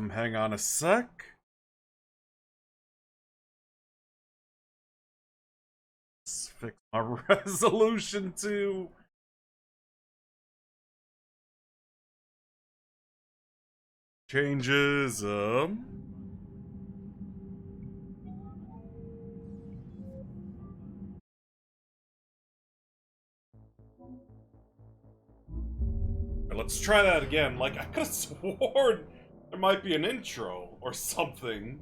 Hang on a sec. Let's fix my resolution to changes. Let's try that again. Like, I could have sworn there might be an intro or something.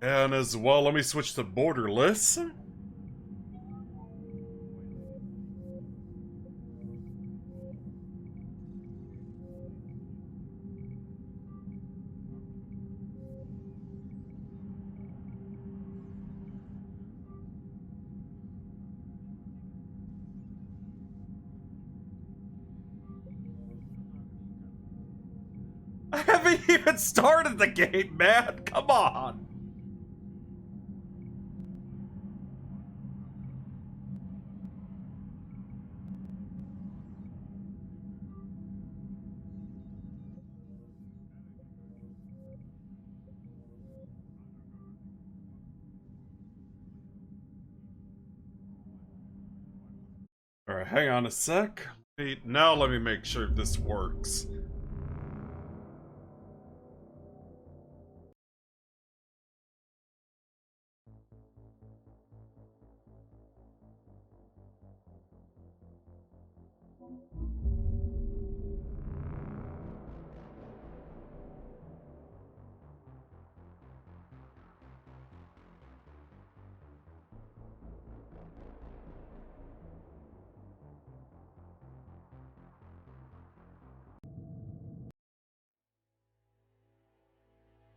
And as well, let me switch to borderless. I haven't even started the game, man. Come on. Alright, hang on a sec. Now let me make sure this works.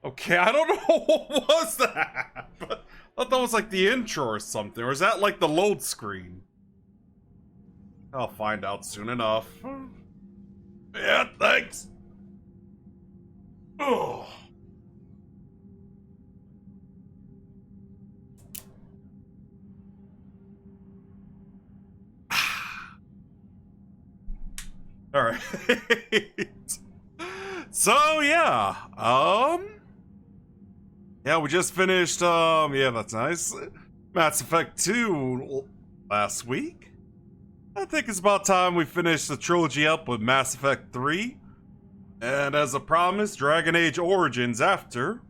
Okay, I don't know what was that, but I thought that was like the intro or something, or is that like the load screen? I'll find out soon enough. Yeah, thanks. Oh. All right. So yeah, yeah, we just finished. Yeah, that's nice. Mass Effect 2 last week. I think it's about time we finish the trilogy up with Mass Effect 3. And as a promise, Dragon Age Origins after.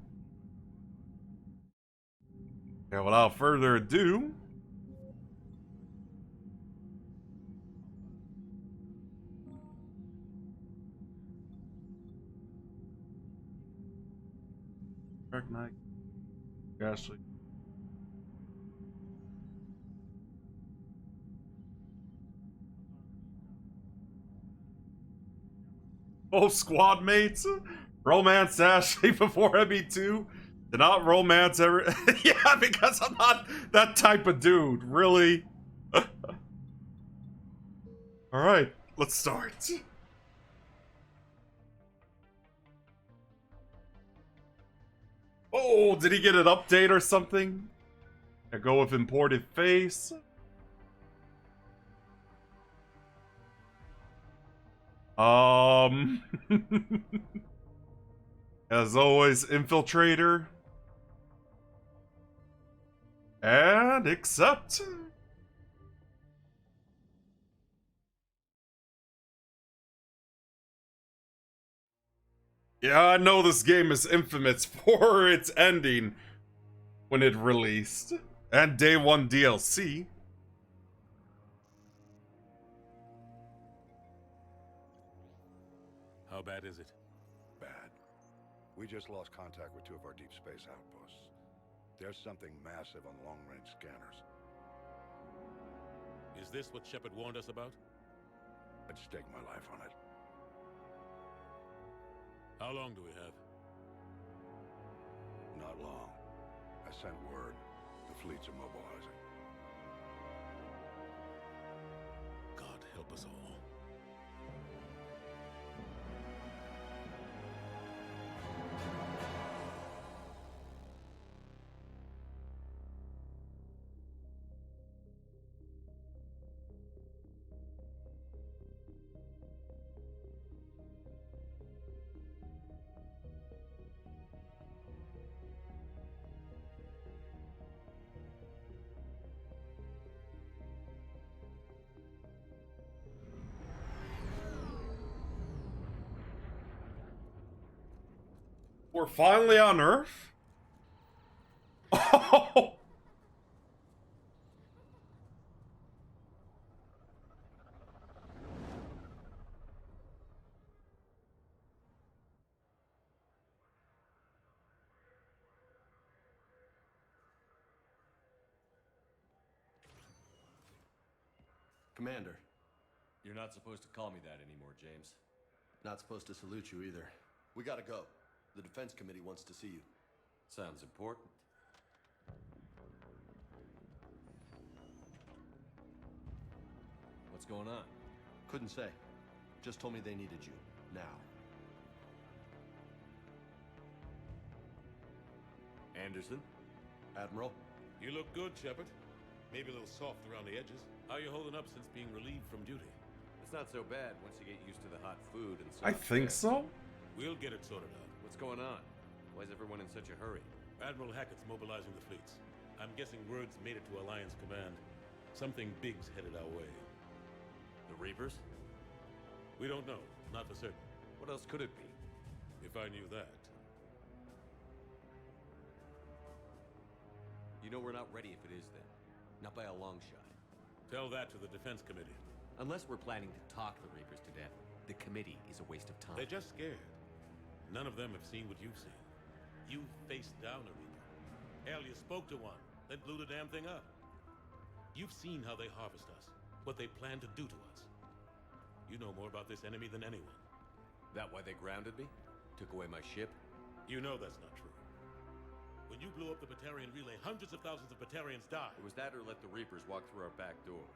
Yeah, without further ado. Dark Knight. Ashley. Oh, squad mates. Romance Ashley before ME2. Did not romance ever. Yeah, because I'm not that type of dude. Really? Alright, let's start. Oh, did he get an update or something? I go with imported face. As always, infiltrator. And accept. Yeah, I know this game is infamous for its ending when it released. And day one DLC. How bad is it? Bad. We just lost contact with two of our deep space outposts. There's something massive on long-range scanners. Is this what Shepard warned us about? I'd stake my life on it. How long do we have? not long. I sent word. The fleets are mobilizing. God help us all. We're finally on Earth? Oh! Commander. You're not supposed to call me that anymore, James. Not supposed to salute you either. We gotta go. The Defense Committee wants to see you. Sounds important. What's going on? Couldn't say. Just told me they needed you. Now. Anderson? Admiral? You look good, Shepard. Maybe a little soft around the edges. How you holding up since being relieved from duty? It's not so bad once you get used to the hot food and I think so. We'll get it sorted out. What's going on? Why is everyone in such a hurry? Admiral Hackett's mobilizing the fleets. I'm guessing word's made it to Alliance Command. Something big's headed our way. The Reapers? We don't know. Not for certain. What else could it be? If I knew that. You know we're not ready if it is then. Not by a long shot. Tell that to the Defense Committee. Unless we're planning to talk the Reapers to death, the committee is a waste of time. They're just scared. None of them have seen what you've seen. You faced down a Reaper. Hell, you spoke to one, then blew the damn thing up. You've seen how they harvest us, what they plan to do to us. You know more about this enemy than anyone. That why they grounded me? Took away my ship? You know that's not true. When you blew up the Batarian relay, hundreds of thousands of Batarians died. It was that or let the Reapers walk through our back door.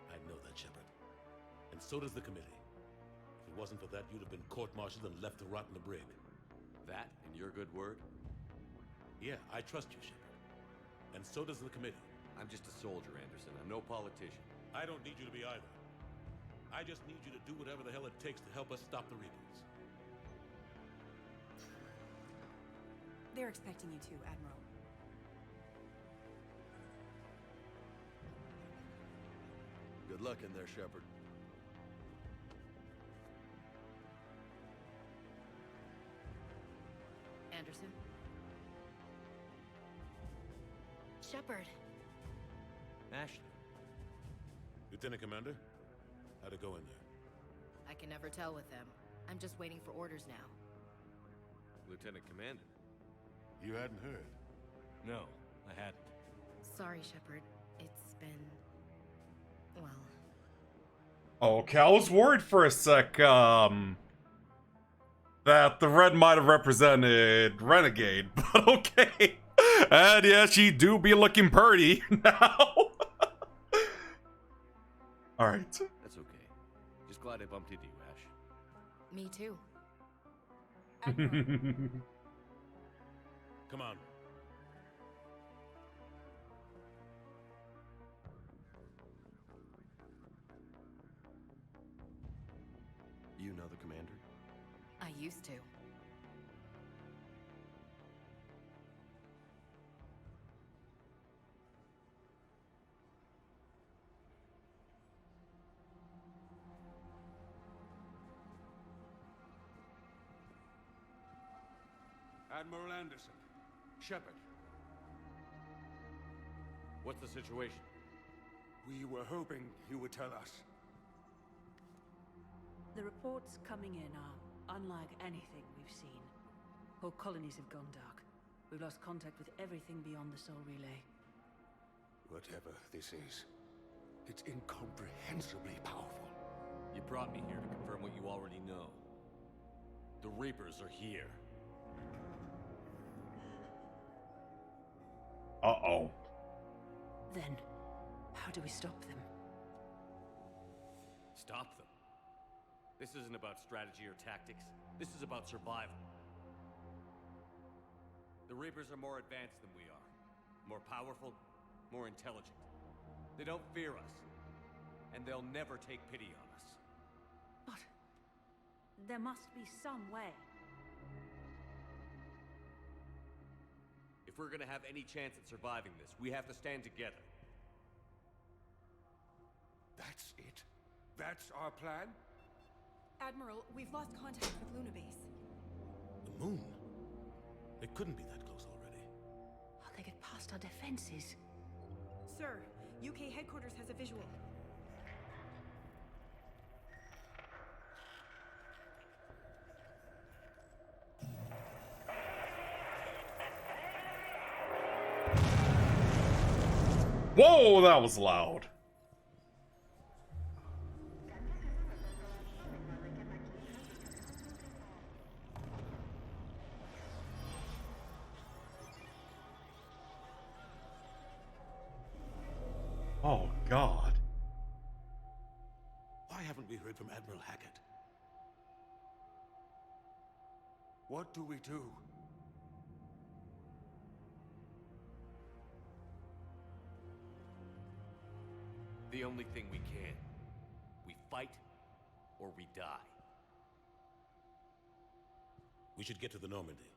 I know that, Shepard. And so does the committee. If it wasn't for that, you'd have been court-martialed and left to rot in the brig. That and your good word? Yeah, I trust you, Shepard. And so does the committee. I'm just a soldier, Anderson. I'm no politician. I don't need you to be either. I just need you to do whatever the hell it takes to help us stop the Reapers. They're expecting you to, Admiral. Good luck in there, Shepard. Anderson? Shepard. Ashley. Lieutenant Commander, how'd it go in there? I can never tell with them. I'm just waiting for orders now. Lieutenant Commander. You hadn't heard? No, I hadn't. Sorry, Shepard. It's been... well... Okay, I was worried for a sec, that the red might have represented Renegade, but okay. And yeah, she do be looking pretty now. Alright. That's okay. Just glad I bumped into you, Ash. Me too. Admiral, Come on. You know the commander? I used to. Admiral Anderson. Shepard. What's the situation? We were hoping you would tell us. The reports coming in are unlike anything we've seen. Whole colonies have gone dark. We've lost contact with everything beyond the Soul Relay. Whatever this is, it's incomprehensibly powerful. You brought me here to confirm what you already know. The Reapers are here. Uh-oh. Then, how do we stop them? Stop them. This isn't about strategy or tactics. This is about survival. The Reapers are more advanced than we are. More powerful, more intelligent. They don't fear us. And they'll never take pity on us. But there must be some way. If we're gonna have any chance at surviving this, we have to stand together. That's it? That's our plan? Admiral, we've lost contact with Luna Base. The moon? It couldn't be that close already. How'd they get past our defenses? Sir, UK headquarters has a visual. Whoa, that was loud. Oh, God. Why haven't we heard from Admiral Hackett? What do we do? The only thing we can. We fight, or we die. We should get to the Normandy.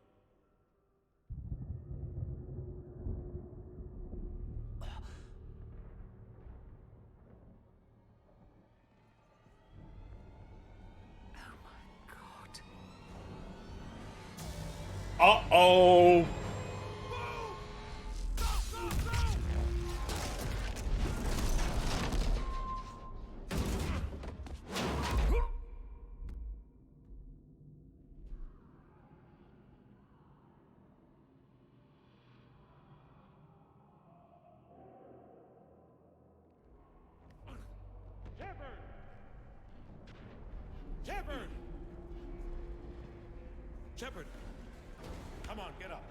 Uh-oh. Shepard! Shepard! Come on, get up.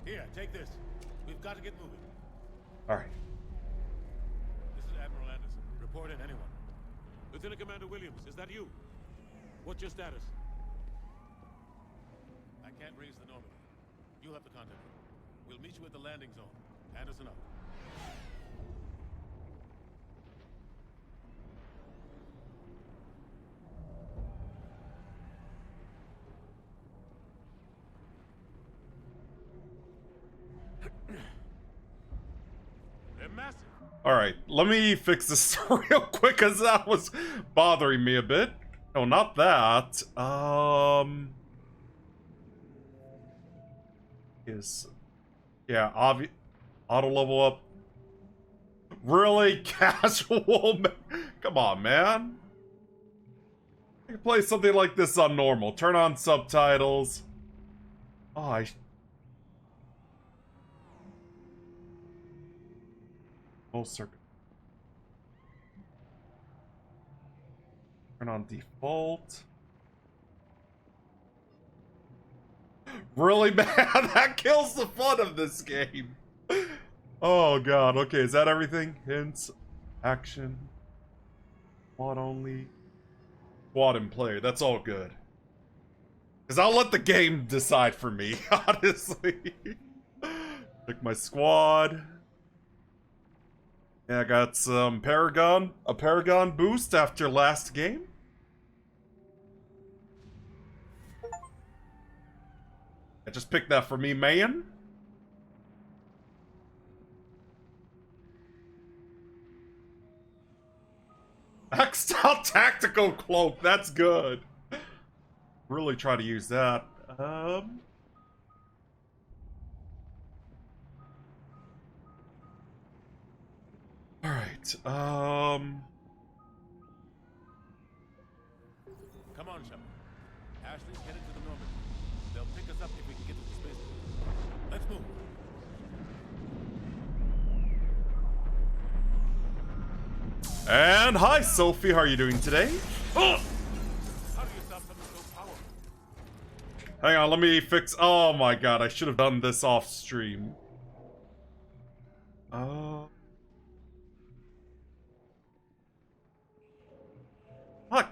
Here, take this. We've got to get moving. All right. This is Admiral Anderson. Report in, anyone. Lieutenant Commander Williams, is that you? What's your status? I can't raise the Normandy. You'll have to contact me. We'll meet you at the landing zone. Anderson up. They're massive. All right, let me fix this real quick because that was bothering me a bit. No, not that. Yeah, auto level up. Really casual? Come on, man. I can play something like this on normal. Turn on subtitles. Oh, full circuit. Turn on default. Really, man? That kills the fun of this game. Oh, God. Okay, is that everything? Hints, action, quad only, quad and player. That's all good. Because I'll let the game decide for me, honestly. Pick my squad. Yeah, I got some a Paragon boost after last game. I just picked that for me, man. Maxed out tactical cloak, that's good. Really try to use that. Alright, Come on, Shepard. Ashley's headed to the Normandy. They'll pick us up if we can get to the space. Let's move. And hi, Sophie. How are you doing today? Oh! How do you stop something so powerful? Hang on, let me fix... Oh my god, I should have done this off stream. Not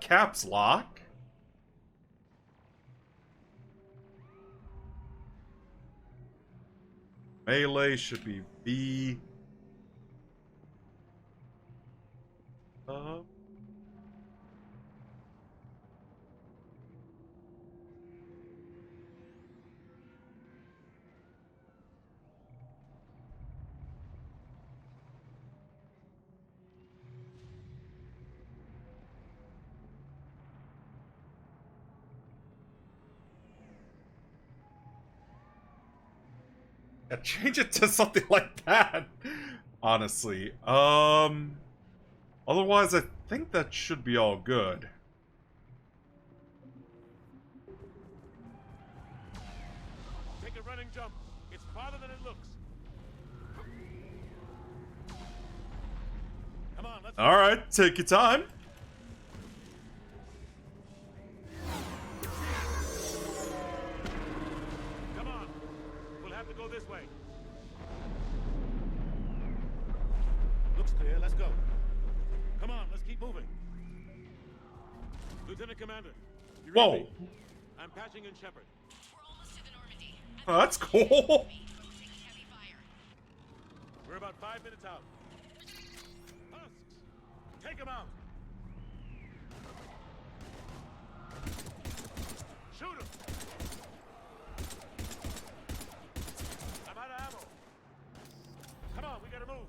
caps lock. Melee should be B. Yeah, change it to something like that. Honestly. Otherwise, I think that should be all good. Take a running jump. It's farther than it looks. Come on, let's All right, take your time. Come on. We'll have to go this way. Looks clear. Let's go. Come on, let's keep moving. Lieutenant Commander. You read Whoa. me? I'm patching in Shepard. We're almost to the Normandy. Oh, that's cool. Taking heavy fire. We're about 5 minutes out. Husks! Take him out! Shoot him! I'm out of ammo. Come on, we gotta move.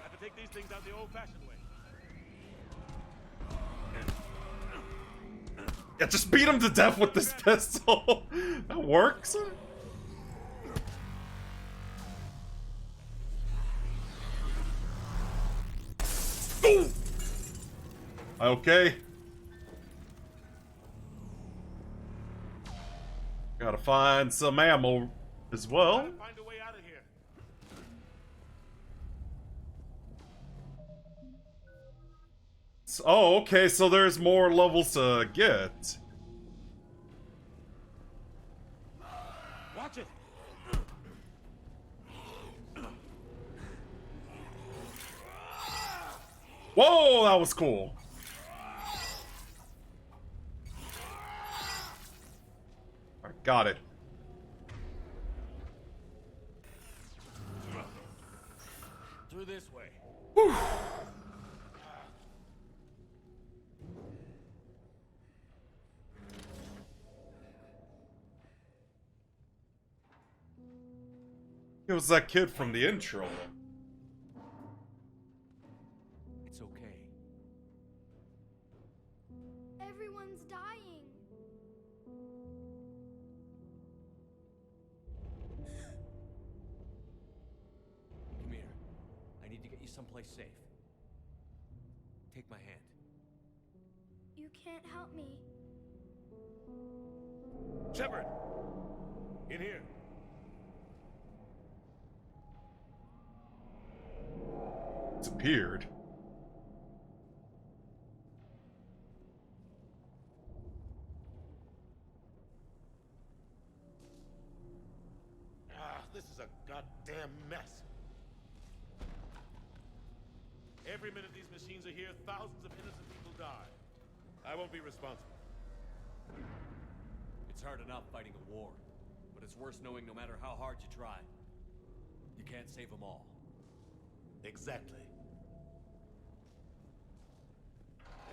Have to take these things out the old-fashioned way. Yeah, just beat him to death with this pistol. That works. Ooh. Okay. Gotta find some ammo as well. Gotta find a way out of here. Oh, okay, so there's more levels to get. Watch it. Whoa, that was cool. Alright, got it. Through this way. It was that kid from the intro. It's okay. Everyone's dying. Come here. I need to get you someplace safe. Take my hand. You can't help me. Shepard! In here. Disappeared. This is a goddamn mess. Every minute these machines are here, thousands of innocent people die. I won't be responsible. It's hard enough fighting a war, but it's worse knowing no matter how hard you try, you can't save them all. Exactly.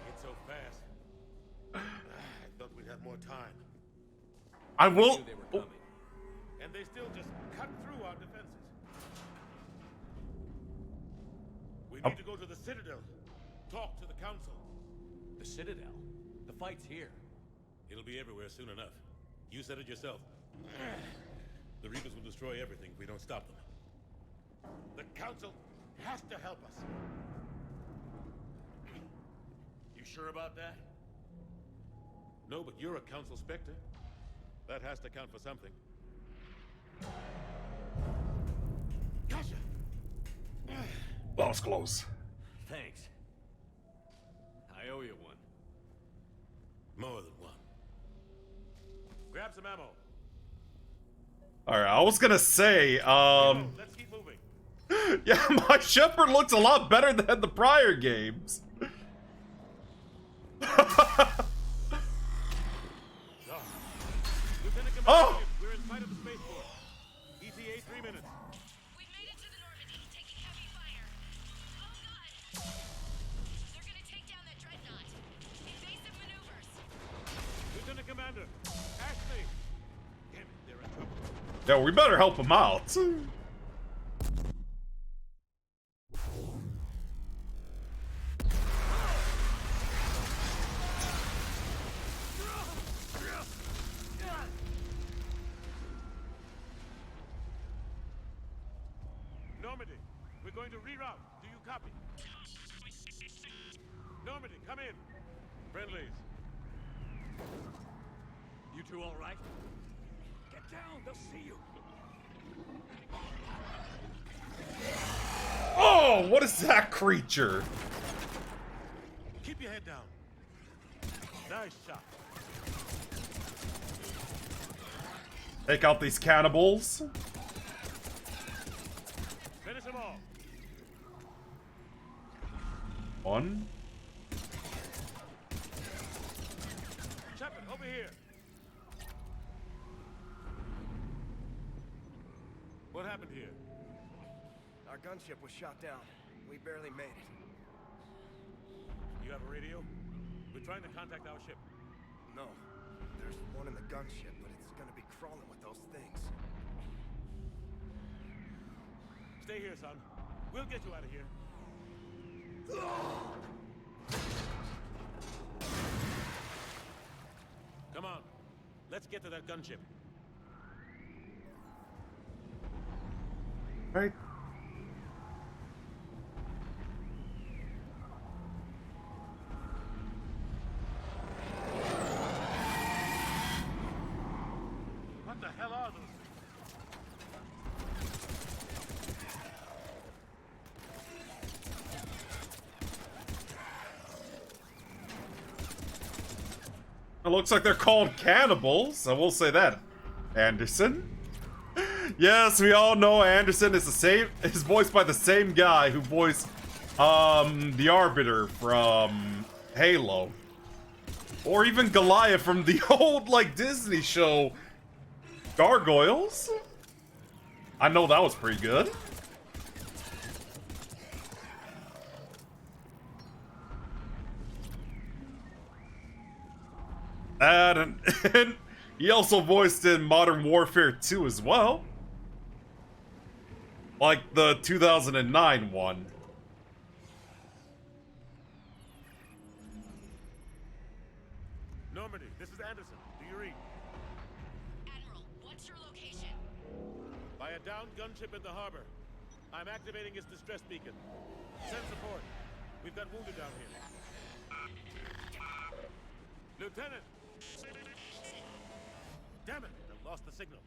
It's so fast. I thought we'd have more time. I I will. knew they were coming. And they still just cut through our defenses. We need to go to the Citadel. Talk to the Council. The Citadel? The fight's here. It'll be everywhere soon enough. You said it yourself. The Reapers will destroy everything if we don't stop them. The Council has to help us. You sure about that? No, but you're a Council Spectre. That has to count for something. Gotcha! That was close. Thanks. I owe you one. More than one. Grab some ammo. Alright, I was gonna say, Let's keep moving. yeah, my Shepherd looks a lot better than the prior games. Lieutenant Commander, Oh! we're in sight of the spaceport. ETA 3 minutes. We've made it to the Normandy, taking heavy fire. Oh god! They're gonna take down that dreadnought. Invasive maneuvers. Lieutenant Commander, Ashley! Damn it, they're in trouble. Yeah, we better help him out. Normandy, we're going to reroute. Do you copy? Normandy, come in. Friendlies. You two all right? Get down, they'll see you. Oh, what is that creature? Keep your head down. Nice shot. Take out these cannibals. Finish them all. One. Shepard, over here. What happened here? Our gunship was shot down. We barely made it. You have a radio? We're trying to contact our ship. No. There's one in the gunship, but it's gonna be crawling with those things. Stay here, son. We'll get you out of here. Come on. Let's get to that gunship. Right. What the hell are those things? It looks like they're called cannibals. I will say that. Anderson? Yes, we all know Anderson is is voiced by the same guy who voiced the Arbiter from Halo. Or even Goliath from the old like Disney show Gargoyles. I know that was pretty good. And he also voiced in Modern Warfare 2 as well. Like the 2009 one. Normandy, this is Anderson. Do you read? Admiral, what's your location? By a downed gunship in the harbor. I'm activating its distress beacon. Send support. We've got wounded down here. Lieutenant! Damn it! I've lost the signal.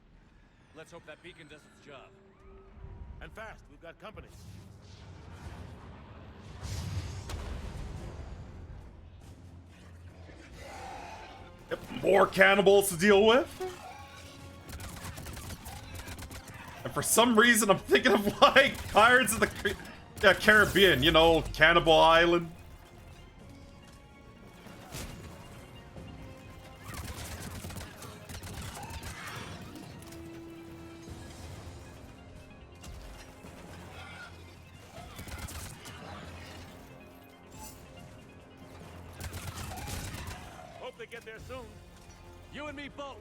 Let's hope that beacon does its job. And fast, we've got company. Yep, more cannibals to deal with. And for some reason, I'm thinking of like Pirates of the Caribbean, you know, Cannibal Island. Hope they get there soon. You and me both.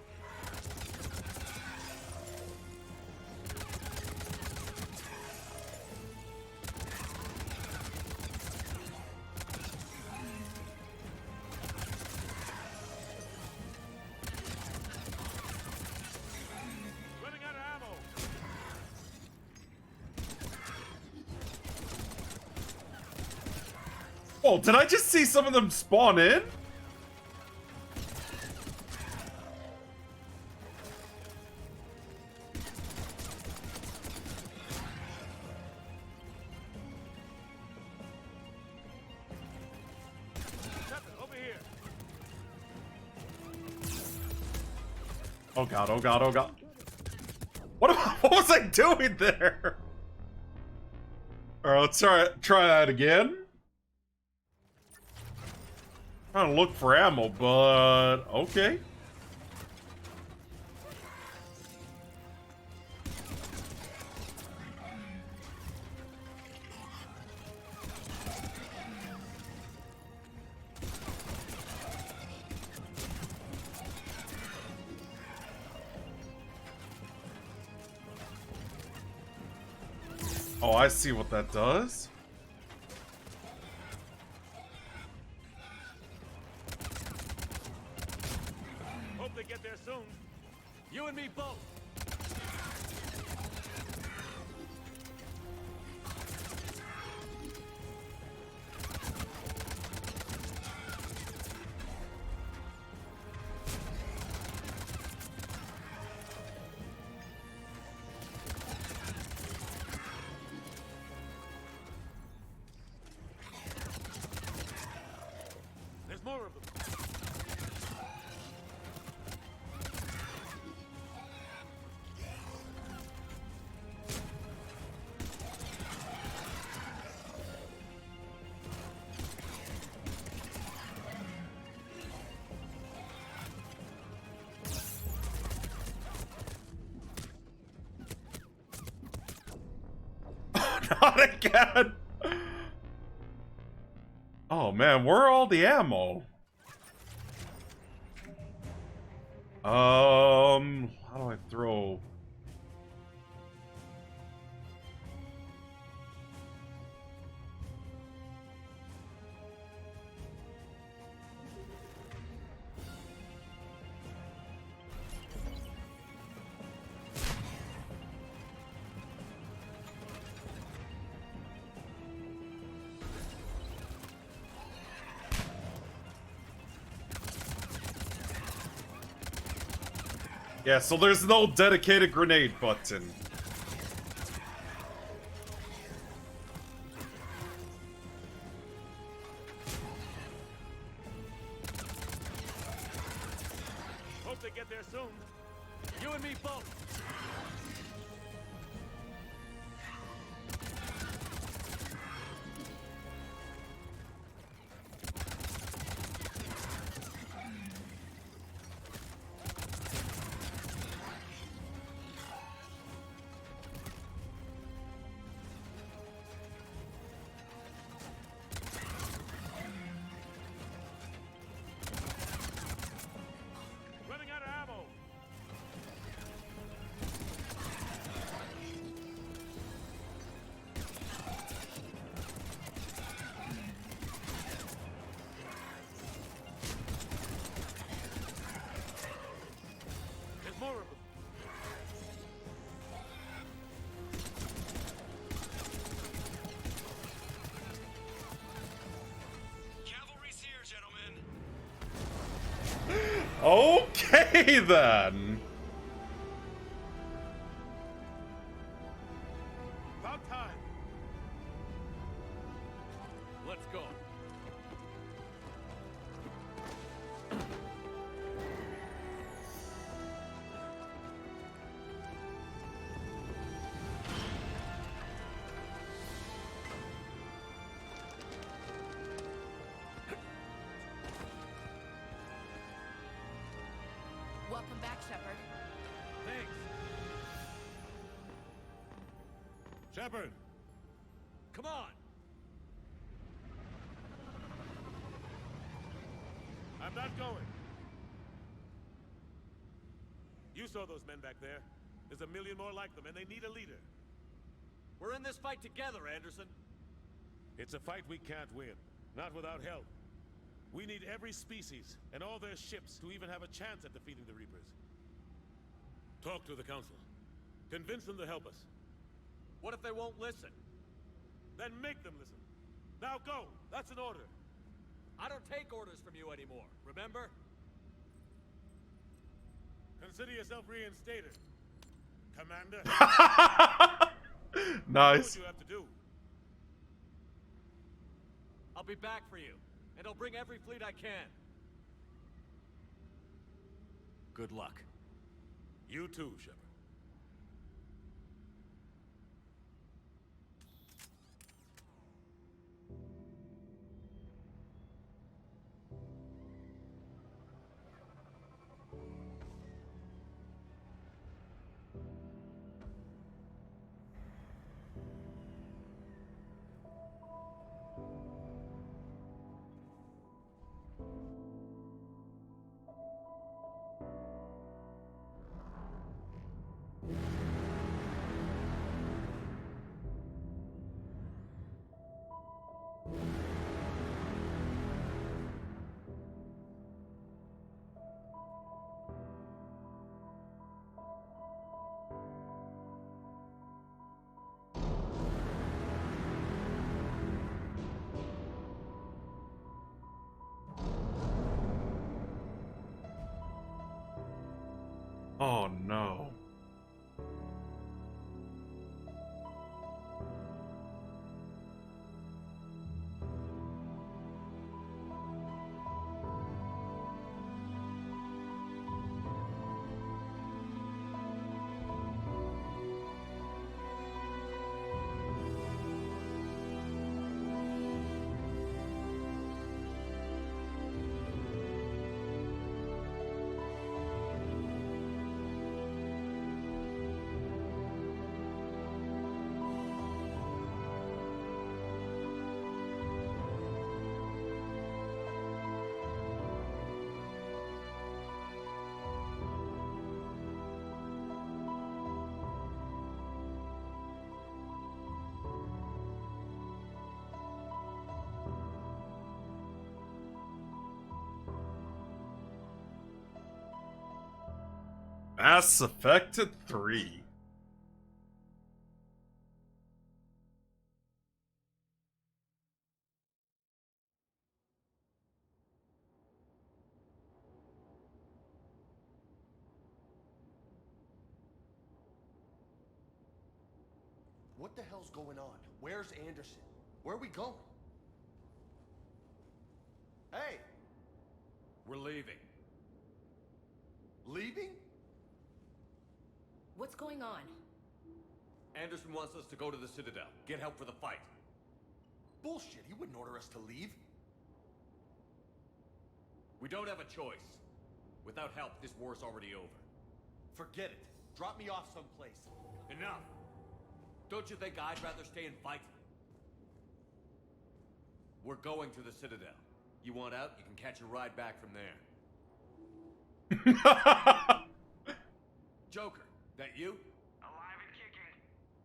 Running out of ammo. Oh, did I just see some of them spawn in? Oh god, oh god, oh god. What was I doing there? Alright, let's try that again. Trying to look for ammo, but okay. Oh, I see what that does. Hope they get there soon. You and me both. There's more of them. Not again! Oh man, where are all the ammo? How do I throw? Yeah, so there's no dedicated grenade button. Hope they get there soon. You and me both. Running out of ammo. There's more of them. Cavalry's here, gentlemen. Okay then. About time. Let's go. Welcome back, Shepard. Thanks. Shepard. Come on. I'm not going. You saw those men back there. There's a million more like them, and they need a leader. We're in this fight together, Anderson. It's a fight we can't win. Not without help. We need every species and all their ships to even have a chance at defeating the Reapers. Talk to the Council. Convince them to help us. What if they won't listen? Then make them listen. Now go! That's an order. I don't take orders from you anymore, remember? Consider yourself reinstated, Commander. Do Nice. what you have to do. I'll be back for you, and I'll bring every fleet I can. Good luck. You too, Shepard. Oh no. Mass Effect 3. What the hell's going on? Where's Anderson? Where are we going? Hey! We're leaving. Leaving? What's going on? Anderson wants us to go to the Citadel. Get help for the fight. Bullshit, he wouldn't order us to leave. We don't have a choice. Without help, this war's already over. Forget it. Drop me off someplace. Enough! Don't you think I'd rather stay and fight? We're going to the Citadel. You want out, you can catch a ride back from there. Joker, that you? Alive and kicking.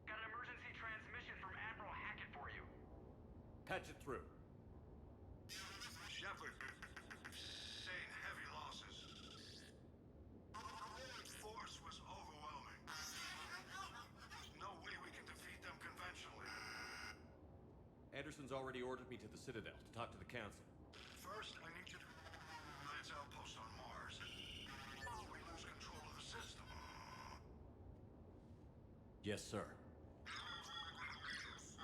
Got an emergency transmission from Admiral Hackett for you. Patch it through. Shepard, saying heavy losses. The force was overwhelming. There's no way we can defeat them conventionally. Anderson's already ordered me to the Citadel to talk to the Council. First, I need you to Alliance outpost on Mars. We lose control of the system. Yes, sir. We've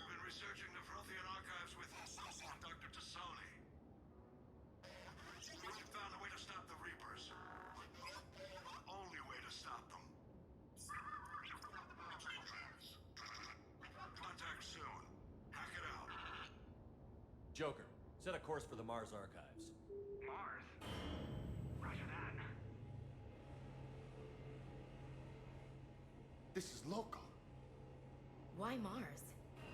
been researching the Frothian archives with Dr. Tassoni. We found a way to stop the Reapers. The only way to stop them. Contact soon. Hack it out. Joker, set a course for the Mars archives. Mars? Roger that. This is local. Why Mars?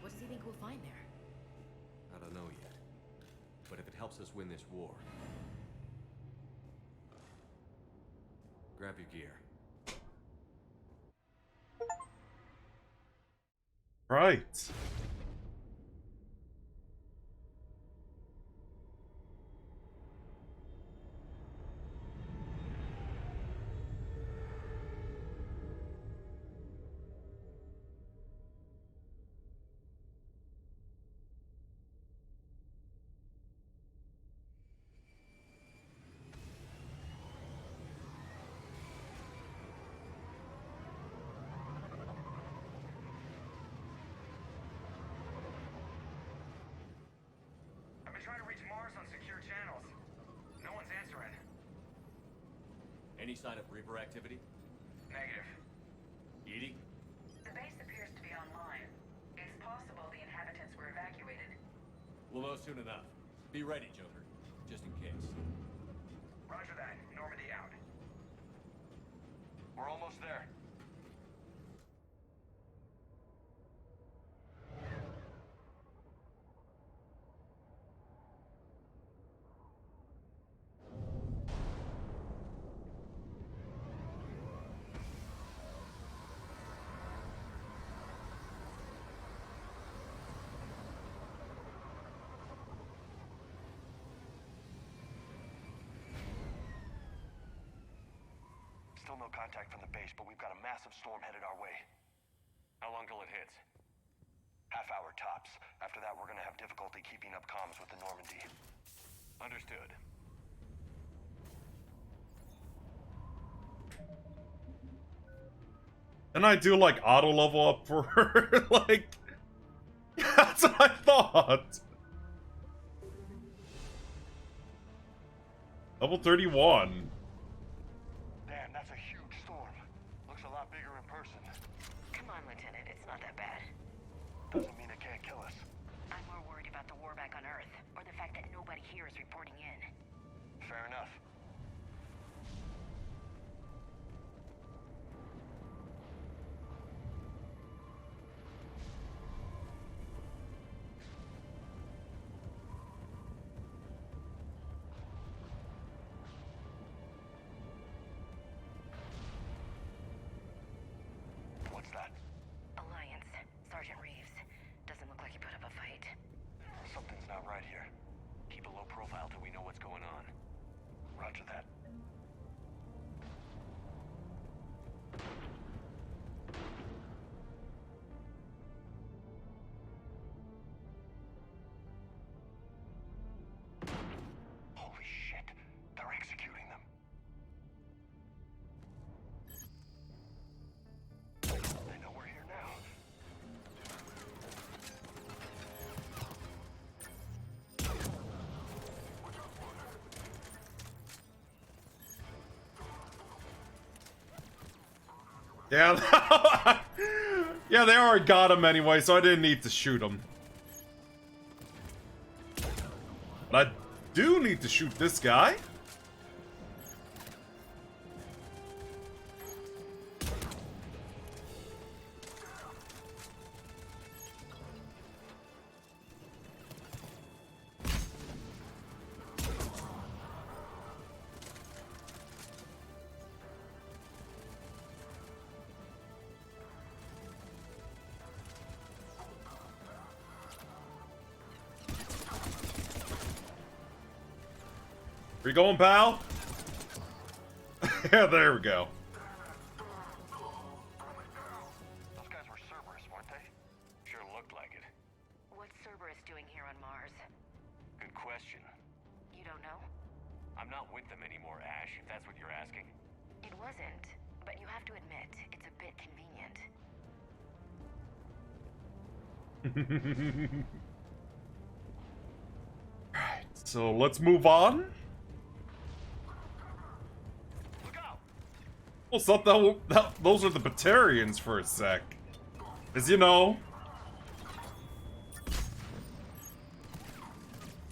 What does he think we'll find there? I don't know yet. But if it helps us win this war... Grab your gear. Right. I've been trying to reach Mars on secure channels. No one's answering. Any sign of Reaper activity? Negative. Edie? The base appears to be online. It's possible the inhabitants were evacuated. We'll know soon enough. Be ready, Joker. Just in case. Roger that. Normandy out. We're almost there. Still no contact from the base, but we've got a massive storm headed our way. How long till it hits? Half hour tops. After that, we're gonna have difficulty keeping up comms with the Normandy. Understood. And I do like auto level up for her. Like, that's what I thought. Level 31. Damn, that's a huge storm. Looks a lot bigger in person. Come on, Lieutenant. It's not that bad. Doesn't mean it can't kill us. I'm more worried about the war back on Earth, or the fact that nobody here is reporting in. Fair enough. What's that? Alliance. Sergeant Reeves. Doesn't look like he put up a fight. Something's not right here. Keep a low profile till we know what's going on. Roger that. Holy shit. They're executing them. They know we're here now. Yeah, yeah, they already got him anyway, so I didn't need to shoot him. But I do need to shoot this guy. Where you going, pal? Yeah, there we go. Those guys were Cerberus, weren't they? Sure looked like it. What's Cerberus doing here on Mars? Good question. You don't know? I'm not with them anymore, Ash, if that's what you're asking. It wasn't, but you have to admit, it's a bit convenient. Right, so let's move on. Well, thought those are the Batarians for a sec. As you know,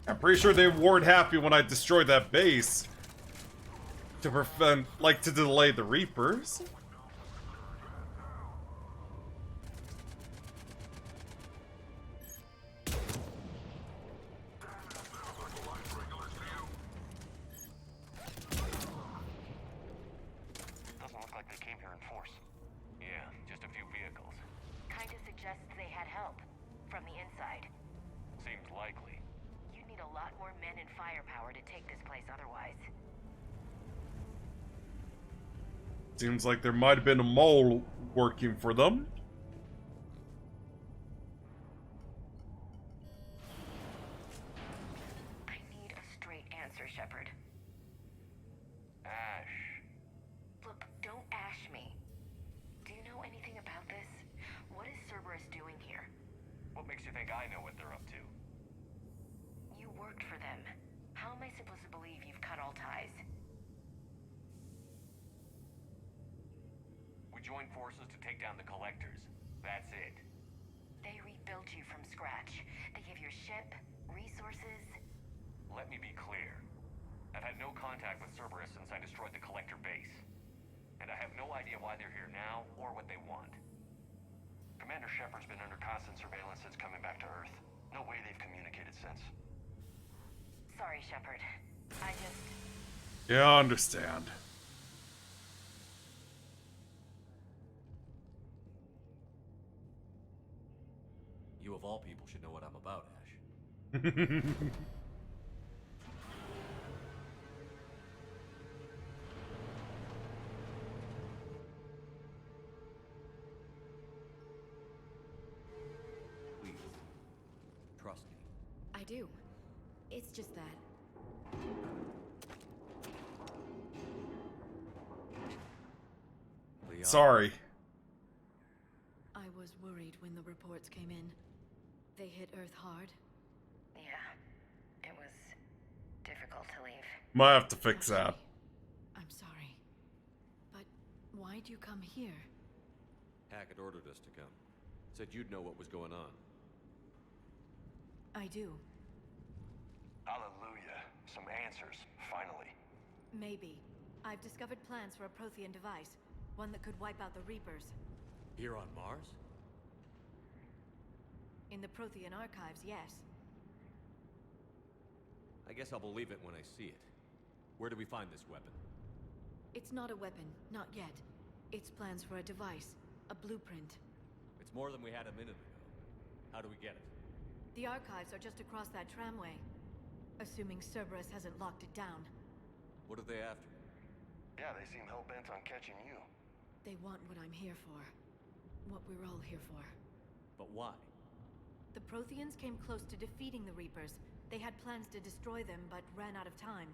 I'm pretty sure they weren't happy when I destroyed that base to prevent, like, to delay the Reapers. Doesn't look like they came here in force. Yeah, just a few vehicles. Kinda suggests they had help. From the inside. Seems likely. You'd need a lot more men and firepower to take this place otherwise. Seems like there might have been a mole working for them. I need a straight answer, Shepard. Ash. Look, don't ash me. Do you know anything about this? What is Cerberus doing here? What makes you think I know what they're up to? You worked for them. How am I supposed to believe you've cut all ties? We joined forces to take down the Collectors. That's it. They rebuilt you from scratch. They gave you a ship, resources. Let me be clear. I've had no contact with Cerberus since I destroyed the Collector base. And I have no idea why they're here now or what they want. Commander Shepard's been under constant surveillance since coming back to Earth. No way they've communicated since. Sorry, Shepard. I just... Yeah, I understand. You of all people should know what I'm about, Ash. Please, trust me. I do. It's just that. Leon, Sorry. I was worried when the reports came in. They hit Earth hard. Yeah. It was difficult to leave. Might have to fix that. I'm sorry. But why'd you come here? Hackett ordered us to come. Said you'd know what was going on. I do. Hallelujah. Some answers, finally. Maybe. I've discovered plans for a Prothean device. One that could wipe out the Reapers. Here on Mars? In the Prothean archives, yes. I guess I'll believe it when I see it. Where do we find this weapon? It's not a weapon, not yet. It's plans for a device, a blueprint. It's more than we had a minute ago. How do we get it? The archives are just across that tramway. Assuming Cerberus hasn't locked it down. What are they after? Yeah, they seem hell-bent on catching you. They want what I'm here for. What we're all here for. But why? The Protheans came close to defeating the Reapers. They had plans to destroy them, but ran out of time.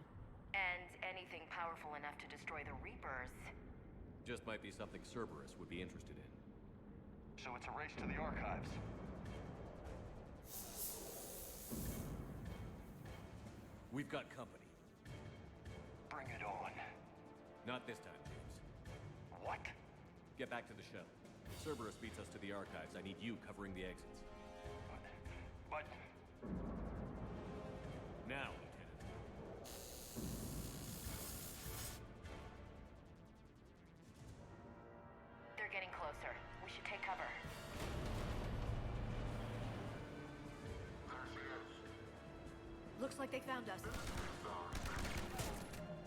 And anything powerful enough to destroy the Reapers. Just might be something Cerberus would be interested in. So it's a race to the archives. We've got company. Bring it on. Not this time, James. What? Get back to the shuttle. If Cerberus beats us to the archives, I need you covering the exits. But... Now, Lieutenant. They're getting closer. We should take cover. Looks like they found us.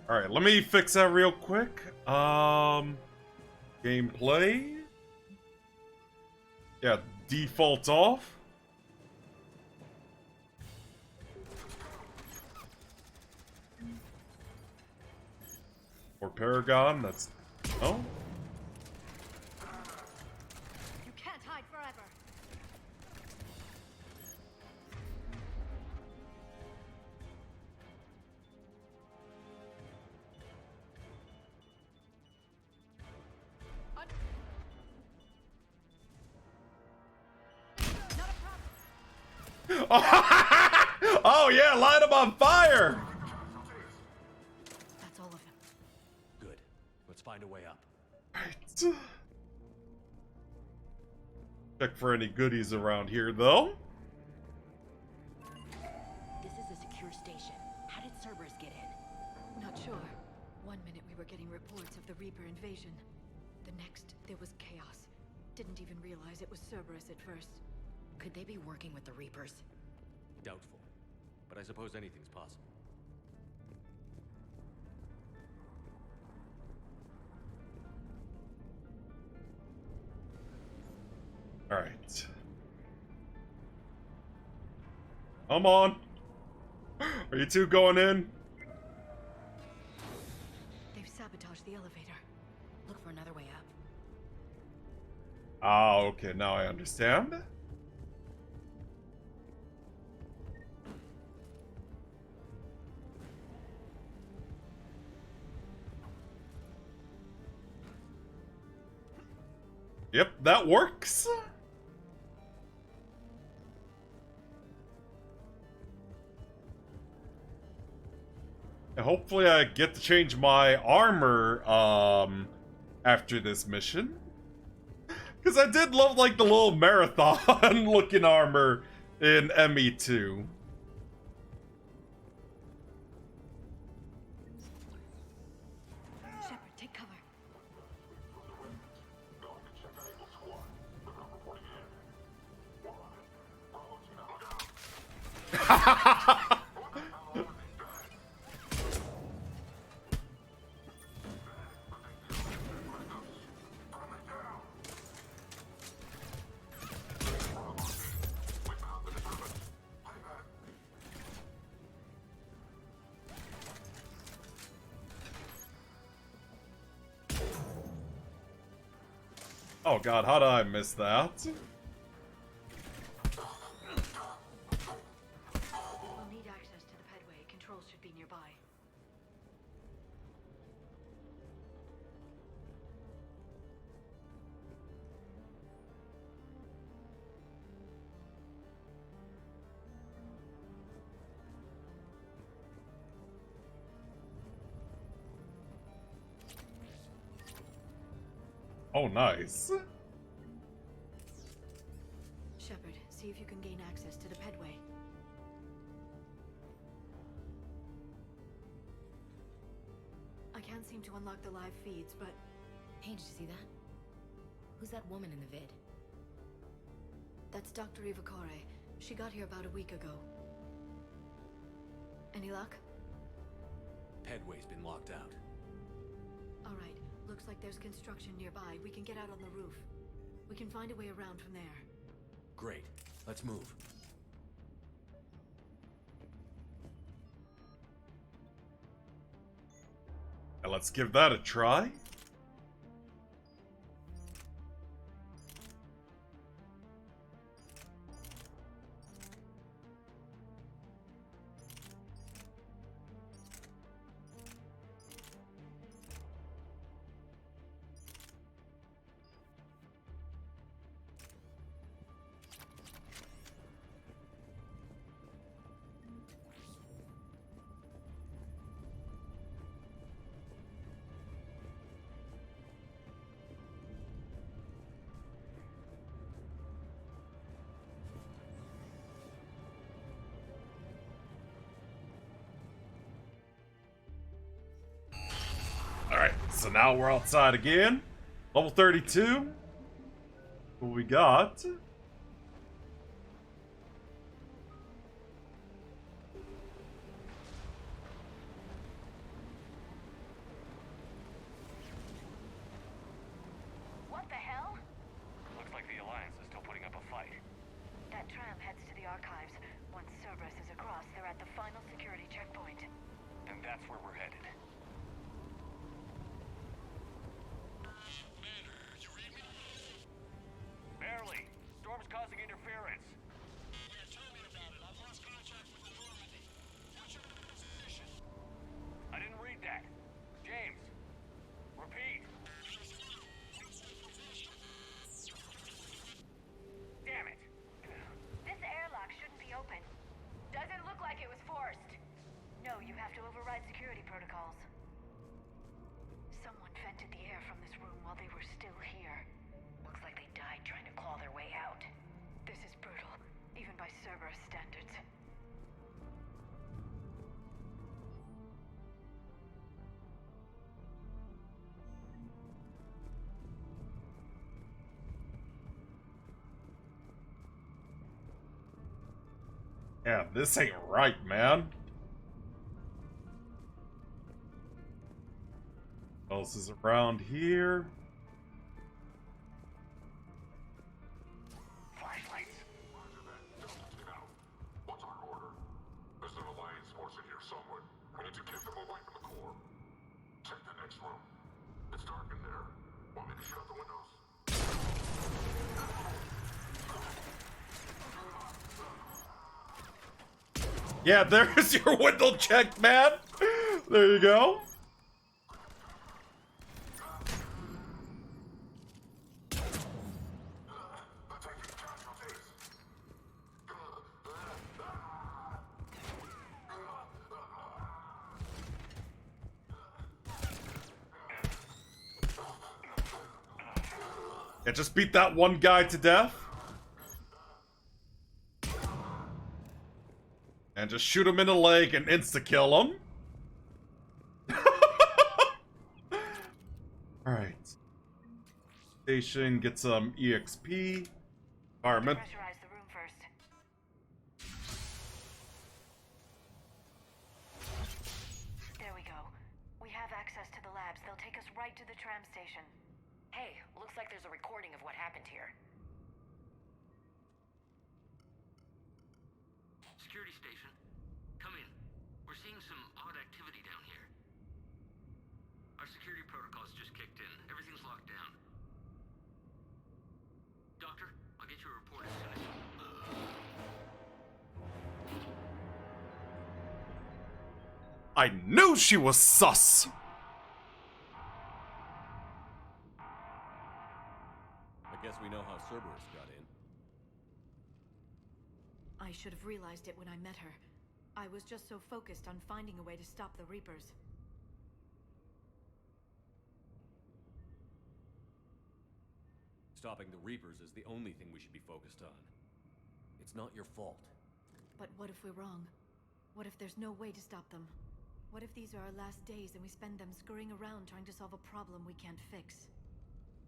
Alright, let me fix that real quick. Gameplay. Yeah, default off. Or Paragon, that's... Oh? You can't hide forever. Oh yeah, light him on fire! That's all of them. Good. Let's find a way up. Right. Check for any goodies around here, though. This is a secure station. How did Cerberus get in? Not sure. One minute we were getting reports of the Reaper invasion. The next, there was chaos. Didn't even realize it was Cerberus at first. Could they be working with the Reapers? Doubtful. But I suppose anything's possible. Alright. Come on. Are you two going in? They've sabotaged the elevator. Look for another way up. Ah, okay, now I understand. Yep, that works. And hopefully I get to change my armor after this mission. Because I did love, like, the little marathon looking armor in ME2. Shepard, take cover. Oh god, how did I miss that? We'll need access to the pedway. Controls should be nearby. Oh, nice. Shepard, see if you can gain access to the pedway. I can't seem to unlock the live feeds, but... Hey, did you see that? Who's that woman in the vid? That's Dr. Ivakore. She got here about a week ago. Any luck? Pedway's been locked out. All right. Looks like there's construction nearby. We can get out on the roof. We can find a way around from there. Great. Let's move. Let's give that a try. Alright, so now we're outside again. Level 32. What we got? What the hell? Looks like the Alliance is still putting up a fight. That tram heads to the archives. Once Cerberus is across, they're at the final security checkpoint. And that's where we're headed. Barely. Storm's causing interference. Yeah, tell me about it. I've lost contact with the Normandy. What's your position? I didn't read that. James. Repeat. Damn it. This airlock shouldn't be open. Doesn't look like it was forced. No, you have to override security protocols. Someone vented the air from this room while they were still here. Looks like they died trying to claw their way out. This is brutal, even by Cerberus standards. Yeah, this ain't right, man. What else is around here? Flashlights. What's our order? There's an Alliance force in here somewhere. We need to keep them away from the core. Check the next room. It's dark in there. Want me to shut the windows? Yeah, there's your window check, man. There you go. Yeah, just beat that one guy to death. And just shoot him in the leg and insta-kill him. Alright. Station, get some EXP. Environment. Pressurize the room first. There we go. We have access to the labs. They'll take us right to the tram station. Hey, looks like there's a recording of what happened here. Security station. Come in. We're seeing some odd activity down here. Our security protocols just kicked in. Everything's locked down. Doctor, I'll get you a report as soon as... I knew she was sus! I guess we know how Cerberus got in. I should have realized it when I met her. I was just so focused on finding a way to stop the Reapers. Stopping the Reapers is the only thing we should be focused on. It's not your fault. But what if we're wrong? What if there's no way to stop them? What if these are our last days and we spend them scurrying around trying to solve a problem we can't fix?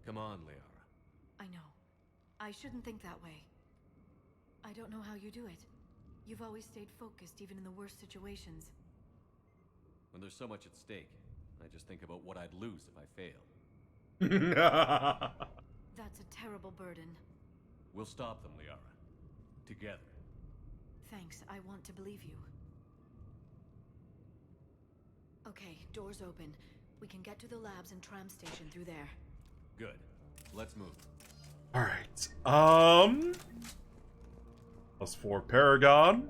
Come on, Liara. I know. I shouldn't think that way. I don't know how you do it. You've always stayed focused even in the worst situations. When there's so much at stake, I just think about what I'd lose if I fail. That's a terrible burden. We'll stop them, Liara. Together. Thanks, I want to believe you. Okay, doors open. We can get to the labs and tram station through there. Good. Let's move. Alright, +4 Paragon.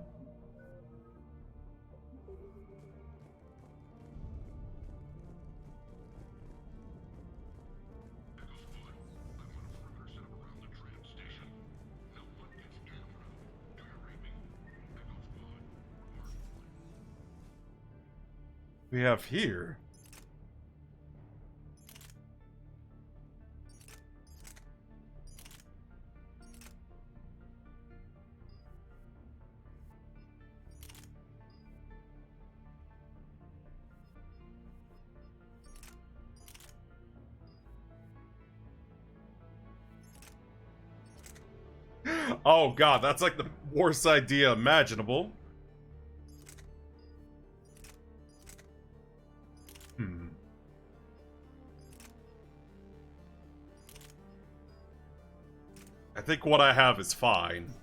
We have here. Oh god, that's like the worst idea imaginable. I think what I have is fine.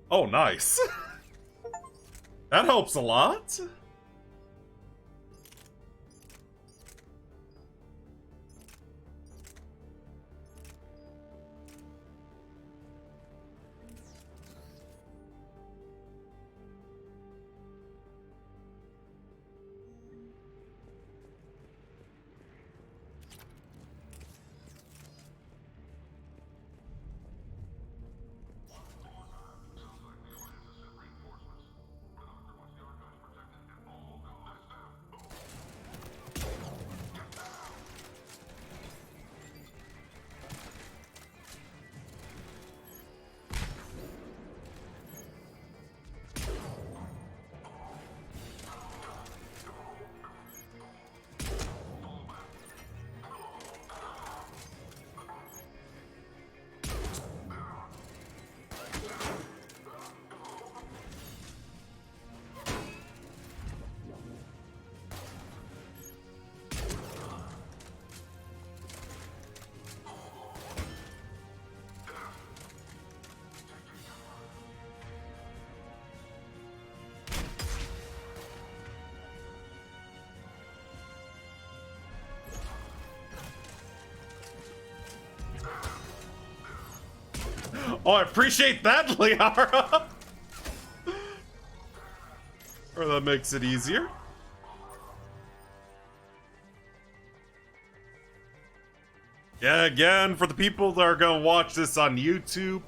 Oh, nice. That helps a lot. Oh, I appreciate that, Liara. Or that makes it easier. Yeah, again, for the people that are gonna watch this on YouTube,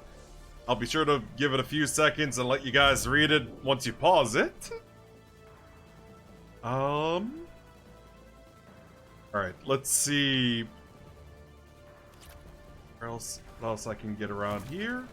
I'll be sure to give it a few seconds and let you guys read it once you pause it. Alright, let's see. Where else, what else I can get around here?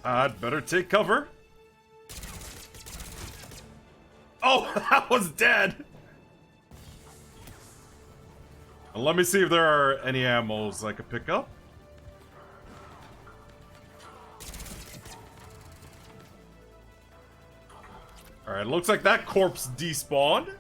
I'd better take cover. Oh, that was dead! Let me see if there are any ammos I could pick up. Alright, looks like that corpse despawned.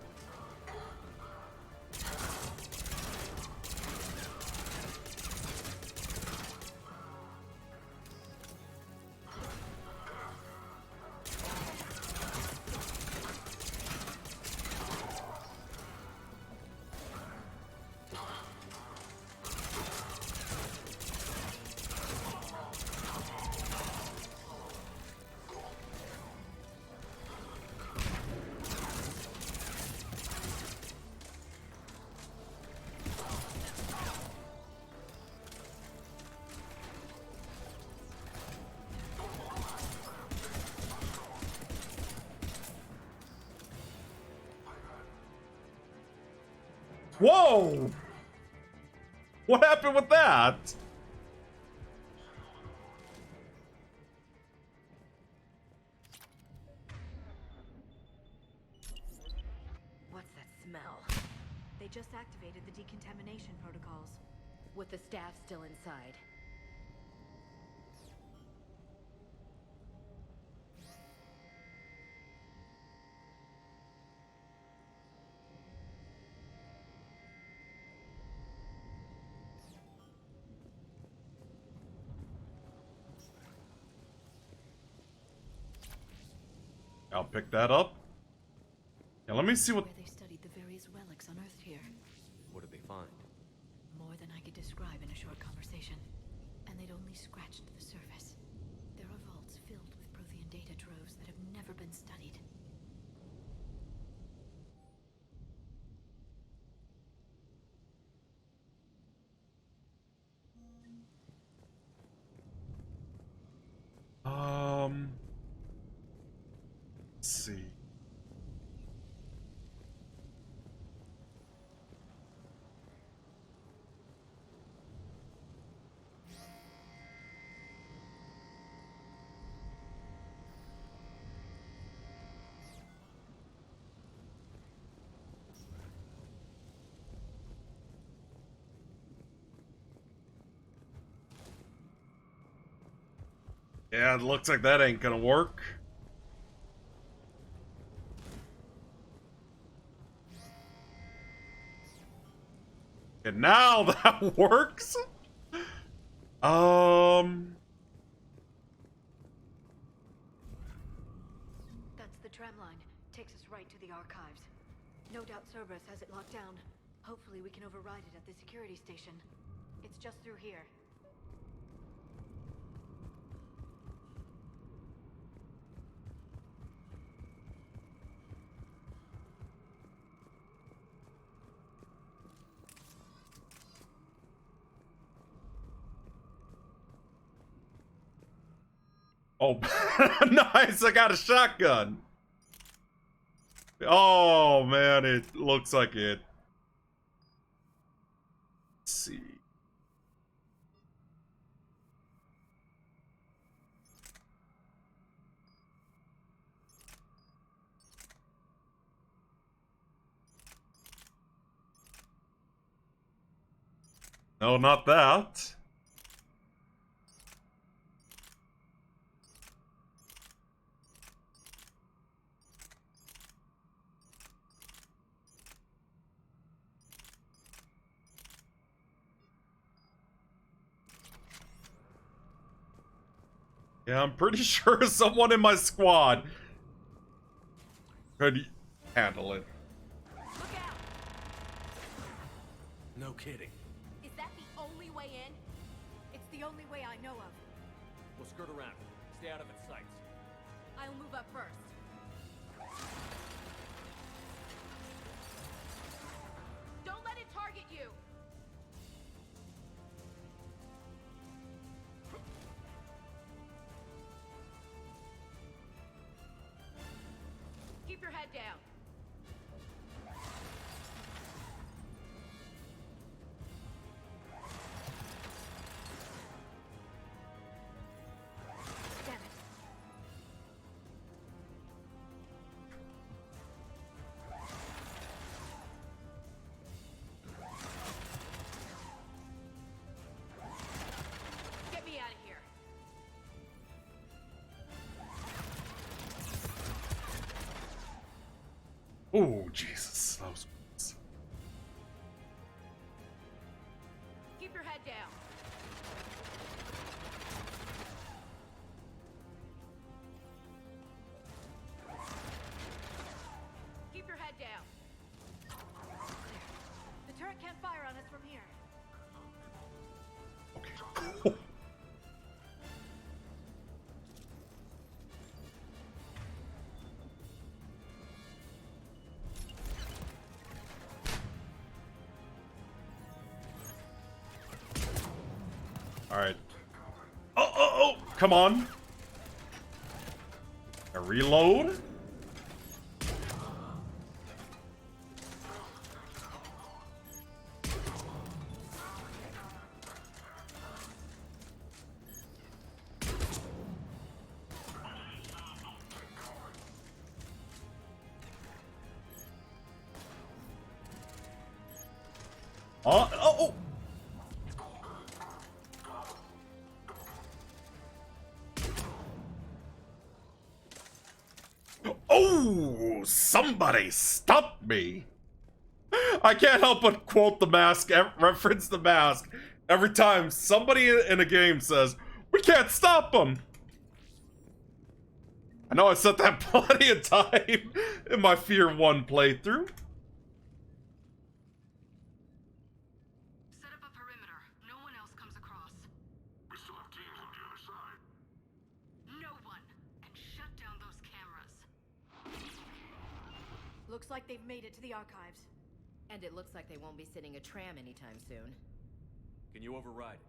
Whoa! What happened with that? What's that smell? They just activated the decontamination protocols. With the staff still inside. I'll pick that up. Now let me see what... Where they studied the various relics unearthed here. What did they find? More than I could describe in a short conversation. And they'd only scratched the surface. There are vaults filled with Prothean data troves that have never been studied. Let's see. Yeah, it looks like that ain't gonna work. And now that works? That's the tram line. Takes us right to the archives. No doubt Cerberus has it locked down. Hopefully we can override it at the security station. It's just through here. Oh, nice! I got a shotgun. Oh man, it looks like it. Let's see. No, not that. Yeah, I'm pretty sure someone in my squad could handle it. No kidding. Is that the only way in? It's the only way I know of. We'll skirt around. Stay out of its sights. I'll move up first. Don't let it target you! Keep your head down. Damn it. Get me out of here. Oh, Jesus. That was... Keep your head down. Keep your head down. The turret can't fire on us from here. Alright. Oh! Come on! A reload? Oh! Oh! Somebody stop me! I can't help but quote the mask, reference the mask, every time somebody in a game says, "We can't stop them!" I know I said that plenty of time in my Fear 1 playthrough. Set up a perimeter. No one else comes across. We still have teams on the other side. No one. And shut down those cameras. Looks like they've made it to the archives. And it looks like they won't be sitting a tram anytime soon. Can you override it?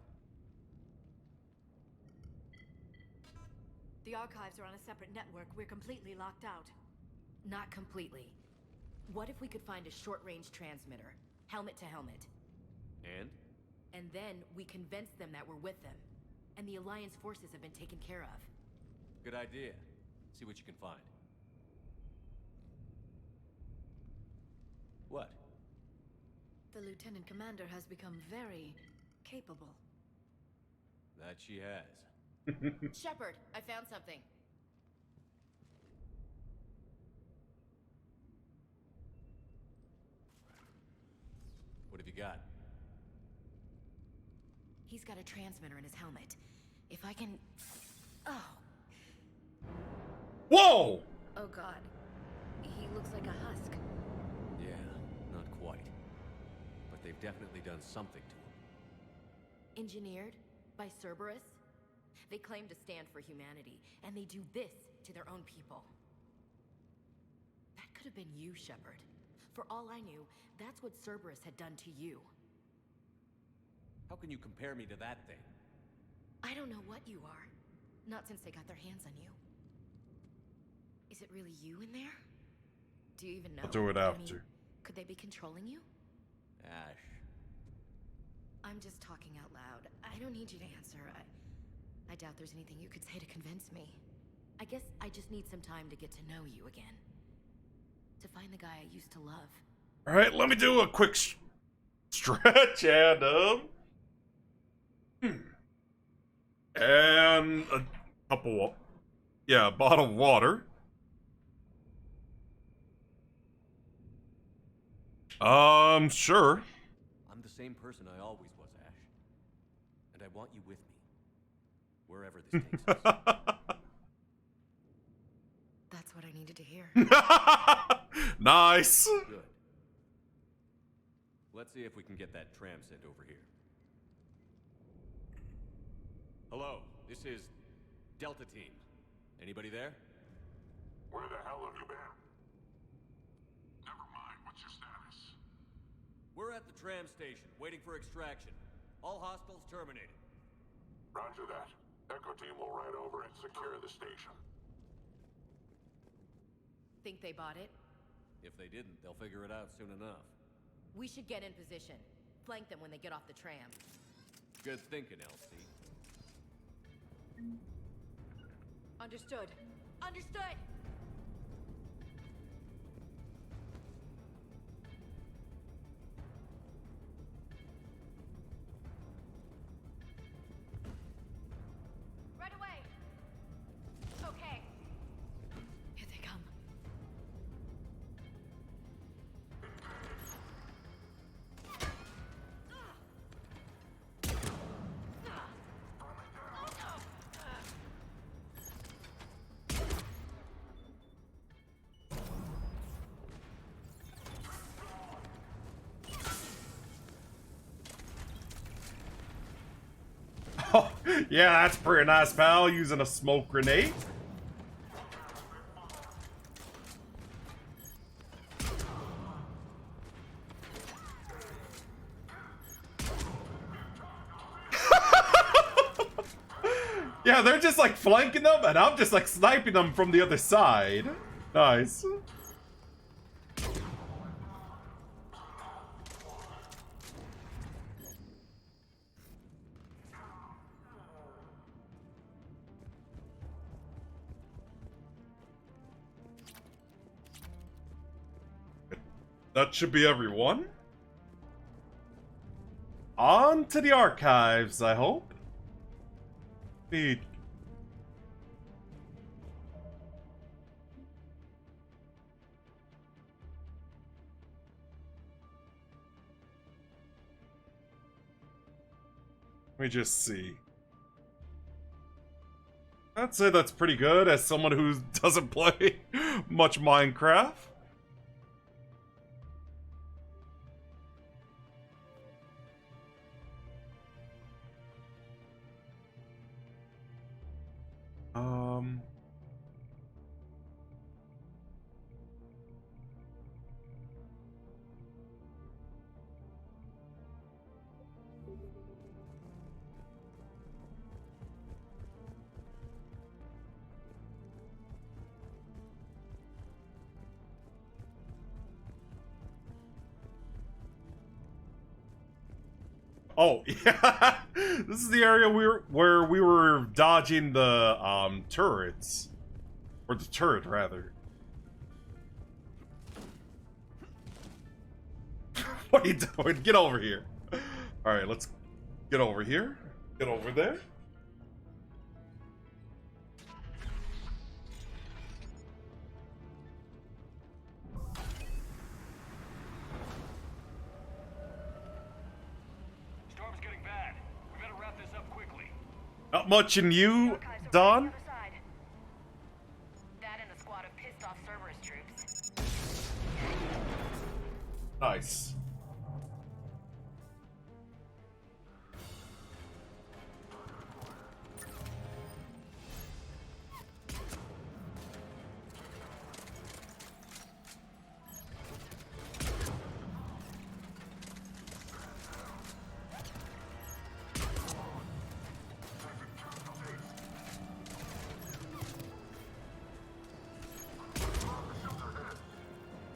The archives are on a separate network. We're completely locked out. Not completely. What if we could find a short-range transmitter? Helmet to helmet. And? And then we convince them that we're with them. And the Alliance forces have been taken care of. Good idea. See what you can find. What? The Lieutenant Commander has become very capable. That she has. Shepard, I found something. What have you got? He's got a transmitter in his helmet. If I can... Oh. Whoa! Oh god. He looks like a husk. Yeah, not quite. But they've definitely done something to him. Engineered by Cerberus? They claim to stand for humanity, and they do this to their own people. That could have been you, Shepard. For all I knew, that's what Cerberus had done to you. How can you compare me to that thing? I don't know what you are. Not since they got their hands on you. Is it really you in there? Do you even know? I'll do it I after. mean, could they be controlling you? Ash. I'm just talking out loud. I don't need you to answer. I doubt there's anything you could say to convince me. I guess I just need some time to get to know you again. To find the guy I used to love. Alright, let me do a quick stretch and, and a couple, a bottle of water. Sure. I'm the same person I always was, Ash. And I want you with me. Wherever this takes us. That's what I needed to hear. Nice. Good. Let's see if we can get that tram sent over here. Hello, this is Delta Team. Anybody there? Where the hell have you been? Never mind, what's your status? We're at the tram station, waiting for extraction. All hostiles terminated. Roger that. Echo Team will ride over and secure the station. Think they bought it? If they didn't, they'll figure it out soon enough. We should get in position. Flank them when they get off the tram. Good thinking, Elsie. Understood. Understood! Right away. Okay. Here they come. Oh, yeah, that's pretty nice, pal, using a smoke grenade. Yeah, they're just like flanking them, and I'm just like sniping them from the other side. Nice. That should be everyone. On to the archives, I hope. Let me just see. I'd say that's pretty good as someone who doesn't play much Minecraft. Oh, yeah. This is the area where we were dodging the turrets. Or the turret, rather. What are you doing? Get over here. Alright, let's get over here. Get over there. Storm's getting bad. We better wrap this up quickly. Not much in you, Don. That and a squad of pissed off Cerberus troops. Nice.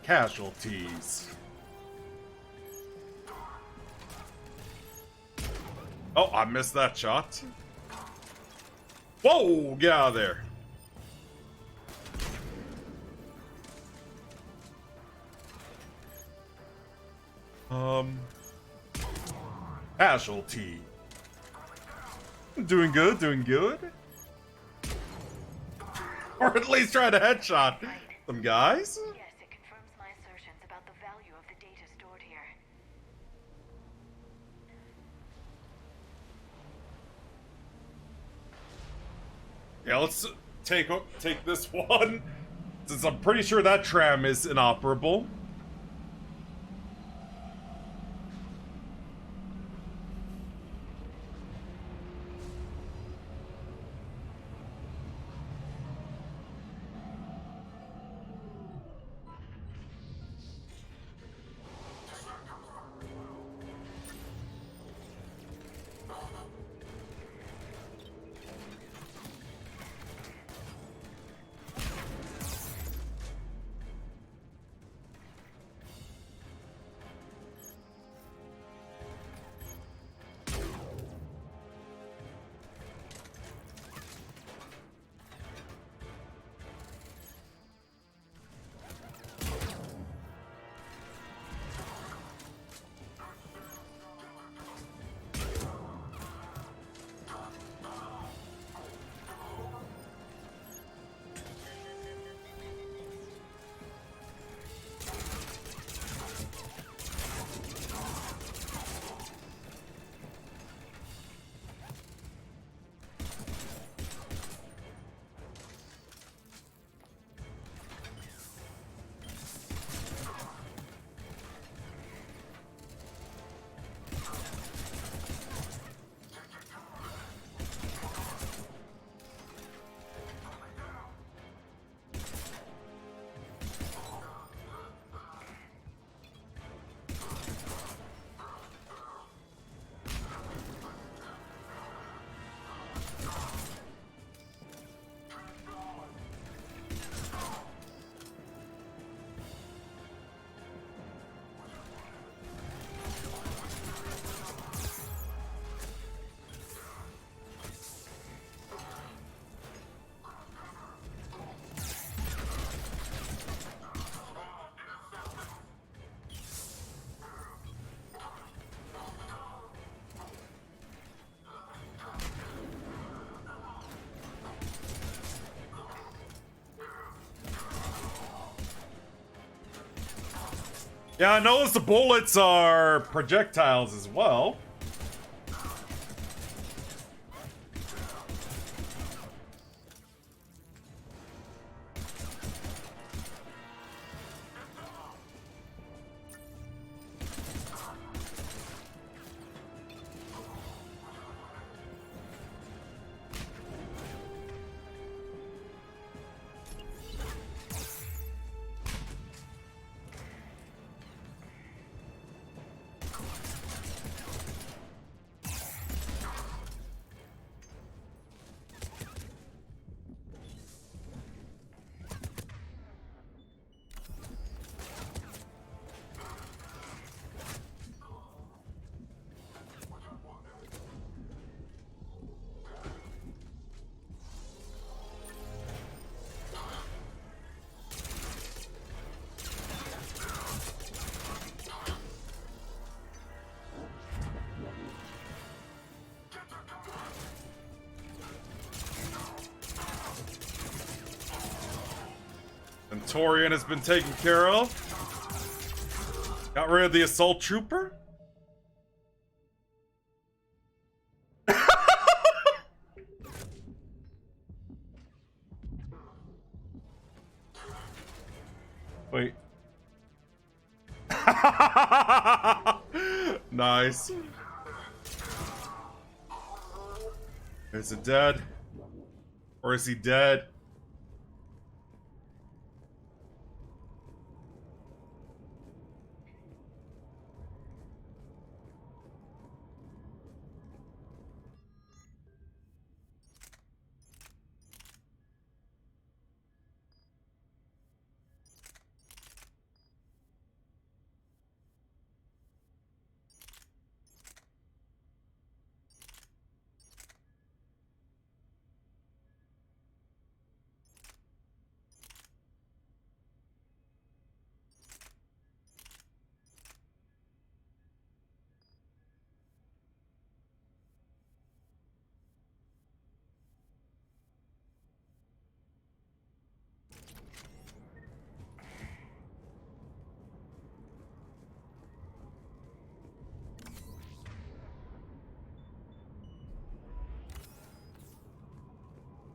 casualties. Oh, I missed that shot. Whoa, get out of there. Casualty. Doing good, doing good. Or at least try to headshot some guys. Yes, it confirms my assertions about the value of the data stored here. Yeah, let's take this one, since I'm pretty sure that tram is inoperable. Yeah, I noticed the bullets are projectiles as well. And Torian has been taken care of. Got rid of the assault trooper. Wait. Nice. Is it dead? Or is he dead?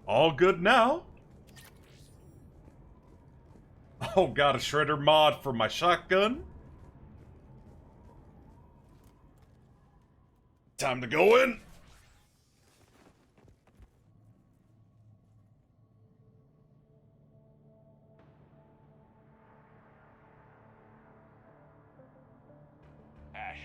All good now. Oh, got a shredder mod for my shotgun. Time to go in. Ash.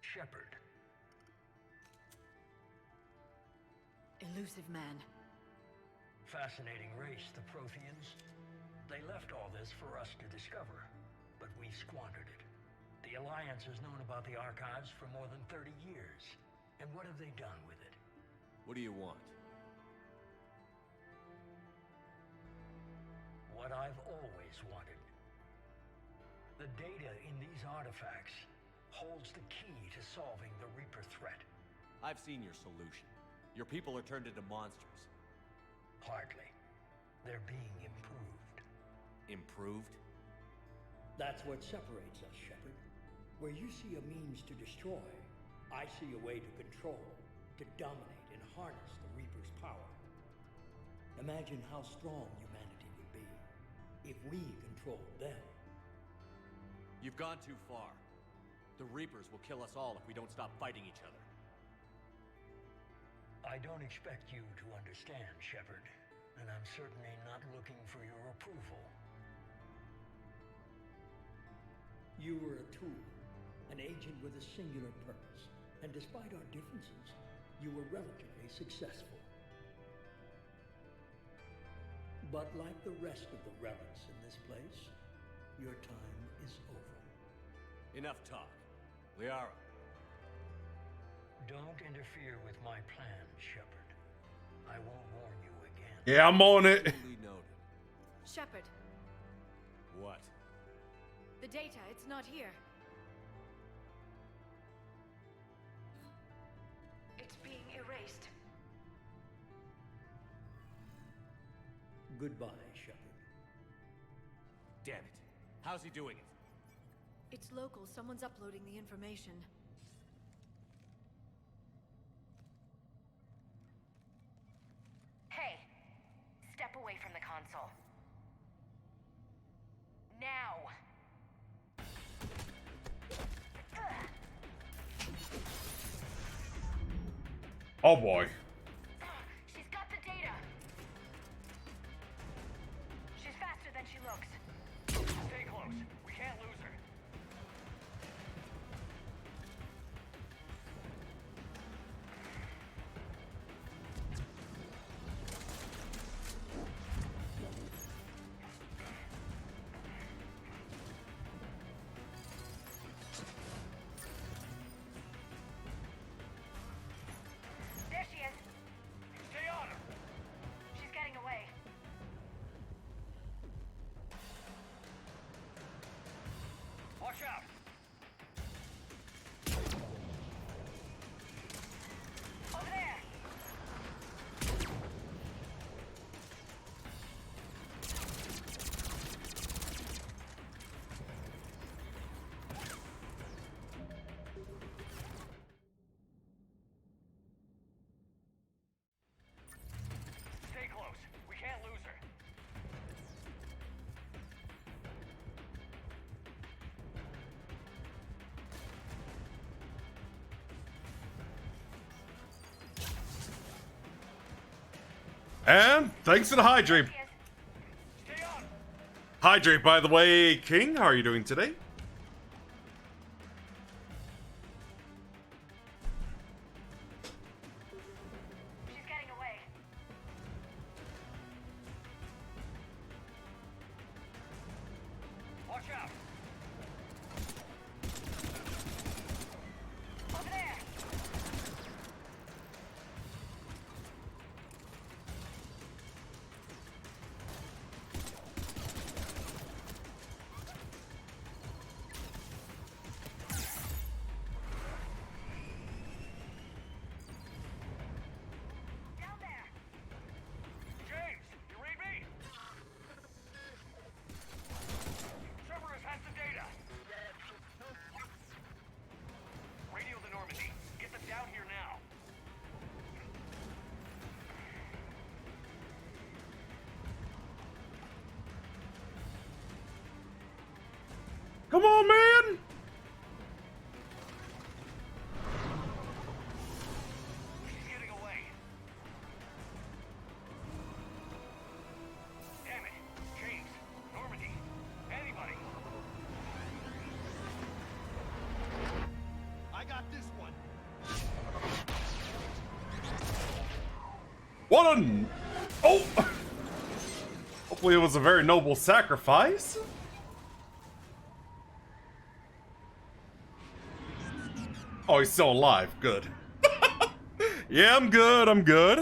Shepard. Elusive man. Fascinating race, the Protheans. They left all this for us to discover, but we squandered it. The Alliance has known about the archives for more than 30 years. And what have they done with it? What do you want? What I've always wanted. The data in these artifacts holds the key to solving the Reaper threat. I've seen your solution. Your people are turned into monsters. Hardly. They're being improved. Improved? That's what separates us, Shepard. Where you see a means to destroy, I see a way to control, to dominate and harness the Reaper's power. Imagine how strong humanity would be if we controlled them. You've gone too far. The Reapers will kill us all if we don't stop fighting each other. I don't expect you to understand, Shepard, and I'm certainly not looking for your approval. You were a tool, an agent with a singular purpose, and despite our differences, you were relatively successful. But like the rest of the relics in this place, your time is over. Enough talk. Liara. Don't interfere with my plan, Shepard. I won't warn you again. Yeah, I'm on it. Duly noted. Shepard, What? the data, it's not here. It's being erased. Goodbye, Shepard. Damn it. How's he doing it? It's local. Someone's uploading the information. Hey, step away from the console. Now! Oh boy. She's got the data. She's faster than she looks. Stay close. We can't lose her. There she is. Stay on her. She's getting away. Watch out. Over there. Stay close. We can't lose her. And thanks for the hydrate. Stay on. Hydrate, by the way, King. How are you doing today? She's getting away. Watch out. Over there. Come on, man! She's getting away. Damn it. James, Normandy, anybody. I got this one. What a... Oh! Hopefully it was a very noble sacrifice. Oh, he's still alive. Good. Yeah, I'm good. I'm good.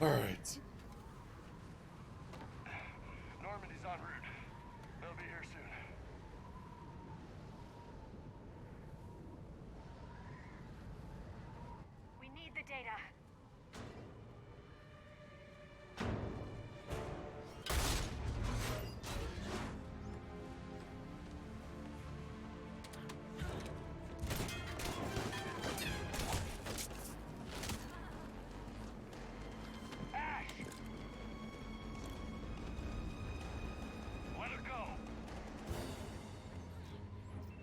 All right. Normandy's en route. They'll be here soon. We need the data. Ash! Let her go.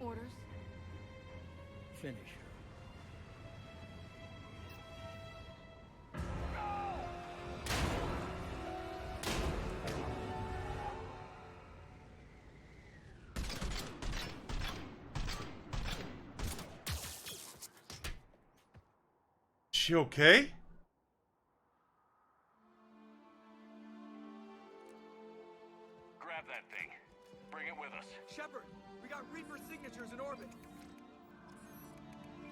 Orders? Finish She okay? Grab that thing. Bring it with us. Shepard, we got Reaper signatures in orbit.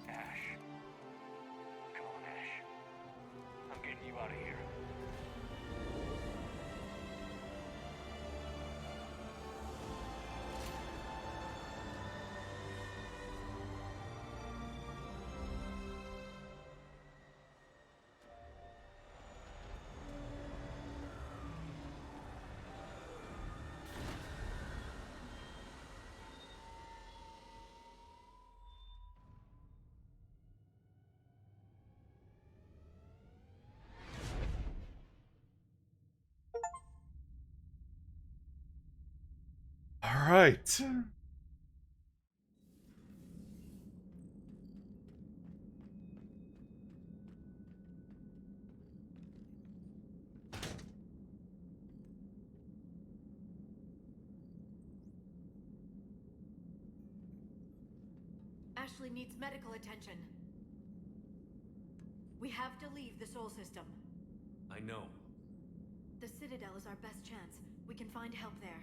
Ash. Come on, Ash. I'm getting you out of here. All right. Ashley needs medical attention. We have to leave the Sol system. I know. The Citadel is our best chance. We can find help there.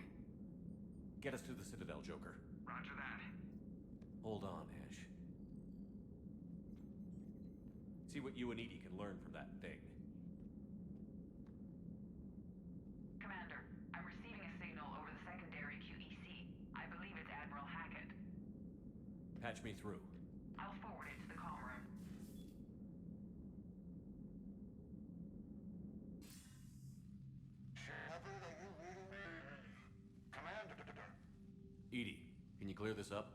Get us to the Citadel, Joker. Roger that. Hold on, Ash. See what you and Edie can learn from that thing. Commander, I'm receiving a signal over the secondary QEC. I believe it's Admiral Hackett. Patch me through. I'll forward it to the comm room. Shepard, are you reading me? Commander. Edie, can you clear this up?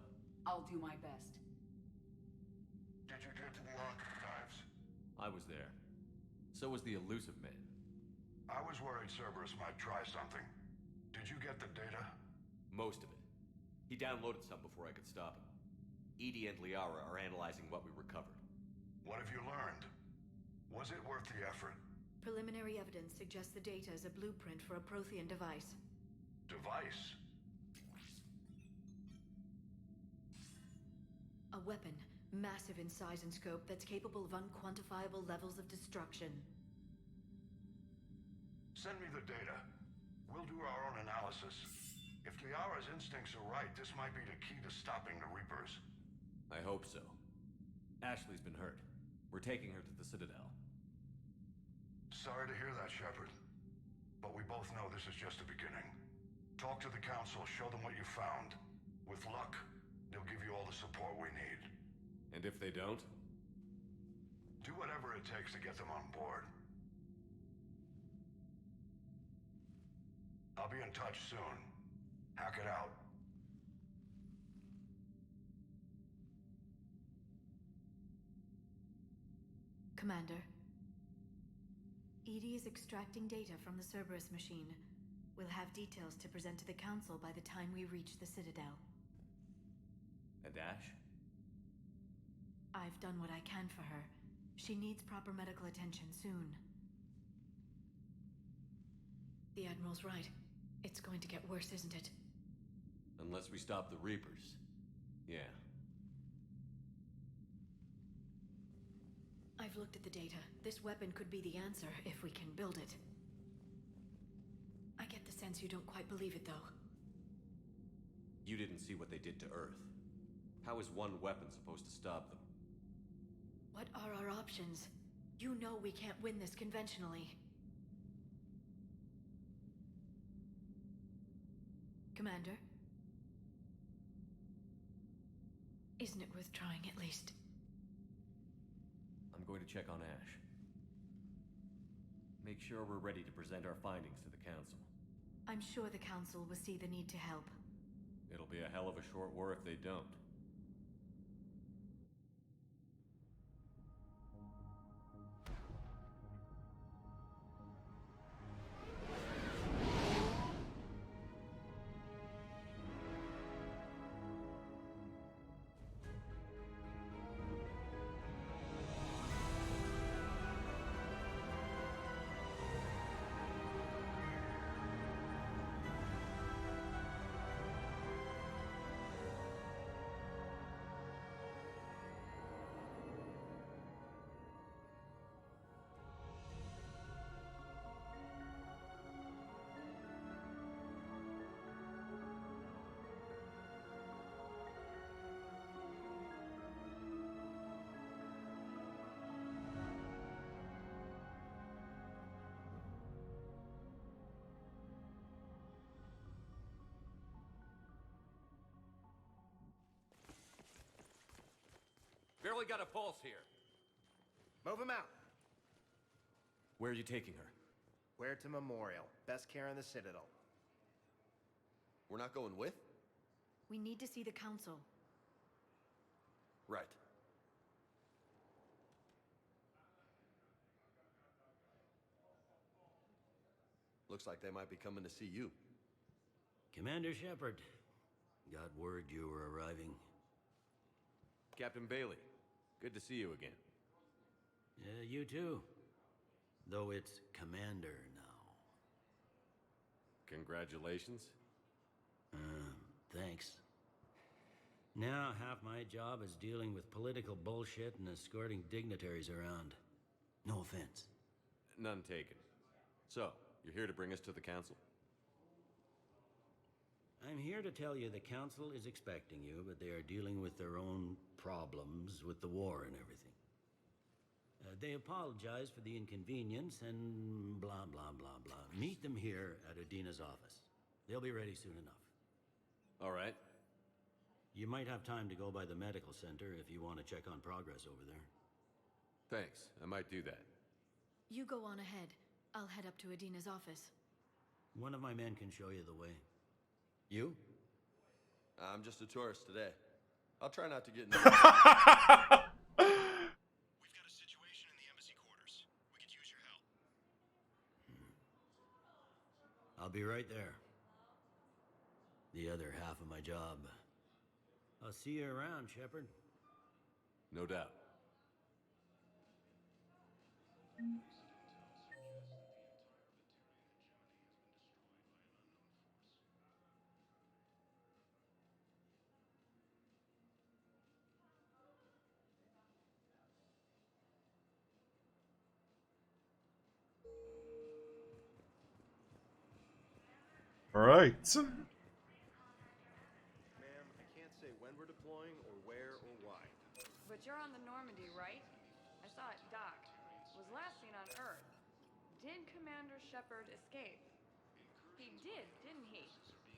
I'll do my best. Did you get to the archives? I was there. So was the elusive man. I was worried Cerberus might try something. Did you get the data? Most of it. He downloaded some before I could stop him. Edie and Liara are analyzing what we recovered. What have you learned? Was it worth the effort? Preliminary evidence suggests the data is a blueprint for a Prothean device. Device? A weapon, massive in size and scope, that's capable of unquantifiable levels of destruction. Send me the data. We'll do our own analysis. If Liara's instincts are right, this might be the key to stopping the Reapers. I hope so. Ashley's been hurt. We're taking her to the Citadel. Sorry to hear that, Shepard. But we both know this is just the beginning. Talk to the Council, show them what you found. With luck, they'll give you all the support we need. And if they don't? Do whatever it takes to get them on board. I'll be in touch soon. Hack it out. Commander. EDI is extracting data from the Cerberus machine. We'll have details to present to the Council by the time we reach the Citadel. And Ash? I've done what I can for her. She needs proper medical attention soon. The Admiral's right. It's going to get worse, isn't it? Unless we stop the Reapers. Yeah. I've looked at the data. This weapon could be the answer if we can build it. I get the sense you don't quite believe it, though. You didn't see what they did to Earth. How is one weapon supposed to stop them? What are our options? You know we can't win this conventionally. Commander? Isn't it worth trying, at least? I'm going to check on Ash. Make sure we're ready to present our findings to the Council. I'm sure the Council will see the need to help. It'll be a hell of a short war if they don't. Barely got a pulse here. Move him out. Where are you taking her? Where to Memorial. Best care in the Citadel. We're not going with? We need to see the Council. Right. Looks like they might be coming to see you. Commander Shepard, got word you were arriving. Captain Bailey, good to see you again. You too. Though it's Commander now. Congratulations. Thanks. Now half my job is dealing with political bullshit and escorting dignitaries around. No offense. None taken. So, you're here to bring us to the Council? I'm here to tell you the Council is expecting you, but they are dealing with their own problems with the war and everything. They apologize for the inconvenience and blah, blah, blah, blah. Meet them here at Adina's office. They'll be ready soon enough. All right. You might have time to go by the medical center if you want to check on progress over there. Thanks. I might do that. You go on ahead. I'll head up to Adina's office. One of my men can show you the way. You? I'm just a tourist today. I'll try not to get in We've got a situation in the embassy quarters. We could use your help. I'll be right there. The other half of my job. I'll see you around, Shepard. No doubt. All right. Ma'am, I can't say when we're deploying or where or why. But you're on the Normandy, right? I saw it dock. Was last seen on Earth. Did Commander Shepard escape? He did, didn't he?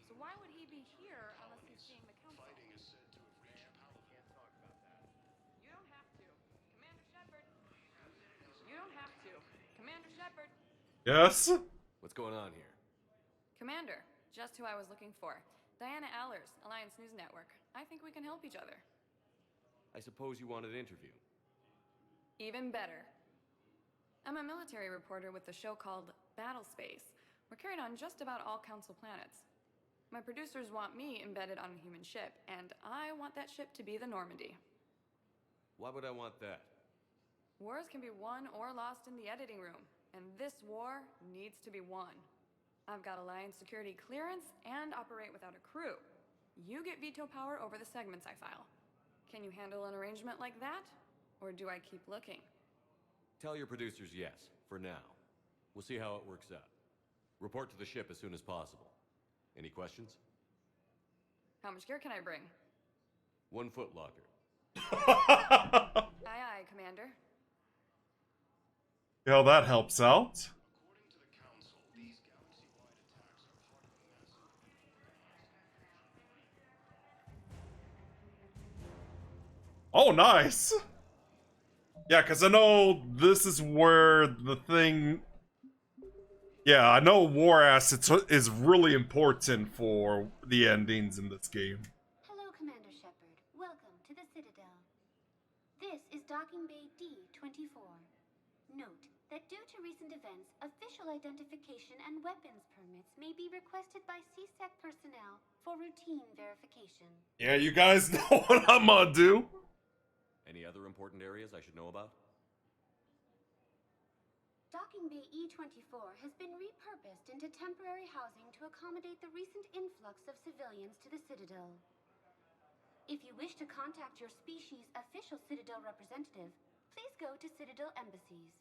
So why would he be here unless he's seeing the Council? Fighting is said to have reached power. Can't talk about that. You don't have to. Commander Shepard. You don't have to. Commander Shepard. Yes? What's going on here? Commander, just who I was looking for. Diana Allers, Alliance News Network. I think we can help each other. I suppose you want an interview. Even better. I'm a military reporter with a show called Battle Space. We're carried on just about all Council planets. My producers want me embedded on a human ship, and I want that ship to be the Normandy. Why would I want that? Wars can be won or lost in the editing room, and this war needs to be won. I've got Alliance security clearance and operate without a crew. You get veto power over the segments I file. Can you handle an arrangement like that? Or do I keep looking? Tell your producers yes, for now. We'll see how it works out. Report to the ship as soon as possible. Any questions? How much gear can I bring? 1 foot locker. Aye, aye, Commander. Yeah, that helps out. Oh, nice! Yeah, because I know this is where the thing... Yeah, I know war assets is really important for the endings in this game. Hello, Commander Shepard. Welcome to the Citadel. This is Docking Bay D-24. Note that due to recent events, official identification and weapons permits may be requested by CSEC personnel for routine verification. Yeah, you guys know what I'm gonna do. Any other important areas I should know about? Docking Bay E-24 has been repurposed into temporary housing to accommodate the recent influx of civilians to the Citadel. If you wish to contact your species' official Citadel representative, please go to Citadel embassies.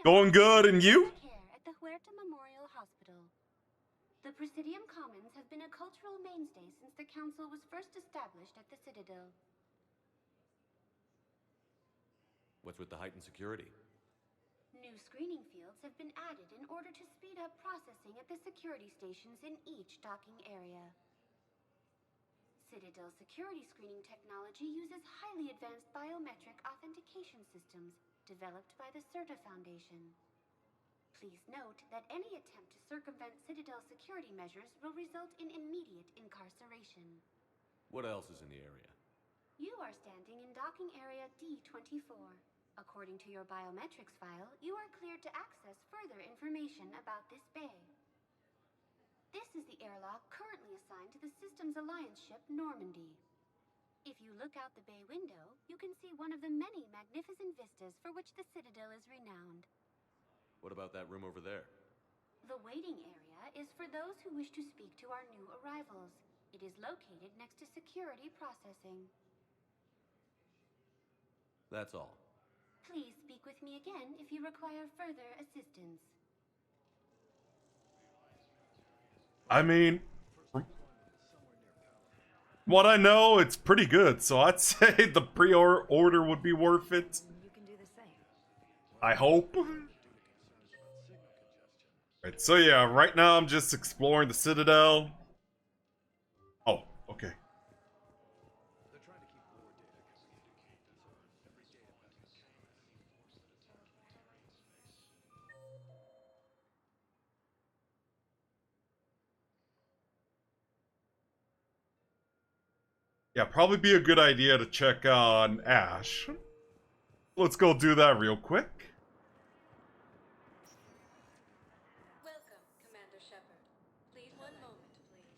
Going good, and you? Care at the Huerta Memorial Hospital. The Presidium Commons have been a cultural mainstay since the Council was first established at the Citadel. What's with the heightened security? New screening fields have been added in order to speed up processing at the security stations in each docking area. Citadel security screening technology uses highly advanced biometric authentication systems developed by the CERTA Foundation. Please note that any attempt to circumvent Citadel security measures will result in immediate incarceration. What else is in the area? You are standing in docking area D-24. According to your biometrics file, you are cleared to access further information about this bay. This is the airlock currently assigned to the Systems Alliance ship Normandy. If you look out the bay window, you can see one of the many magnificent vistas for which the Citadel is renowned. What about that room over there? The waiting area is for those who wish to speak to our new arrivals. It is located next to security processing. That's all. Please speak with me again if you require further assistance. I mean, from what I know, it's pretty good, so I'd say the pre-order would be worth it. You can do the same. I hope. Right, so yeah, right now I'm just exploring the Citadel. Oh, okay. Yeah, probably be a good idea to check on Ash. Let's go do that real quick. Welcome, Commander Shepard. Please, one moment, please.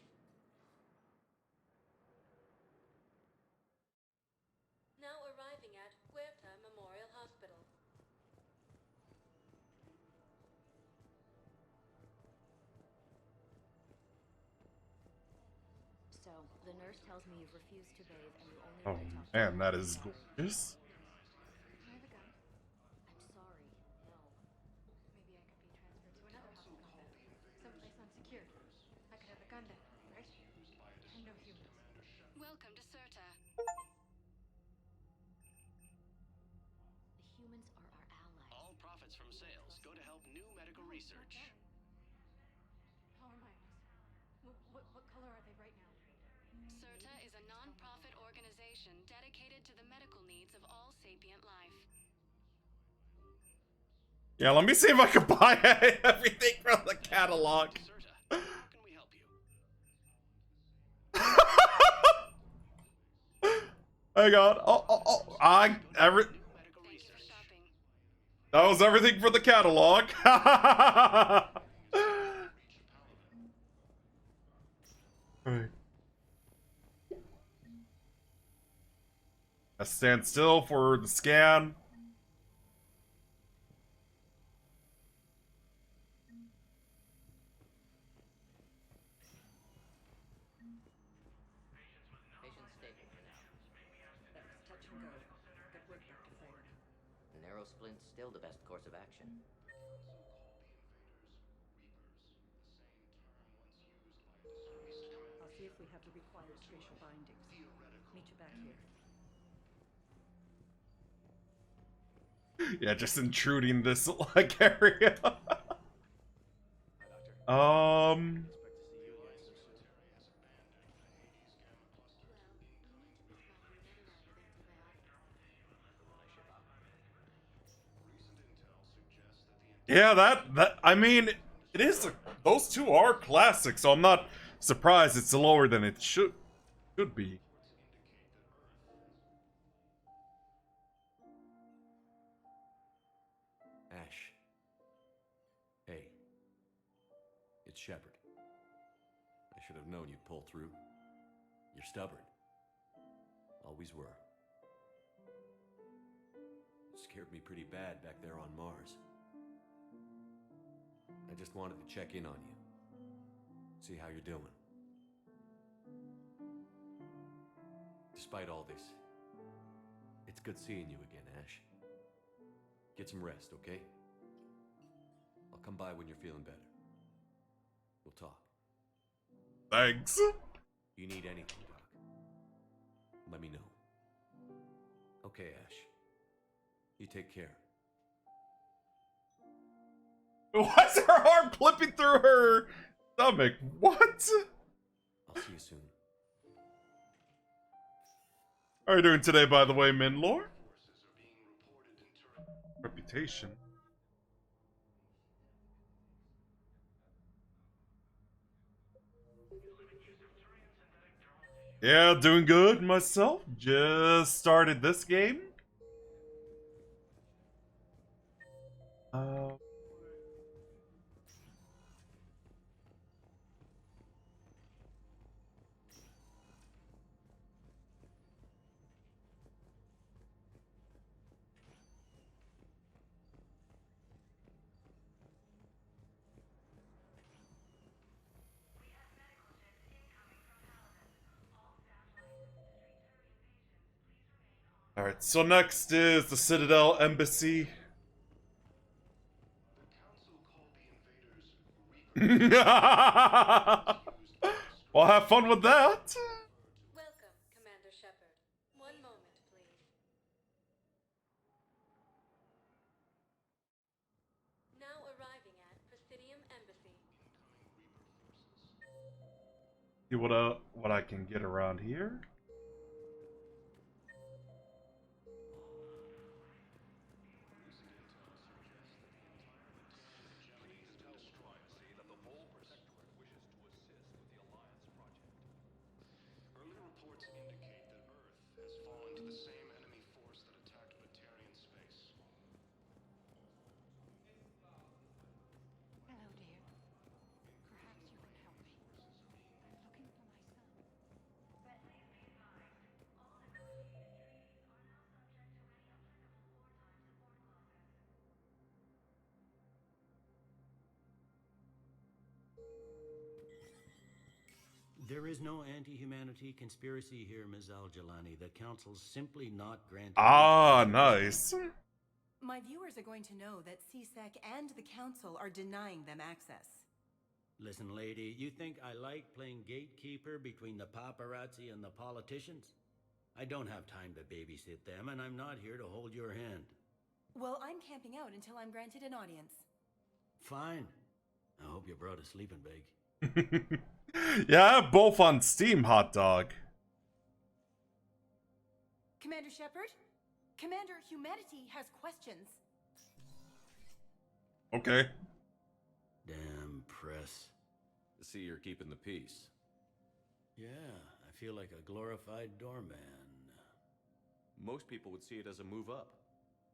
Now arriving at Huerta Memorial Hospital. So, the nurse tells me you've refused to bathe and you only Oh want to talk man, that is gorgeous. Can I have a gun? I'm sorry. No. Maybe I could be transferred to another house of combat. Someplace unsecured. I could have a gun that way, right? And no humans. Welcome to CERTA. The humans are our allies. All profits from sales go to help new medical research. Power miners. What color are they right now? CERTA is a non-profit organization dedicated to the medical needs of all sapient life. Yeah, let me see if I can buy everything from the catalog. Hang on. Oh. That was everything for the catalog. Alright. I stand still for the scan. Patient's stable for now. That was touch and go. Good work, Dr. Fair. Narrow splint's still the best course of action. I'll see if we have the required spatial bindings. Meet you back here. Yeah, just intruding this like area. um. Yeah, that I mean, it is. Those two are classics, so I'm not surprised it's lower than it should be. Ash. Hey. It's Shepard. I should have known you'd pull through. You're stubborn. Always were. Scared me pretty bad back there on Mars. I just wanted to check in on you. See how you're doing. Despite all this, it's good seeing you again, Ash. Get some rest, okay? I'll come by when you're feeling better. We'll talk. Thanks. You need anything, Doc, let me know. Okay, Ash. You take care. Why is her arm clipping through her stomach? What? I'll see you soon. How are you doing today, by the way, Minlore? Reputation. Yeah, doing good myself. Just started this game. Alright, so next is the Citadel Embassy. Well, have fun with that. Welcome, Commander Shepard. One moment, please. Now arriving at Presidium Embassy. See what I can get around here. Early reports indicate that Earth has fallen to the same enemy force that attacked Batarian space. Hello, dear. Perhaps you can help me. I'm looking for my son. There is no anti-humanity conspiracy here, Ms. Al-Jalani. The Council's simply not granting... Ah, nice. My viewers are going to know that CSEC and the Council are denying them access. Listen, lady, you think I like playing gatekeeper between the paparazzi and the politicians? I don't have time to babysit them, and I'm not here to hold your hand. Well, I'm camping out until I'm granted an audience. Fine. I hope you brought a sleeping bag. Yeah, both on Steam, hot dog. Commander Shepard? Commander, humanity has questions. Okay. Damn press. To see you're keeping the peace. Yeah, I feel like a glorified doorman. Most people would see it as a move up.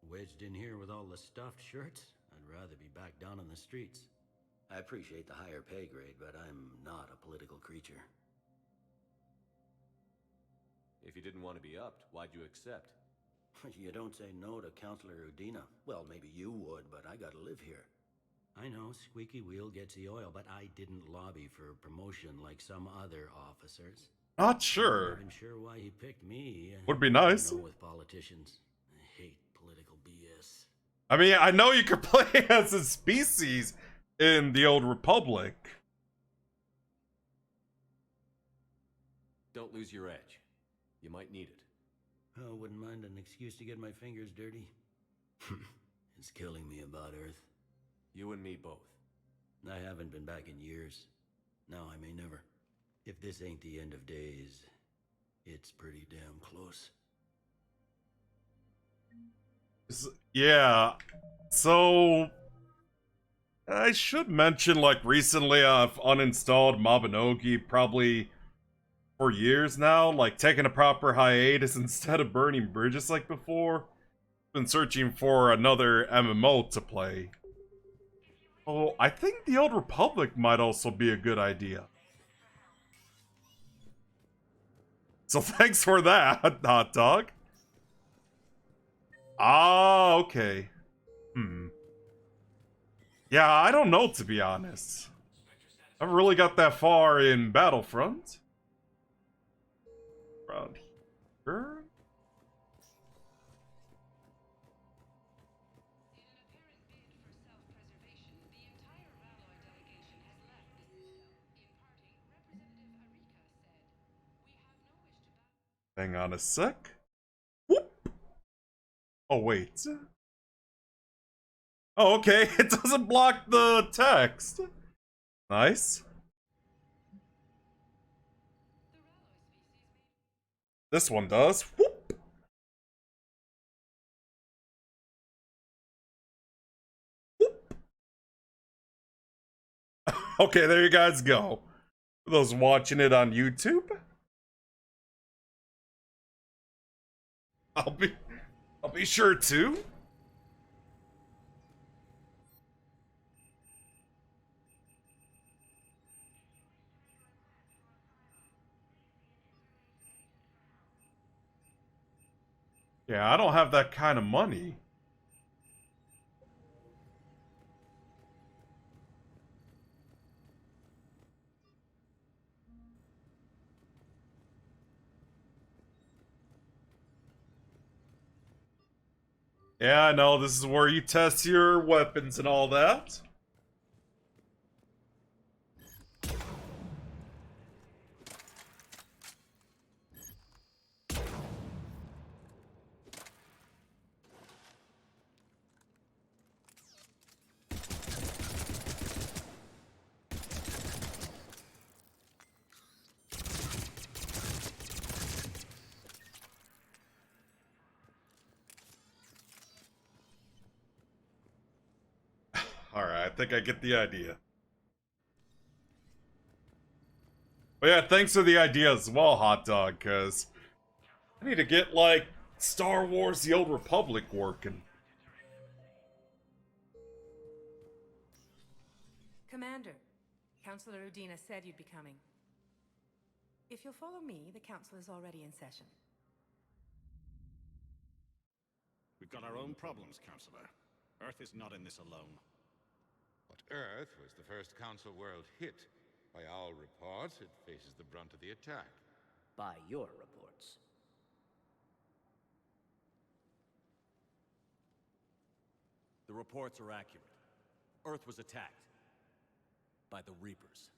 Wedged in here with all the stuffed shirts? I'd rather be back down in the streets. I appreciate the higher pay grade, but I'm not a political creature. If you didn't want to be upped, why'd you accept? You don't say no to Counselor Udina. Well, maybe you would, but I gotta live here. I know, squeaky wheel gets the oil, but I didn't lobby for promotion like some other officers. Not sure. I'm not even sure why he picked me. Would be nice. You know, with politicians, I hate political BS. I mean, I know you could play as a species in the Old Republic. Don't lose your edge. You might need it. Oh, wouldn't mind an excuse to get my fingers dirty. It's killing me about Earth. You and me both. I haven't been back in years. Now I may never. If this ain't the end of days, it's pretty damn close. Yeah. So I should mention, like, recently I've uninstalled Mabinogi probably for years now, like taking a proper hiatus instead of burning bridges like before. Been searching for another MMO to play. Oh, I think the Old Republic might also be a good idea. So thanks for that, hot dog. Ah, okay. Yeah, I don't know, to be honest. I haven't really got that far in Battlefront. Around here? Hang on a sec. Whoop. Oh, wait. Oh, okay. It doesn't block the text. Nice. This one does. Whoop. Whoop. Okay, there you guys go. For those watching it on YouTube. I'll be sure to. Yeah, I don't have that kind of money. Yeah, I know, this is where you test your weapons and all that. Alright, I think I get the idea. But yeah, thanks for the idea as well, Hot Dog, because I need to get, like, Star Wars The Old Republic working. Commander, Counselor Udina said you'd be coming. If you'll follow me, the council is already in session. We've got our own problems, Counselor. Earth is not in this alone. But Earth was the first Council world hit. By our reports, it faces the brunt of the attack. By your reports. The reports are accurate. Earth was attacked. By the Reapers.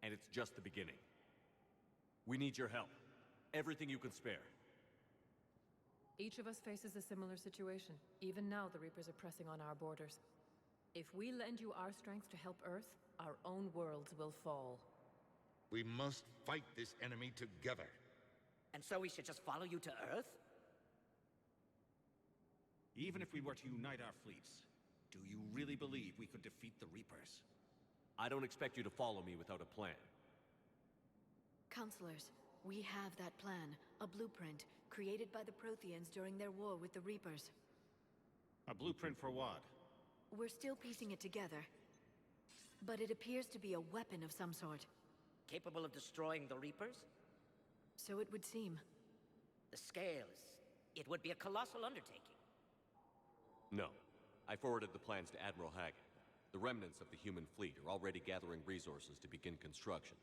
And it's just the beginning. We need your help. Everything you can spare. Each of us faces a similar situation. Even now, the Reapers are pressing on our borders. If we lend you our strength to help Earth, our own worlds will fall. We must fight this enemy together. And so we should just follow you to Earth? Even if we were to unite our fleets, do you really believe we could defeat the Reapers? I don't expect you to follow me without a plan. Counselors, we have that plan, a blueprint. created by the Protheans during their war with the Reapers. A blueprint for what? We're still piecing it together. But it appears to be a weapon of some sort. Capable of destroying the Reapers? So it would seem. The scales. It would be a colossal undertaking. No. I forwarded the plans to Admiral Haggett. The remnants of the human fleet are already gathering resources to begin construction.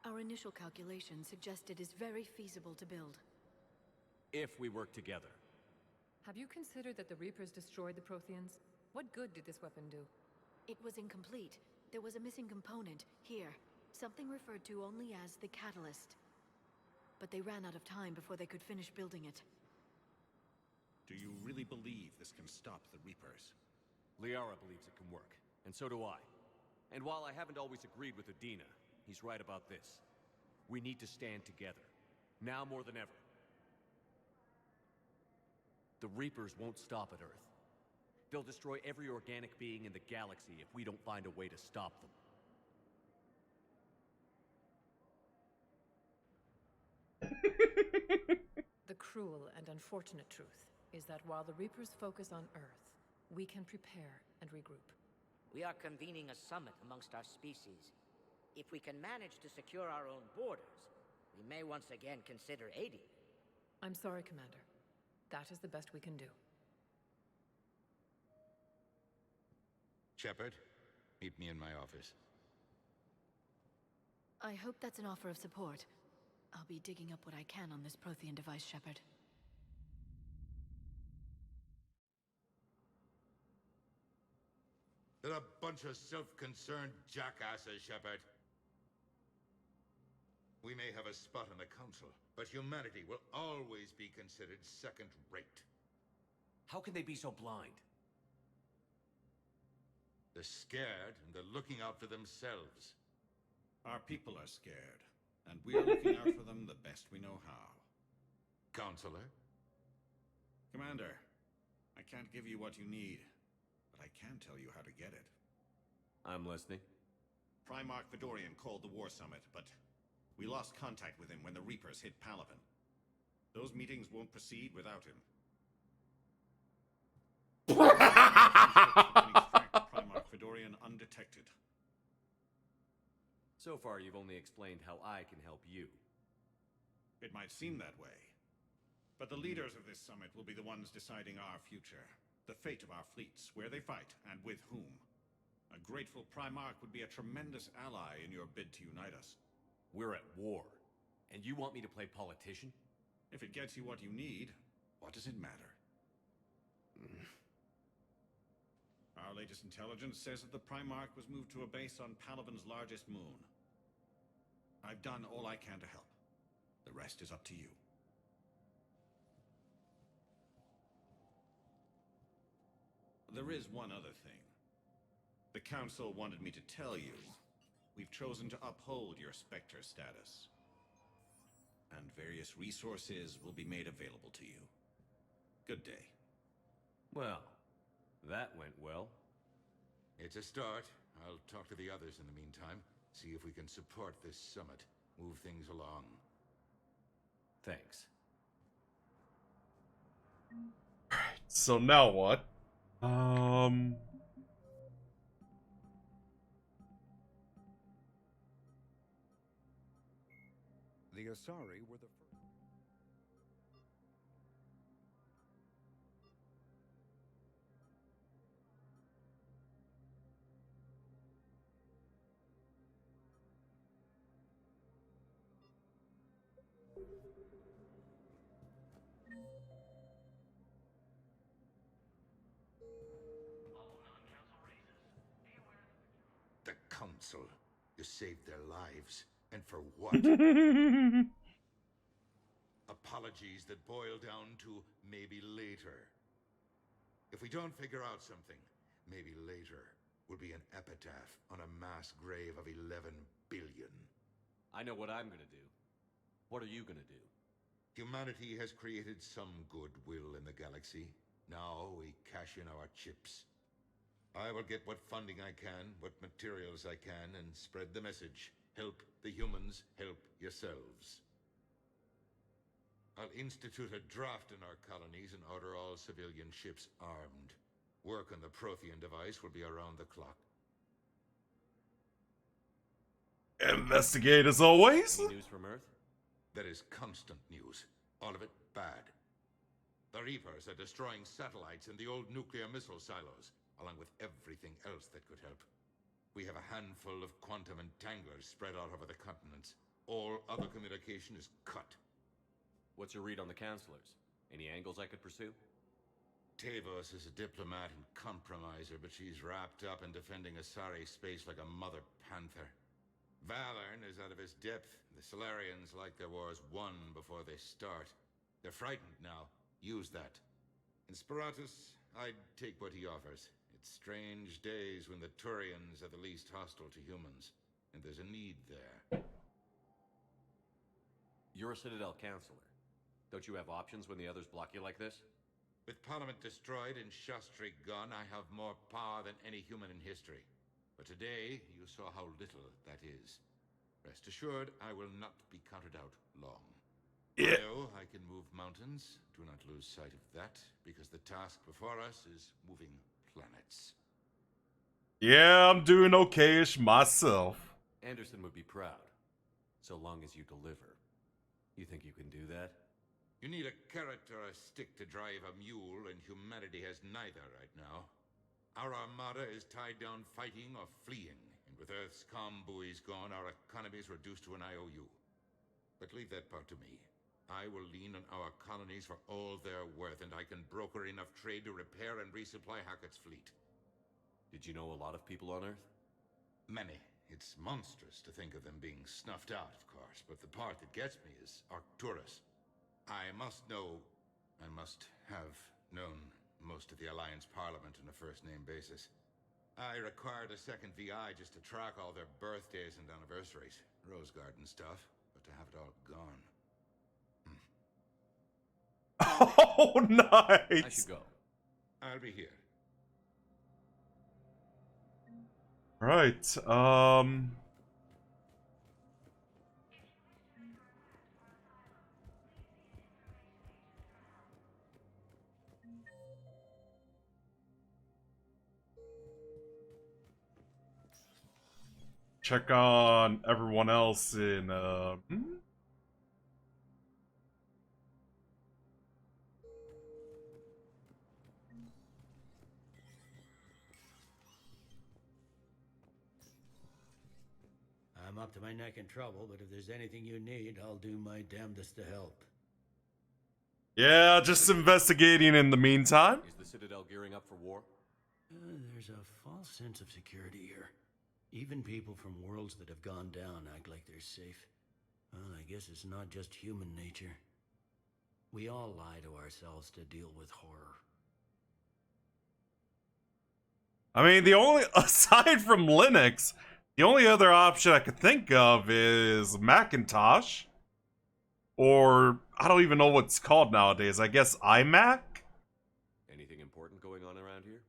Our initial calculations suggest it is very feasible to build. If we work together. Have you considered that the Reapers destroyed the Protheans? What good did this weapon do? It was incomplete. There was a missing component, here. Something referred to only as the catalyst. But they ran out of time before they could finish building it. Do you really believe this can stop the Reapers? Liara believes it can work, and so do I. And while I haven't always agreed with Udina, he's right about this. We need to stand together, now more than ever. The Reapers won't stop at Earth. They'll destroy every organic being in the galaxy if we don't find a way to stop them. The cruel and unfortunate truth is that while the Reapers focus on Earth, we can prepare and regroup. We are convening a summit amongst our species. If we can manage to secure our own borders, we may once again consider aiding. I'm sorry, Commander. That is the best we can do. Shepard, meet me in my office. I hope that's an offer of support. I'll be digging up what I can on this Prothean device, Shepard. They're a bunch of self-concerned jackasses, Shepard. We may have a spot in the Council, but humanity will always be considered second-rate. How can they be so blind? They're scared, and they're looking out for themselves. Our people are scared, and we are looking out for them the best we know how. Counselor? Commander, I can't give you what you need, but I can tell you how to get it. I'm listening. Primarch Fedorian called the War Summit, but we lost contact with him when the Reapers hit Palaven. Those meetings won't proceed without him. Primarch Fedorian undetected. So far, you've only explained how I can help you. It might seem that way. But the leaders of this summit will be the ones deciding our future. The fate of our fleets, where they fight, and with whom. A grateful Primarch would be a tremendous ally in your bid to unite us. We're at war. And you want me to play politician? If it gets you what you need, what does it matter? Our latest intelligence says that the Primarch was moved to a base on Palaven's largest moon. I've done all I can to help. The rest is up to you. There is one other thing. The Council wanted me to tell you, we've chosen to uphold your Spectre status. And various resources will be made available to you. Good day. Well, that went well. It's a start. I'll talk to the others in the meantime. See if we can support this summit. Move things along. Thanks. So now what? The Asari were the first. The Council. You saved their lives. And for what? Apologies that boil down to maybe later. If we don't figure out something, maybe later will be an epitaph on a mass grave of 11 billion. I know what I'm gonna do. What are you gonna do? Humanity has created some goodwill in the galaxy. Now we cash in our chips. I will get what funding I can, what materials I can, and spread the message. Help the humans, help yourselves. I'll institute a draft in our colonies and order all civilian ships armed. Work on the Prothean device will be around the clock. Investigate as always. Any news from Earth? There is constant news. All of it bad. The Reapers are destroying satellites and the old nuclear missile silos, along with everything else that could help. We have a handful of quantum entanglers spread out over the continents. All other communication is cut. What's your read on the counselors? Any angles I could pursue? Tavos is a diplomat and compromiser, but she's wrapped up in defending Asari space like a mother panther. Valern is out of his depth. The Solarians like their wars won before they start. They're frightened now. Use that. In Sparatus, I'd take what he offers. It's strange days when the Turians are the least hostile to humans, and there's a need there. You're a Citadel counselor. Don't you have options when the others block you like this? With Parliament destroyed and Shastri gone, I have more power than any human in history. But today, you saw how little that is. Rest assured, I will not be counted out long. Yeah. No, I can move mountains. Do not lose sight of that, because the task before us is moving planets. Yeah, I'm doing okayish myself. Anderson would be proud, so long as you deliver. You think you can do that? You need a carrot or a stick to drive a mule, and humanity has neither right now. Our armada is tied down fighting or fleeing, and with Earth's comm buoys gone, our economy is reduced to an IOU. But leave that part to me. I will lean on our colonies for all they're worth, and I can broker enough trade to repair and resupply Hackett's fleet. Did you know a lot of people on Earth? Many. It's monstrous to think of them being snuffed out, of course, but the part that gets me is Arcturus. I must know, and must have known, most of the Alliance Parliament on a first-name basis. I required a second VI just to track all their birthdays and anniversaries. Rose Garden stuff, but to have it all gone. Oh, nice. I should go. I'll be here. Right, check on everyone else in, I'm up to my neck in trouble, but if there's anything you need, I'll do my damnedest to help. Yeah, just investigating in the meantime. Is the Citadel gearing up for war? There's a false sense of security here. Even people from worlds that have gone down act like they're safe. Well, I guess it's not just human nature. We all lie to ourselves to deal with horror. I mean, the only, aside from Linux, the only other option I could think of is Macintosh. Or, I don't even know what it's called nowadays. I guess iMac? Anything important going on around here?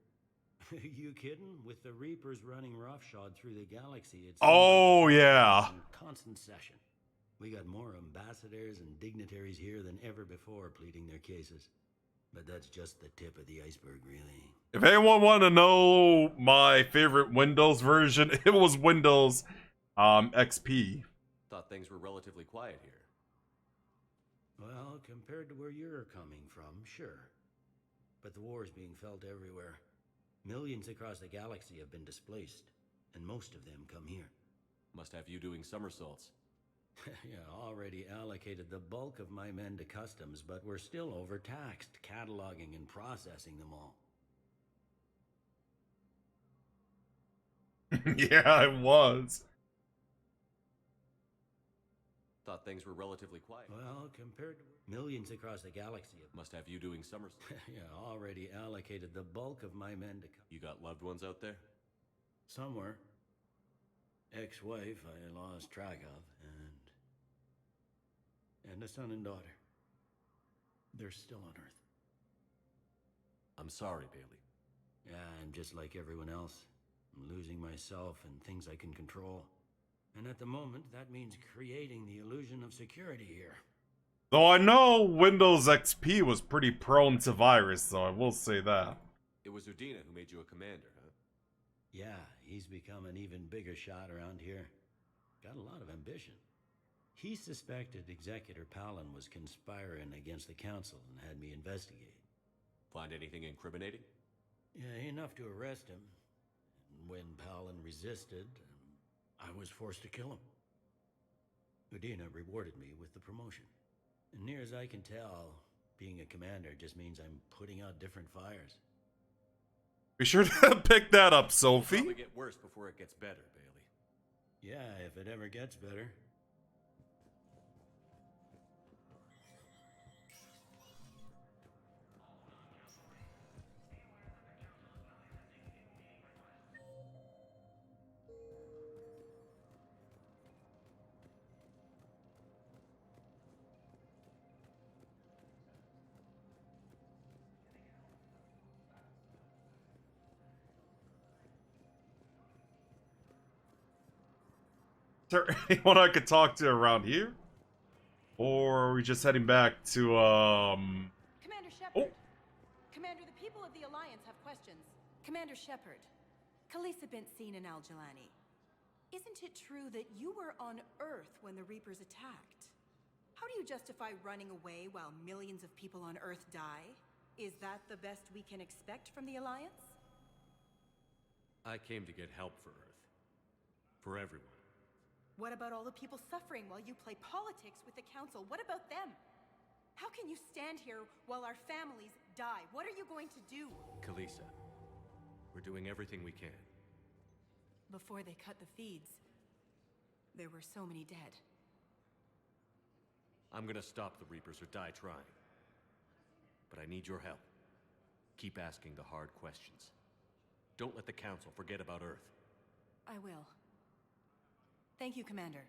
You kidding? With the Reapers running roughshod through the galaxy, it's oh yeah, in constant session. We got more ambassadors and dignitaries here than ever before pleading their cases. But that's just the tip of the iceberg, really. If anyone want to know my favorite Windows version, it was Windows XP. Thought things were relatively quiet here. Well, compared to where you're coming from, sure. But the war's being felt everywhere. Millions across the galaxy have been displaced, and most of them come here. Must have you doing somersaults. Yeah, already allocated the bulk of my men to customs, but we're still overtaxed, cataloging and processing them all. Yeah, I was. Thought things were relatively quiet. Well, compared to millions across the galaxy. Must have you doing somersaults. Yeah, already allocated the bulk of my men to... You got loved ones out there? Somewhere. Ex-wife I lost track of, and a son and daughter. They're still on Earth. I'm sorry, Bailey. Yeah, I'm just like everyone else. I'm losing myself and things I can control. And at the moment, that means creating the illusion of security here. Though I know Windows XP was pretty prone to virus, though, I will say that. It was Udina who made you a commander, huh? Yeah, he's become an even bigger shot around here. Got a lot of ambition. He suspected Executor Palin was conspiring against the Council and had me investigate. Find anything incriminating? Yeah, enough to arrest him. And when Palin resisted, I was forced to kill him. Udina rewarded me with the promotion. And near as I can tell, being a commander just means I'm putting out different fires. Be sure to pick that up, Sophie. It'll probably get worse before it gets better, Bailey. Yeah, if it ever gets better. Is there anyone I could talk to around here? Or are we just heading back to, Commander Shepard. Commander, the people of the Alliance have questions. Commander Shepard, Khaleesa bint seen in Al-Jalani. Isn't it true that you were on Earth when the Reapers attacked? How do you justify running away while millions of people on Earth die? Is that the best we can expect from the Alliance? I came to get help for Earth. For everyone. What about all the people suffering while you play politics with the Council? What about them? How can you stand here while our families die? What are you going to do? Khaleesa, we're doing everything we can. Before they cut the feeds, there were so many dead. I'm gonna stop the Reapers or die trying. But I need your help. Keep asking the hard questions. Don't let the Council forget about Earth. I will. Thank you, Commander.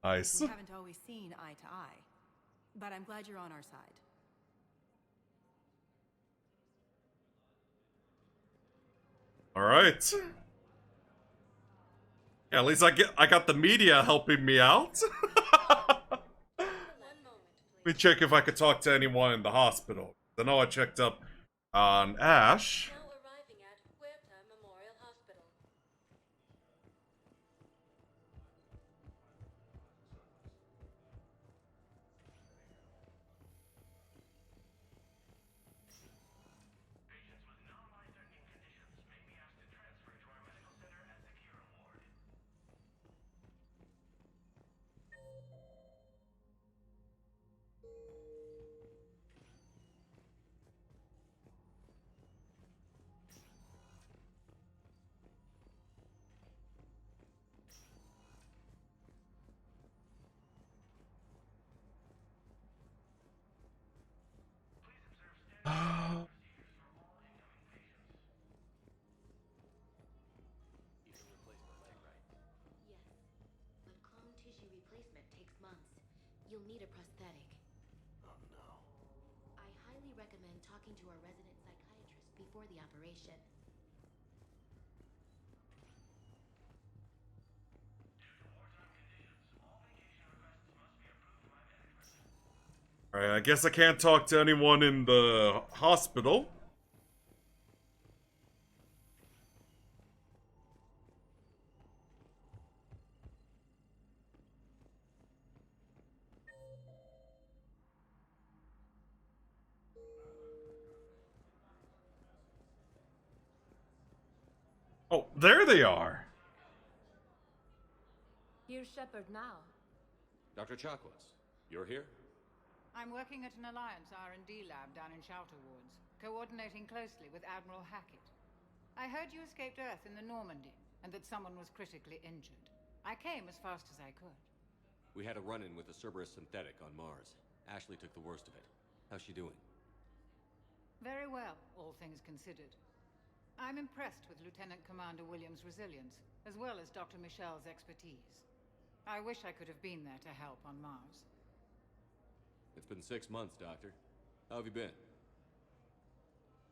Nice. We haven't always seen eye to eye, but I'm glad you're on our side. Alright. Yeah, at least I got the media helping me out. Let me check if I could talk to anyone in the hospital. I know I checked up on Ash. You'll need a prosthetic. Oh no. I highly recommend talking to our resident psychiatrist before the operation. Alright, I guess I can't talk to anyone in the hospital. Oh, there they are. Here's Shepard now. Dr. Chakwas, you're here? I'm working at an Alliance R&D lab down in Shelter Woods, coordinating closely with Admiral Hackett. I heard you escaped Earth in the Normandy, and that someone was critically injured. I came as fast as I could. We had a run-in with a Cerberus synthetic on Mars. Ashley took the worst of it. How's she doing? Very well, all things considered. I'm impressed with Lieutenant Commander Williams' resilience, as well as Dr. Michel's expertise. I wish I could have been there to help on Mars. It's been 6 months, Doctor. How have you been?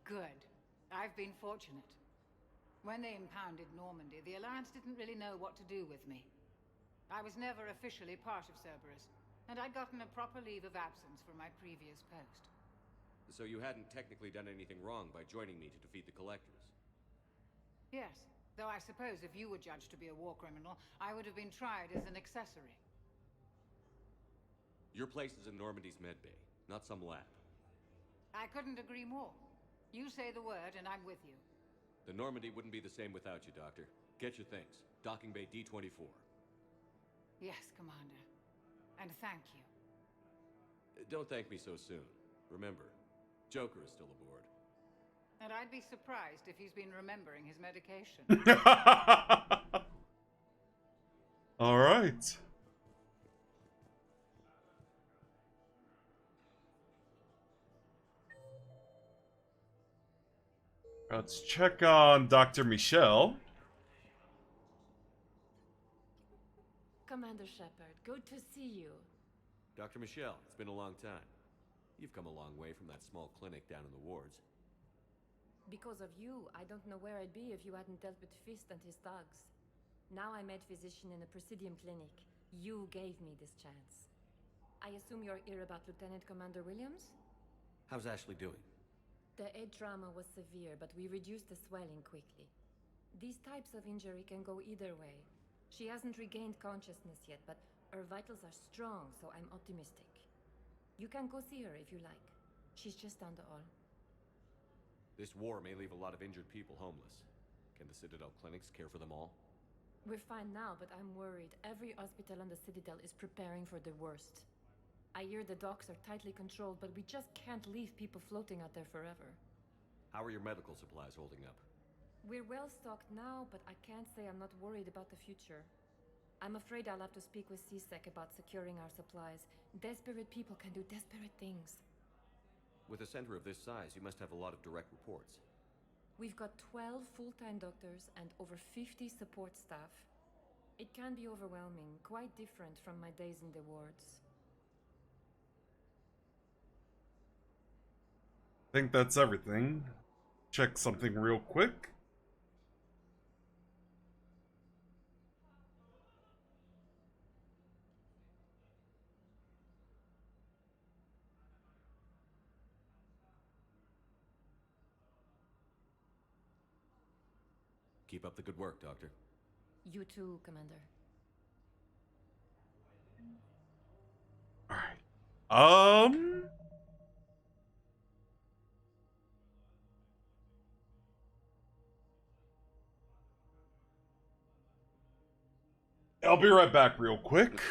Good. I've been fortunate. When they impounded Normandy, the Alliance didn't really know what to do with me. I was never officially part of Cerberus, and I'd gotten a proper leave of absence from my previous post. So you hadn't technically done anything wrong by joining me to defeat the Collectors? Yes, though I suppose if you were judged to be a war criminal, I would have been tried as an accessory. Your place is in Normandy's medbay, not some lab. I couldn't agree more. You say the word, and I'm with you. The Normandy wouldn't be the same without you, Doctor. Get your things. Docking Bay D-24. Yes, Commander. And thank you. Don't thank me so soon. Remember, Joker is still aboard. And I'd be surprised if he's been remembering his medication. All right. Let's check on Dr. Michelle. Commander Shepard, good to see you. Dr. Michelle, it's been a long time. You've come a long way from that small clinic down in the wards. Because of you, I don't know where I'd be if you hadn't dealt with Fist and his thugs. Now I'm med physician in a Presidium clinic. You gave me this chance. I assume you're here about Lieutenant Commander Williams? How's Ashley doing? The head trauma was severe, but we reduced the swelling quickly. These types of injury can go either way. She hasn't regained consciousness yet, but her vitals are strong, so I'm optimistic. You can go see her if you like. She's just down the hall. This war may leave a lot of injured people homeless. Can the Citadel clinics care for them all? We're fine now, but I'm worried. Every hospital on the Citadel is preparing for the worst. I hear the docks are tightly controlled, but we just can't leave people floating out there forever. How are your medical supplies holding up? We're well stocked now, but I can't say I'm not worried about the future. I'm afraid I'll have to speak with CSEC about securing our supplies. Desperate people can do desperate things. With a center of this size, you must have a lot of direct reports. We've got 12 full-time doctors and over 50 support staff. It can be overwhelming, quite different from my days in the wards. I think that's everything. Check something real quick. Keep up the good work, Doctor. You too, Commander. Alright. I'll be right back real quick.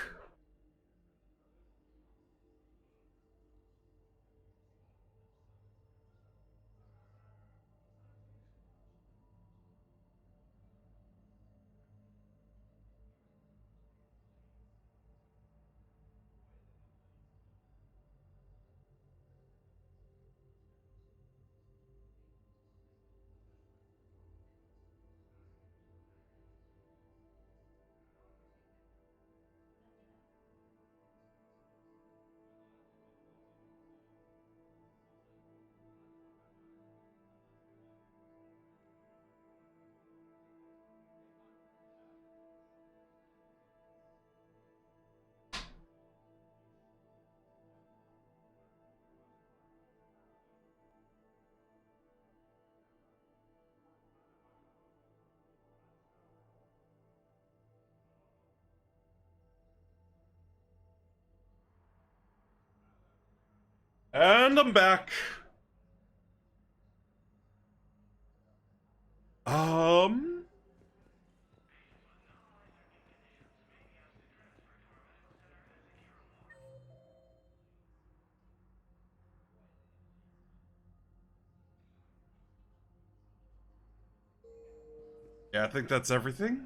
And I'm back. Yeah, I think that's everything.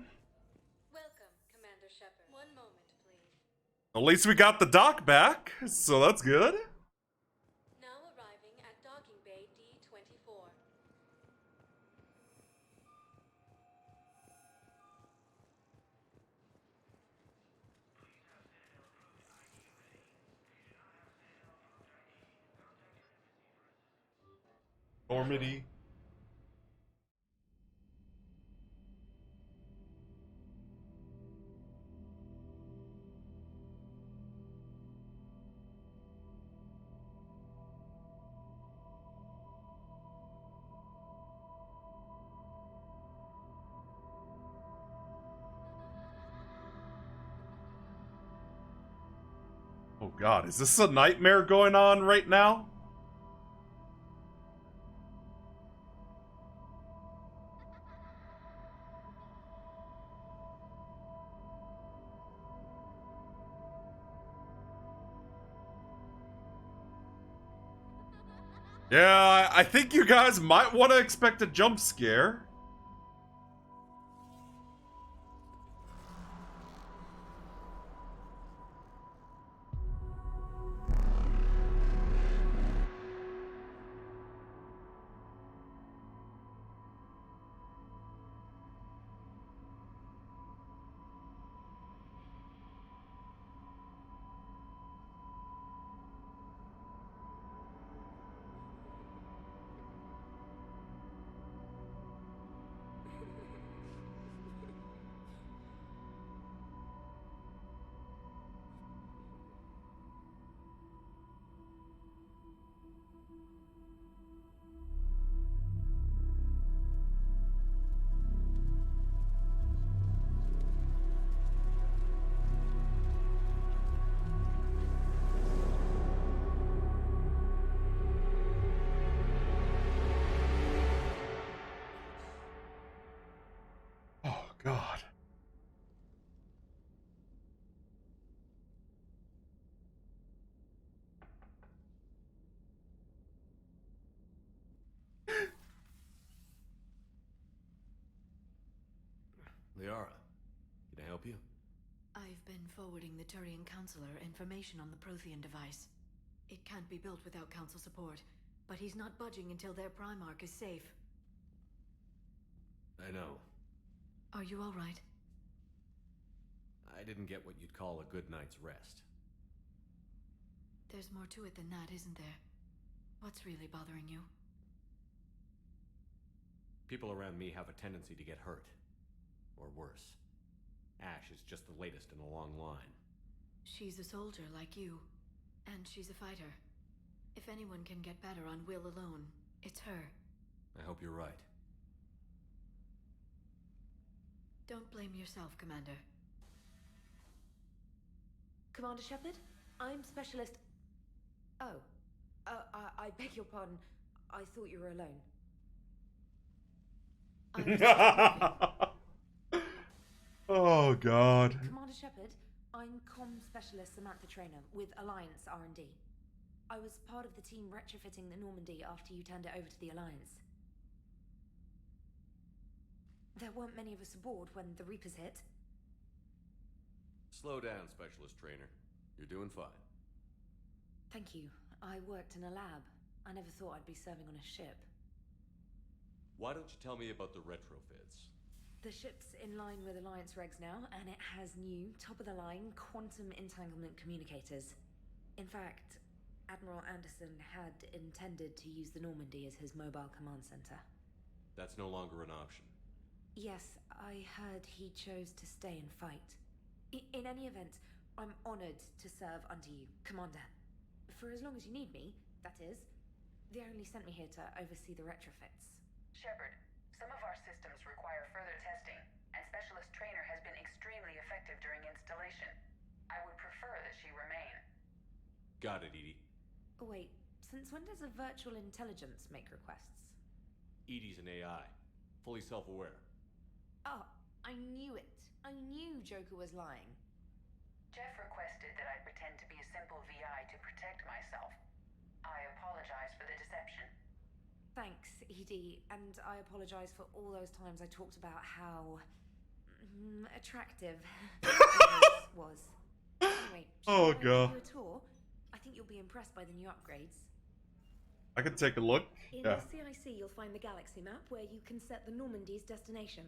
Welcome, Commander Shepard. One moment, please. At least we got the dock back, so that's good. Now arriving at Docking Bay D-24. Normandy. God, is this a nightmare going on right now? Yeah, I think you guys might want to expect a jump scare. Oh, God. Liara, can I help you? I've been forwarding the Turian Counselor information on the Prothean device. It can't be built without Council support, but he's not budging until their Primarch is safe. I know. Are you all right? I didn't get what you'd call a good night's rest. There's more to it than that, isn't there? What's really bothering you? People around me have a tendency to get hurt. Or worse. Ash is just the latest in a long line. She's a soldier like you, and she's a fighter. If anyone can get better on will alone, it's her. I hope you're right. Don't blame yourself, Commander. Commander Shepard, I'm Specialist... Oh. I beg your pardon. I thought you were alone. Oh, God. Commander Shepard, I'm Comm Specialist Samantha Trainer with Alliance R&D. I was part of the team retrofitting the Normandy after you turned it over to the Alliance. There weren't many of us aboard when the Reapers hit. Slow down, Specialist Trainer. You're doing fine. Thank you. I worked in a lab. I never thought I'd be serving on a ship. Why don't you tell me about the retrofits? The ship's in line with Alliance regs now, and it has new, top-of-the-line, quantum entanglement communicators. In fact, Admiral Anderson had intended to use the Normandy as his mobile command center. That's no longer an option. Yes, I heard he chose to stay and fight. In any event, I'm honored to serve under you, Commander. For as long as you need me, that is. They only sent me here to oversee the retrofits. Shepard, some of our systems require further testing, and Specialist Trainer has been extremely effective during installation. I would prefer that she remain. Got it, Edie. Oh, wait, since when does a virtual intelligence make requests? Edie's an AI. Fully self-aware. Oh, I knew it. I knew Joker was lying. Jeff requested that I pretend to be a simple VI to protect myself. I apologize for the deception. Thanks, Edie, and I apologize for all those times I talked about how... attractive was. Anyway, oh, God. Give you a tour? I think you'll be impressed by the new upgrades. I can take a look. In Yeah. the CIC, you'll find the galaxy map where you can set the Normandy's destination.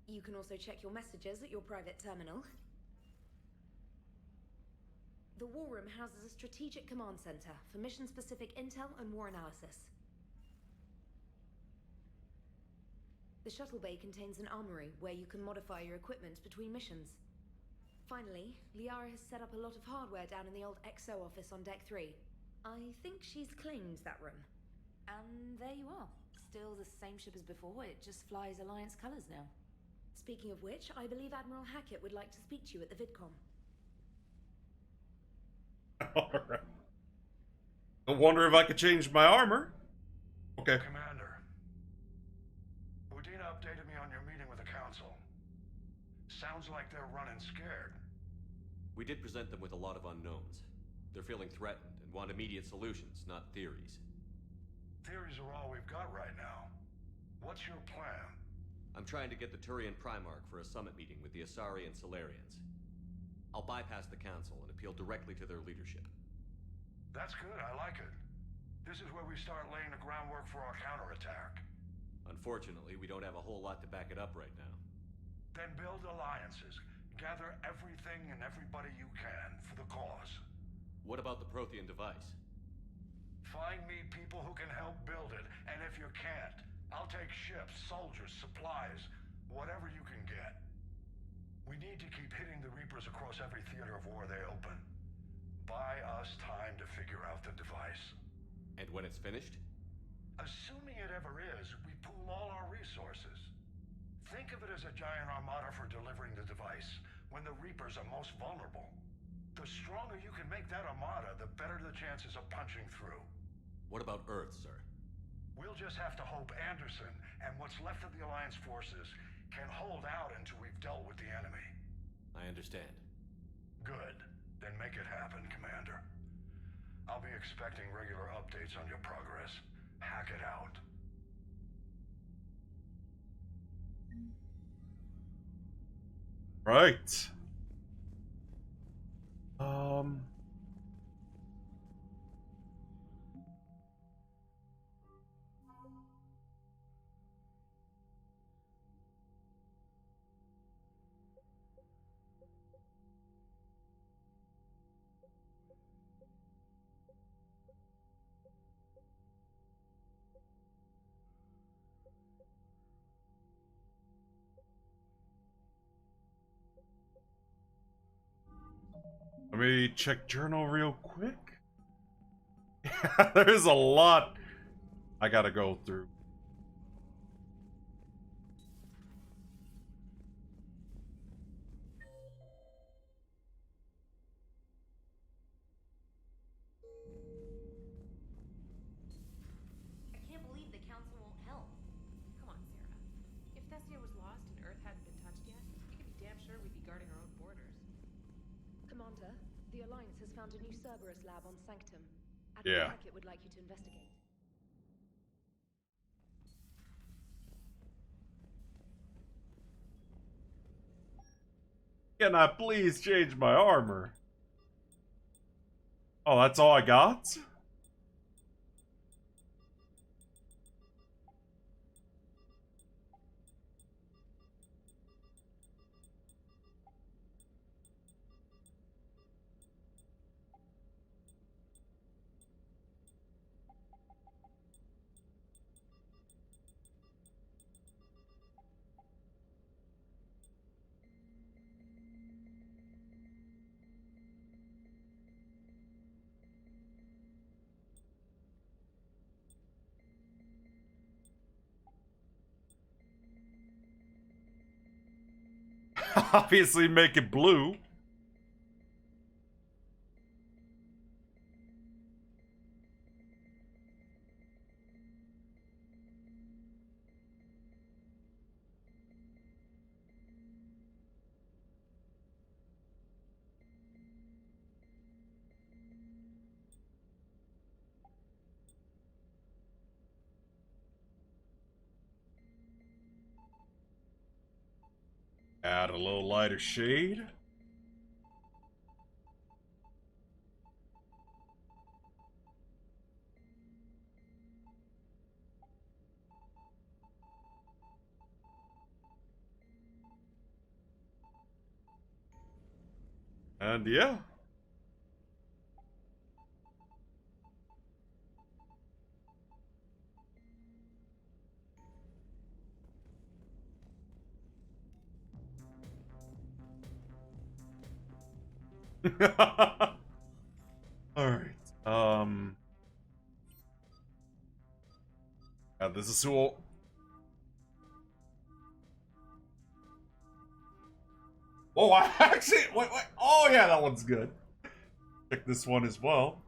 You can also check your messages at your private terminal. The War Room houses a strategic command center for mission-specific intel and war analysis. The shuttle bay contains an armory where you can modify your equipment between missions. Finally, Liara has set up a lot of hardware down in the old XO office on Deck 3. I think she's claimed that room. And there you are. Still the same ship as before, it just flies Alliance colors now. Speaking of which, I believe Admiral Hackett would like to speak to you at the VidCom. Alright. I wonder if I could change my armor. Okay. Commander, Udina updated me on your meeting with the Council. Sounds like they're running scared. We did present them with a lot of unknowns. They're feeling threatened and want immediate solutions, not theories. Theories are all we've got right now. What's your plan? I'm trying to get the Turian Primarch for a summit meeting with the Asari and Solarians. I'll bypass the Council and appeal directly to their leadership. That's good, I like it. This is where we start laying the groundwork for our counterattack. Unfortunately, we don't have a whole lot to back it up right now. Then build alliances. Gather everything and everybody you can for the cause. What about the Prothean device? Find me people who can help build it, and if you can't, I'll take ships, soldiers, supplies, whatever you can get. We need to keep hitting the Reapers across every theater of war they open. Buy us time to figure out the device. And when it's finished? Assuming it ever is, we pool all our resources. Think of it as a giant armada for delivering the device, when the Reapers are most vulnerable. The stronger you can make that armada, the better the chances of punching through. What about Earth, sir? We'll just have to hope Anderson and what's left of the Alliance forces can hold out until we've dealt with the enemy. I understand. Good. Then make it happen, Commander. I'll be expecting regular updates on your progress. Hack it out. Right. Let me check journal real quick. There's a lot I gotta go through. I can't believe the Council won't help. Come on, Sarah. If Thessia was lost and Earth hadn't been touched yet, we could be damn sure we'd be guarding our own borders. Commander, the Alliance has found a new Cerberus lab on Sanctum. Yeah. Admiral Hackett would like you to investigate. Can I please change my armor? Oh, that's all I got? Obviously make it blue. Add a little lighter shade. And yeah. Alright. This is who. Oh, I actually. Wait. Oh, yeah, that one's good. Check this one as well.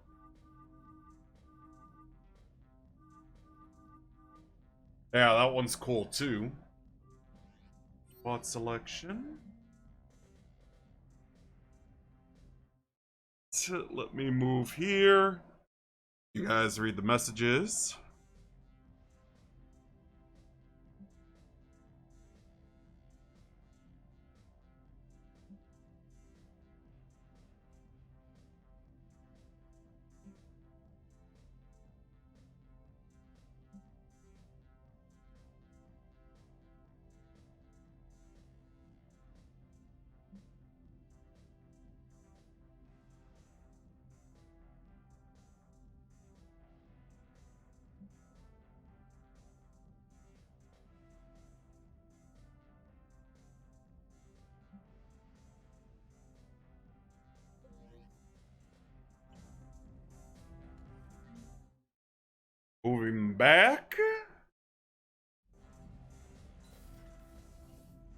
Yeah, that one's cool too. Spot selection. Let me move here. You guys read the messages. Moving back.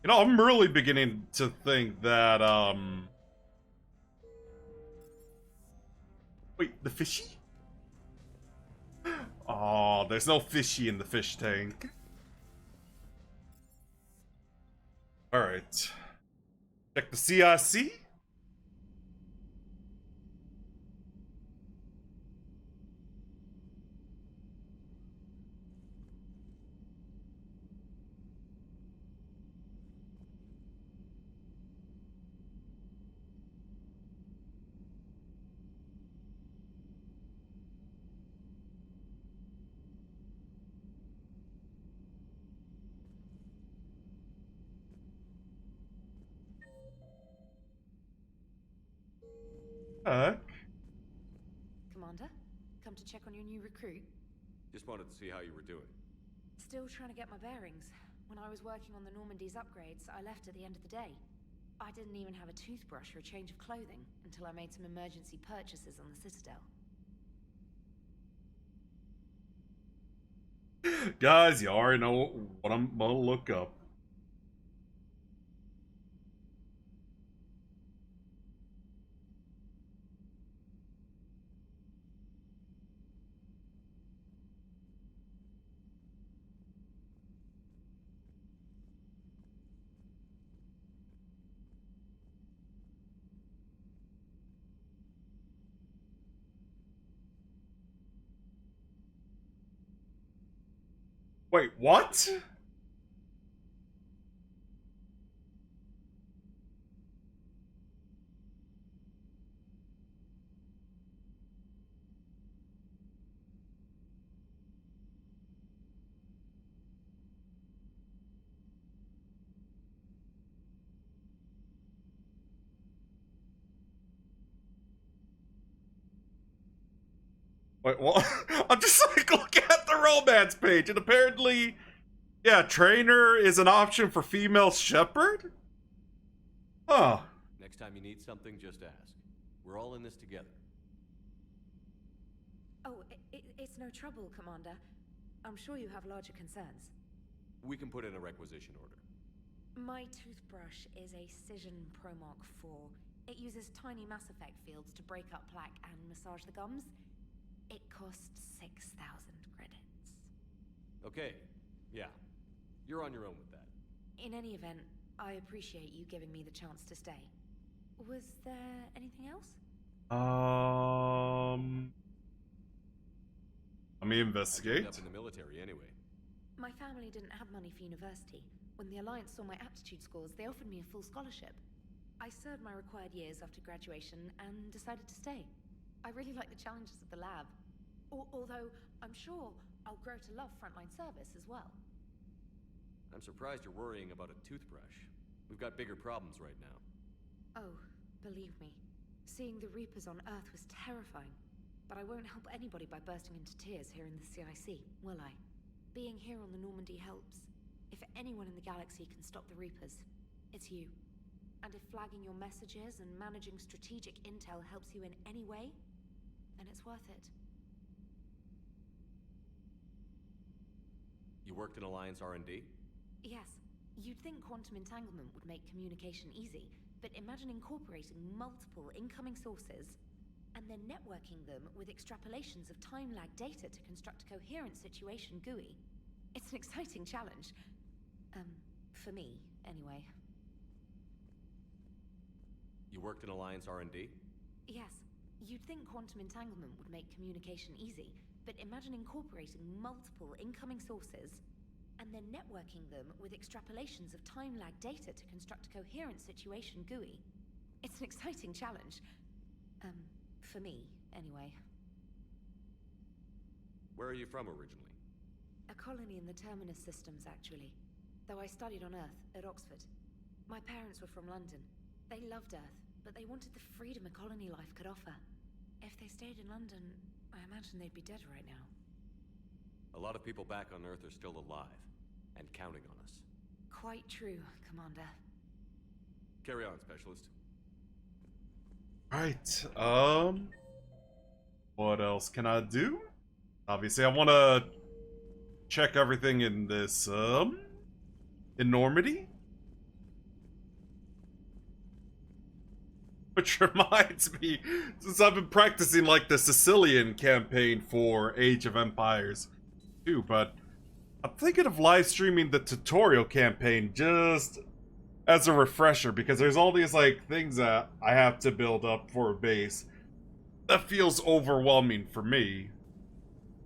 You know, I'm really beginning to think that, wait, the fishy? Oh, there's no fishy in the fish tank. Alright. Check the CIC. Commander, come to check on your new recruit. Just wanted to see how you were doing. Still trying to get my bearings. When I was working on the Normandy's upgrades, I left at the end of the day. I didn't even have a toothbrush or a change of clothing until I made some emergency purchases on the Citadel. Guys, you already know what I'm gonna look up. Wait, what? Wait, what? I'm just like looking at the romance page, and apparently, yeah, trainer is an option for female shepherd? Huh. Next time you need something, just ask. We're all in this together. Oh, it's no trouble, Commander. I'm sure you have larger concerns. We can put in a requisition order. My toothbrush is a Cision Pro Mark IV. It uses tiny Mass Effect fields to break up plaque and massage the gums. It costs 6,000 credits. Okay, yeah. You're on your own with that. In any event, I appreciate you giving me the chance to stay. Was there anything else? Let me investigate. I ended up in the military anyway. My family didn't have money for university. When the Alliance saw my aptitude scores, they offered me a full scholarship. I served my required years after graduation and decided to stay. I really like the challenges of the lab. Although, I'm sure I'll grow to love frontline service as well. I'm surprised you're worrying about a toothbrush. We've got bigger problems right now. Oh, believe me. Seeing the Reapers on Earth was terrifying. But I won't help anybody by bursting into tears here in the CIC, will I? Being here on the Normandy helps. If anyone in the galaxy can stop the Reapers, it's you. And if flagging your messages and managing strategic intel helps you in any way, then it's worth it. You worked in Alliance R&D? Yes. You'd think quantum entanglement would make communication easy, but imagine incorporating multiple incoming sources and then networking them with extrapolations of time-lag data to construct a coherent situation GUI. It's an exciting challenge. For me, anyway. You worked in Alliance R&D? Yes. You'd think quantum entanglement would make communication easy, but imagine incorporating multiple incoming sources and then networking them with extrapolations of time-lag data to construct a coherent situation GUI. It's an exciting challenge. For me, anyway. Where are you from originally? A colony in the Terminus systems, actually. Though I studied on Earth, at Oxford. My parents were from London. They loved Earth, but they wanted the freedom a colony life could offer. If they stayed in London, I imagine they'd be dead right now. A lot of people back on Earth are still alive, and counting on us. Quite true, Commander. Carry on, Specialist. Right, what else can I do? Obviously, I want to check everything in this, in Normandy. Which reminds me, since I've been practicing, like, the Sicilian campaign for Age of Empires 2, but I'm thinking of live streaming the tutorial campaign just as a refresher, because there's all these, like, things that I have to build up for a base. That feels overwhelming for me.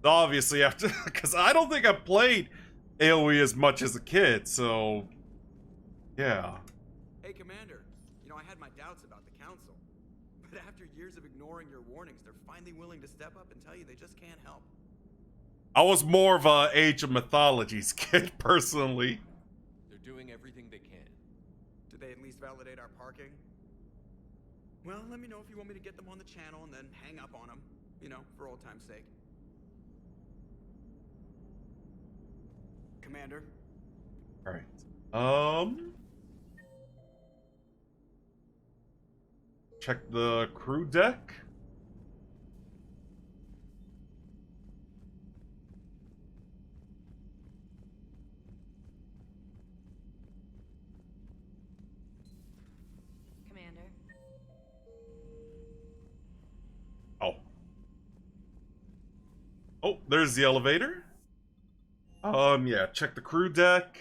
Obviously, after, because I don't think I played AoE as much as a kid, so yeah. Hey, Commander. You know, I had my doubts about the Council. But after years of ignoring your warnings, they're finally willing to step up and tell you they just can't help. I was more of a Age of Mythologies kid, personally. They're doing everything they can. Did they at least validate our parking? Well, let me know if you want me to get them on the channel and then hang up on them. You know, for old time's sake. Commander? Alright. Check the crew deck. Commander. Oh. Oh, there's the elevator. Yeah, check the crew deck.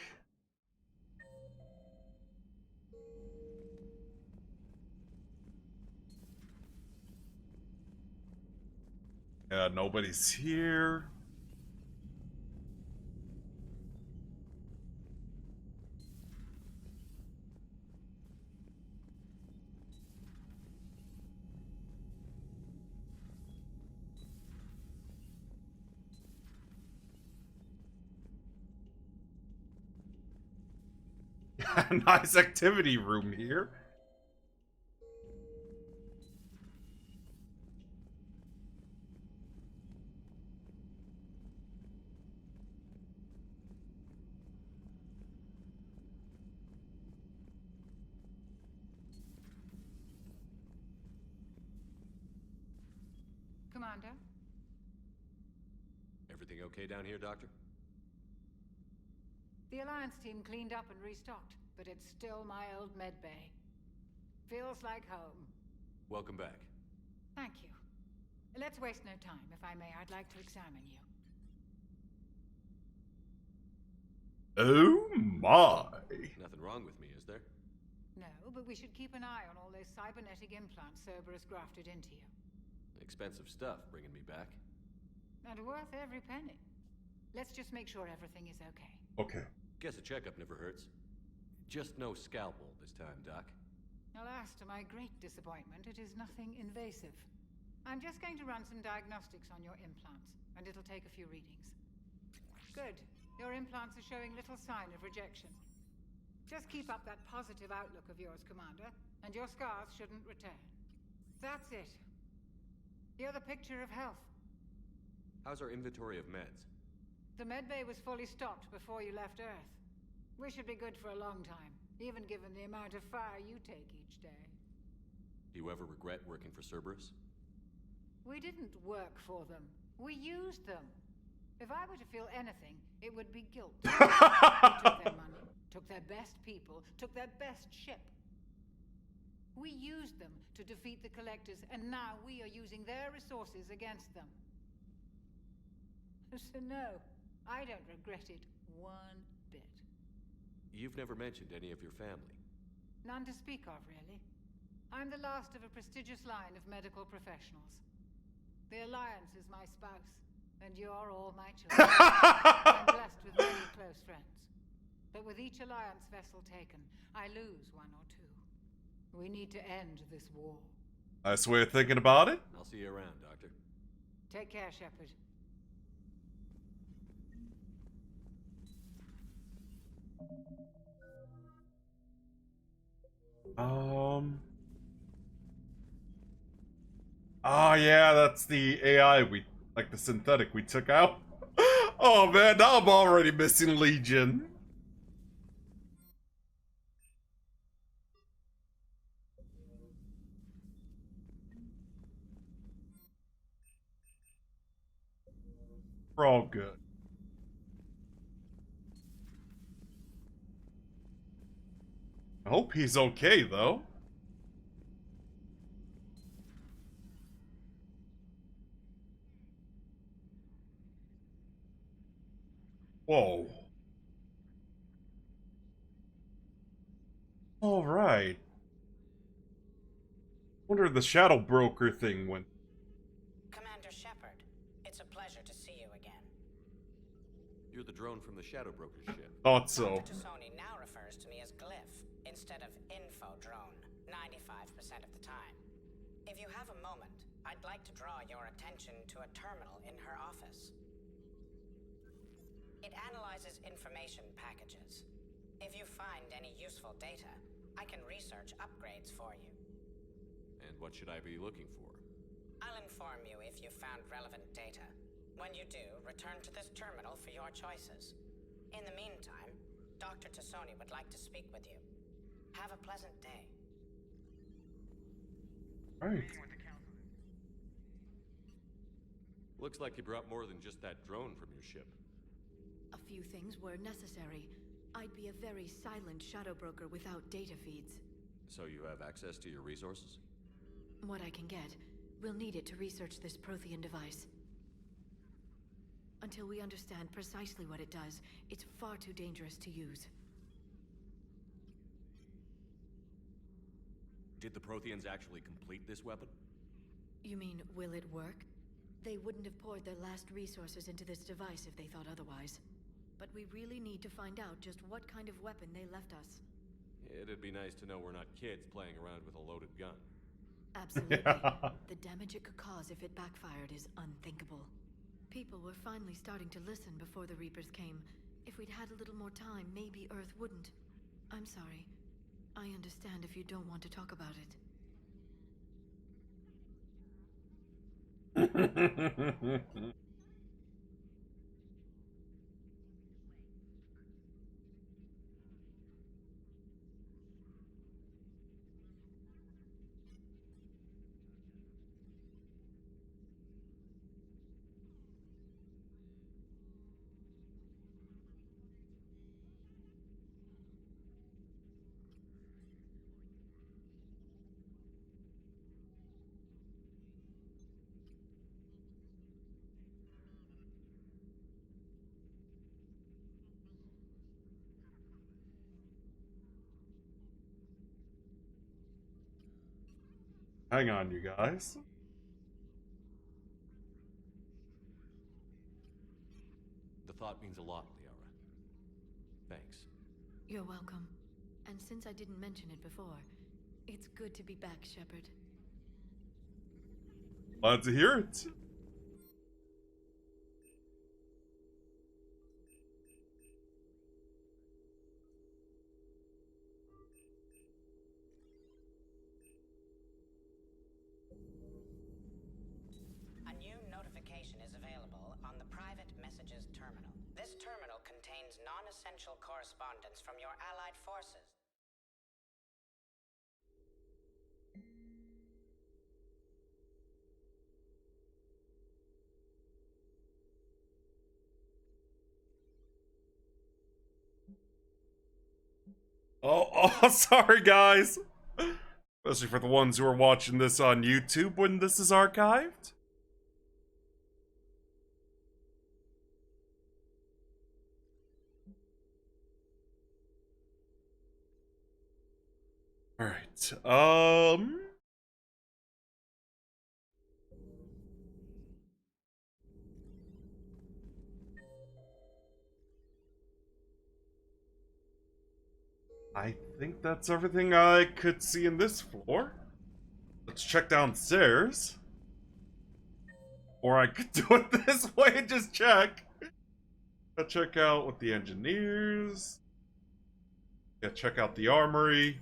Yeah, nobody's here. Nice activity room here. Commander? Everything okay down here, Doctor? The Alliance team cleaned up and restocked, but it's still my old med bay. Feels like home. Welcome back. Thank you. Let's waste no time. If I may, I'd like to examine you. Oh my. Nothing wrong with me, is there? No, but we should keep an eye on all those cybernetic implants Cerberus grafted into you. Expensive stuff bringing me back. And worth every penny. Let's just make sure everything is okay. Okay. Guess a checkup never hurts. Just no scalpel this time, Doc. Alas, to my great disappointment, it is nothing invasive. I'm just going to run some diagnostics on your implants, and it'll take a few readings. Good. Your implants are showing little sign of rejection. Just keep up that positive outlook of yours, Commander, and your scars shouldn't return. That's it. You're the picture of health. How's our inventory of meds? The medbay was fully stocked before you left Earth. We should be good for a long time, even given the amount of fire you take each day. Do you ever regret working for Cerberus? We didn't work for them. We used them. If I were to feel anything, it would be guilt. We took their money, took their best people, took their best ship. We used them to defeat the Collectors, and now we are using their resources against them. So no, I don't regret it one bit. You've never mentioned any of your family. None to speak of, really. I'm the last of a prestigious line of medical professionals. The Alliance is my spouse, and you're all my children. I'm blessed with many close friends. But with each Alliance vessel taken, I lose one or two. We need to end this war. Nice way of thinking about it. I'll see you around, Doctor. Take care, Shepard. Oh yeah, that's the AI like the synthetic we took out. Oh man, now I'm already missing Legion. We're all good. I hope he's okay though. Whoa. All right. Wonder if the Shadow Broker thing went. Commander Shepard, it's a pleasure to see you again. You're the drone from the Shadow Broker's ship. Thought so. Dr. Tassoni now refers to me as Glyph instead of Info Drone 95% of the time. If you have a moment, I'd like to draw your attention to a terminal in her office. It analyzes information packages. If you find any useful data, I can research upgrades for you. And what should I be looking for? I'll inform you if you found relevant data. When you do, return to this terminal for your choices. In the meantime, Dr. Tassoni would like to speak with you. Have a pleasant day. Right. Looks like you brought more than just that drone from your ship. A few things were necessary. I'd be a very silent Shadow Broker without data feeds. So you have access to your resources? What I can get. We'll need it to research this Prothean device. Until we understand precisely what it does, it's far too dangerous to use. Did the Protheans actually complete this weapon? You mean, will it work? They wouldn't have poured their last resources into this device if they thought otherwise. But we really need to find out just what kind of weapon they left us. It'd be nice to know we're not kids playing around with a loaded gun. Absolutely. The damage it could cause if it backfired is unthinkable. People were finally starting to listen before the Reapers came. If we'd had a little more time, maybe Earth wouldn't. I'm sorry. I understand if you don't want to talk about it. Hang on, you guys. The thought means a lot, Liara. Thanks. You're welcome. And since I didn't mention it before, it's good to be back, Shepard. Glad to hear it. A new notification is available on the private messages terminal. This terminal contains non-essential correspondence from your allied forces. Oh, sorry guys. Especially for the ones who are watching this on YouTube when this is archived. Alright, I think that's everything I could see in this floor. Let's check downstairs. Or I could do it this way and just check. Gotta check out with the engineers. Gotta check out the armory.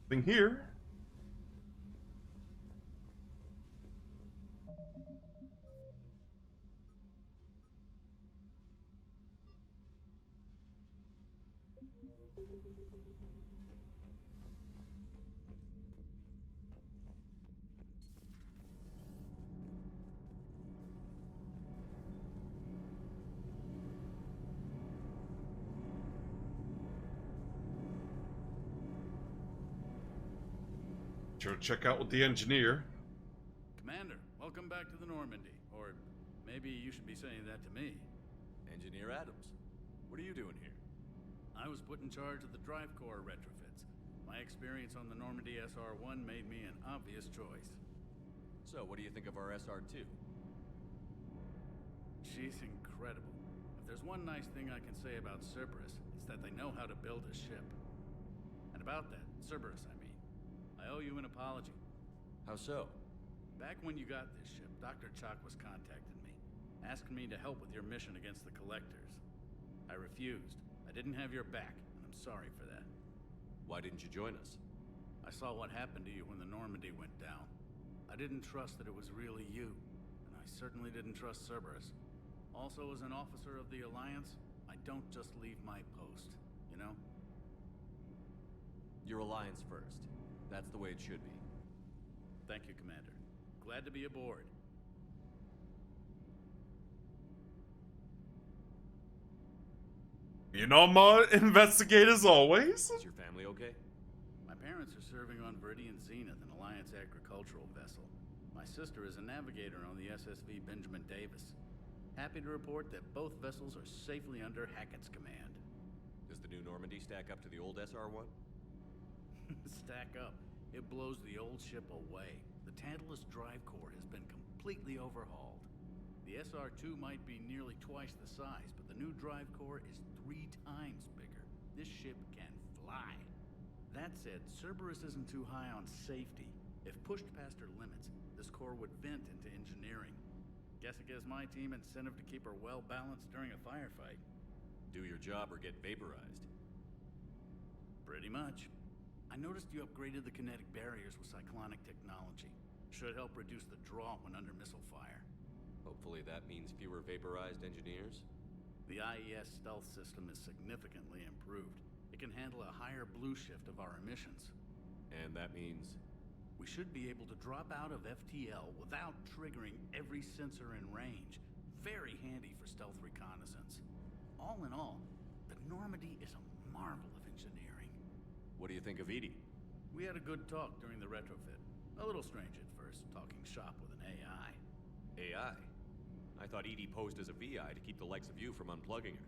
Thing here. Sure to check out with the engineer. Commander, welcome back to the Normandy. Or maybe you should be saying that to me. Engineer Adams, what are you doing here? I was put in charge of the drive core retrofits. My experience on the Normandy SR-1 made me an obvious choice. So, what do you think of our SR-2? She's incredible. If there's one nice thing I can say about Cerberus, it's that they know how to build a ship. And about that, Cerberus, I mean, I owe you an apology. How so? Back when you got this ship, Dr. Chalk was contacting me, asking me to help with your mission against the Collectors. I refused. I didn't have your back, and I'm sorry for that. Why didn't you join us? I saw what happened to you when the Normandy went down. I didn't trust that it was really you, and I certainly didn't trust Cerberus. Also, as an officer of the Alliance, I don't just leave my post, you know? Your Alliance first. That's the way it should be. Thank you, Commander. Glad to be aboard. You know, my investigate as always. Is your family okay? My parents are serving on Viridian Zenith, an Alliance agricultural vessel. My sister is a navigator on the SSV Benjamin Davis. Happy to report that both vessels are safely under Hackett's command. Does the new Normandy stack up to the old SR-1? Stack up. It blows the old ship away. The Tantalus drive core has been completely overhauled. The SR-2 might be nearly twice the size, but the new drive core is 3 times bigger. This ship can fly. That said, Cerberus isn't too high on safety. If pushed past her limits, this core would vent into engineering. Guess it gives my team incentive to keep her well balanced during a firefight. Do your job or get vaporized. Pretty much. I noticed you upgraded the kinetic barriers with cyclonic technology. Should help reduce the draw when under missile fire. Hopefully that means fewer vaporized engineers? The IES stealth system is significantly improved. It can handle a higher blue shift of our emissions. And that means? We should be able to drop out of FTL without triggering every sensor in range. Very handy for stealth reconnaissance. All in all, the Normandy is a marvel of engineering. What do you think of Edie? We had a good talk during the retrofit. A little strange at first, talking shop with an AI. AI? I thought Edie posed as a VI to keep the likes of you from unplugging her.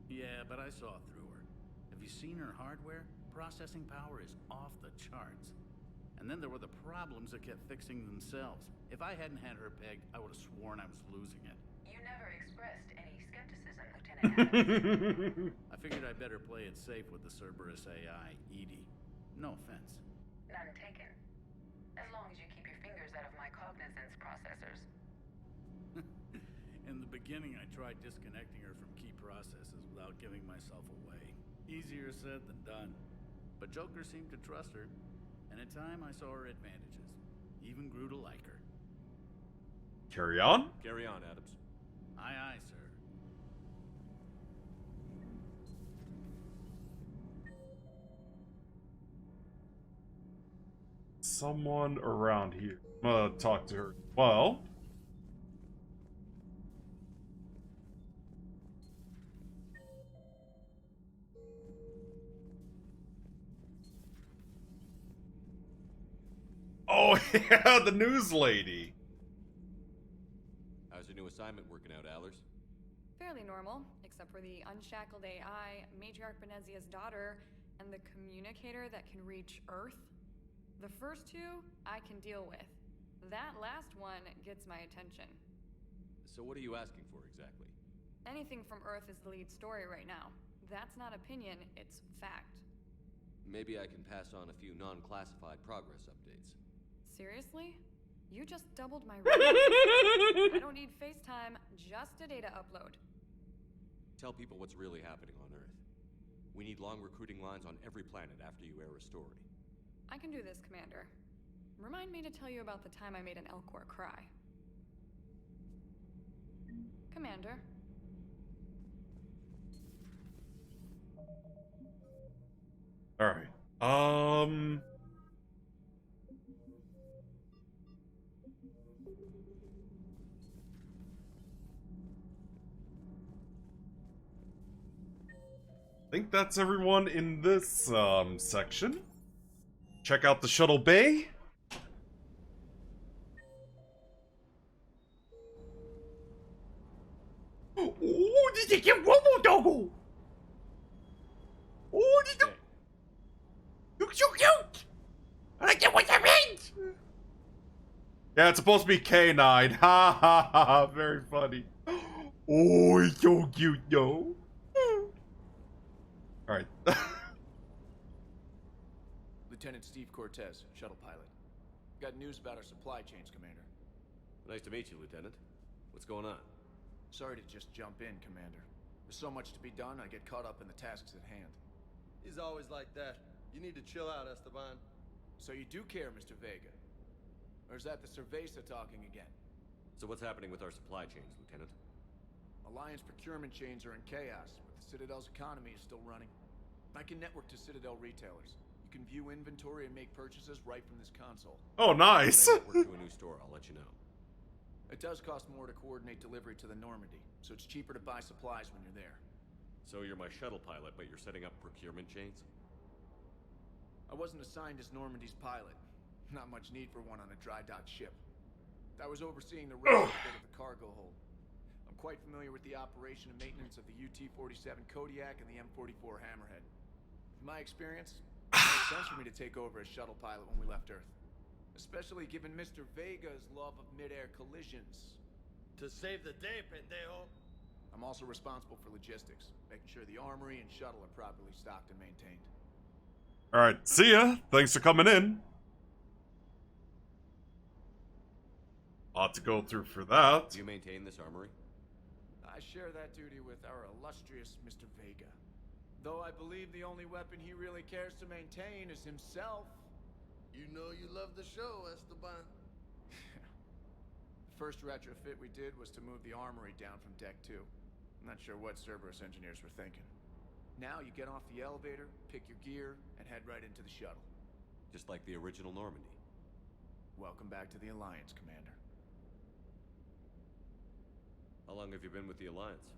Yeah, but I saw through her. Have you seen her hardware? Processing power is off the charts. And then there were the problems that kept fixing themselves. If I hadn't had her pegged, I would have sworn I was losing it. You never expressed any skepticism, Lieutenant Adams. I figured I'd better play it safe with the Cerberus AI, Edie. No offense. None taken. As long as you keep your fingers out of my cognizance processors. In the beginning, I tried disconnecting her from key processes without giving myself away. Easier said than done. But Joker seemed to trust her. and in time I saw her advantages. Even grew to like her. Carry on? Carry on, Adams. Aye, aye, sir. Someone around here. I'm gonna talk to her. Well. Oh, yeah, the news lady. How's your new assignment working out, Allers? Fairly normal, except for the unshackled AI, Matriarch Benezia's daughter, and the communicator that can reach Earth. The first two, I can deal with. That last one gets my attention. So what are you asking for exactly? Anything from Earth is the lead story right now. That's not opinion, it's fact. Maybe I can pass on a few non-classified progress updates. Seriously? You just doubled my revenue. I don't need FaceTime, just a data upload. Tell people what's really happening on Earth. We need long recruiting lines on every planet after you air a story. I can do this, Commander. Remind me to tell you about the time I made an Elcor cry. Commander. Alright. I think that's everyone in this section. Check out the shuttle bay. Oh, did you get Robo Doggo? Oh, did you? Look so cute. I like that. What that means? Yeah, it's supposed to be canine. Ha ha ha! Very funny. Oh, he's so cute, yo. All right. Lieutenant Steve Cortez, shuttle pilot. Got news about our supply chains, Commander. Nice to meet you, Lieutenant. What's going on? Sorry to just jump in, Commander. There's so much to be done, I get caught up in the tasks at hand. He's always like that. You need to chill out, Esteban. So you do care, Mr. Vega? Or is that the Cerveza talking again? So what's happening with our supply chains, Lieutenant? Alliance procurement chains are in chaos, but the Citadel's economy is still running. I can network to Citadel retailers. You can view inventory and make purchases right from this console. Oh, nice. When I network to a new store, I'll let you know. It does cost more to coordinate delivery to the Normandy, so it's cheaper to buy supplies when you're there. So you're my shuttle pilot, but you're setting up procurement chains? I wasn't assigned as Normandy's pilot. Not much need for one on a dry dock ship. I was overseeing the retrofit of the cargo hold. I'm quite familiar with the operation and maintenance of the UT-47 Kodiak and the M44 Hammerhead. In my experience, it makes sense for me to take over as shuttle pilot when we left Earth. Especially given Mr. Vega's love of mid-air collisions. To save the day, pendejo. I'm also responsible for logistics, making sure the armory and shuttle are properly stocked and maintained. Alright, see ya. Thanks for coming in. Ought to go through for that. Do you maintain this armory? I share that duty with our illustrious Mr. Vega. Though I believe the only weapon he really cares to maintain is himself. You know you love the show, Esteban. The first retrofit we did was to move the armory down from Deck 2. I'm not sure what Cerberus engineers were thinking. Now you get off the elevator, pick your gear, and head right into the shuttle. Just like the original Normandy. Welcome back to the Alliance, Commander. How long have you been with the Alliance?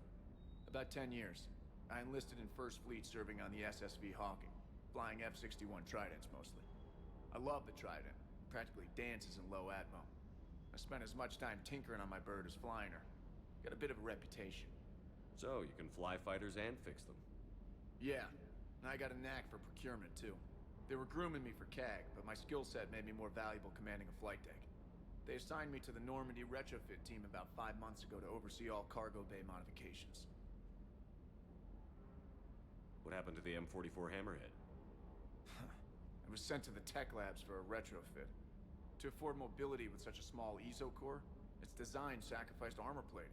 About 10 years. I enlisted in First Fleet serving on the SSV Hawking, flying F-61 Tridents mostly. I love the Trident. Practically dances in low atmo. I spent as much time tinkering on my bird as flying her. Got a bit of a reputation. So, you can fly fighters and fix them. Yeah, and I got a knack for procurement too. They were grooming me for CAG, but my skill set made me more valuable commanding a flight deck. They assigned me to the Normandy retrofit team about 5 months ago to oversee all cargo bay modifications. What happened to the M44 Hammerhead? It was sent to the tech labs for a retrofit. To afford mobility with such a small ESO core, its design sacrificed armor plating.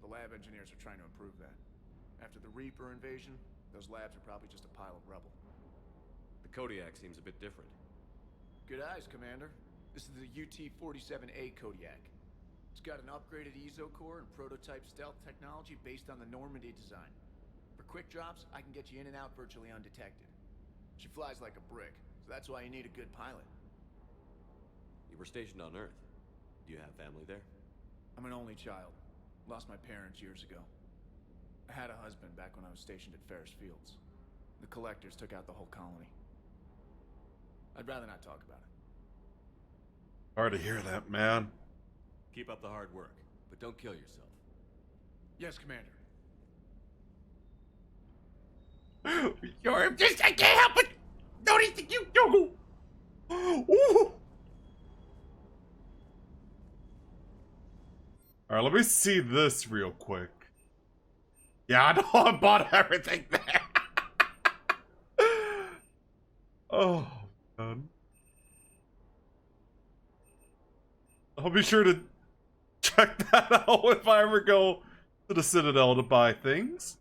The lab engineers are trying to improve that. After the Reaper invasion, those labs are probably just a pile of rubble. The Kodiak seems a bit different. Good eyes, Commander. This is the UT-47A Kodiak. It's got an upgraded EZO core and prototype stealth technology based on the Normandy design. For quick drops, I can get you in and out virtually undetected. She flies like a brick, so that's why you need a good pilot. You were stationed on Earth. Do you have family there? I'm an only child. Lost my parents years ago. I had a husband back when I was stationed at Ferris Fields. The collectors took out the whole colony. I'd rather not talk about it. Hard to hear that, man. Keep up the hard work, but don't kill yourself. Yes, Commander. You're just, I can't help it. Noticing you do. Ooh. All right, let me see this real quick. Yeah, I know I bought everything there. Oh, man. I'll be sure to check that out if I ever go to the Citadel to buy things.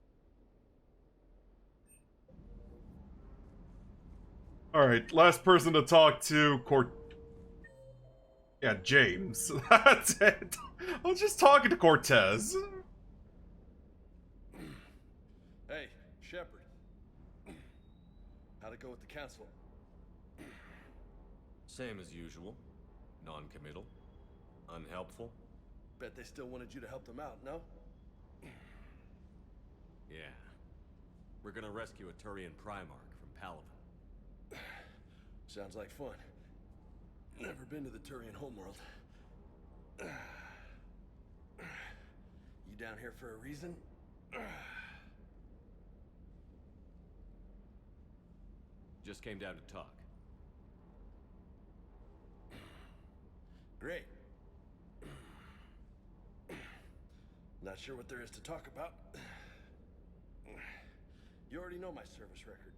Alright, last person to talk to, yeah, James. That's it. I was just talking to Cortez. Hey, Shepard. How'd it go with the council? Same as usual. Non-committal. Unhelpful. Bet they still wanted you to help them out, no? Yeah. We're gonna rescue a Turian Primarch from Palaven. Sounds like fun. Never been to the Turian homeworld. You down here for a reason? Just came down to talk. Great. Not sure what there is to talk about. You already know my service record.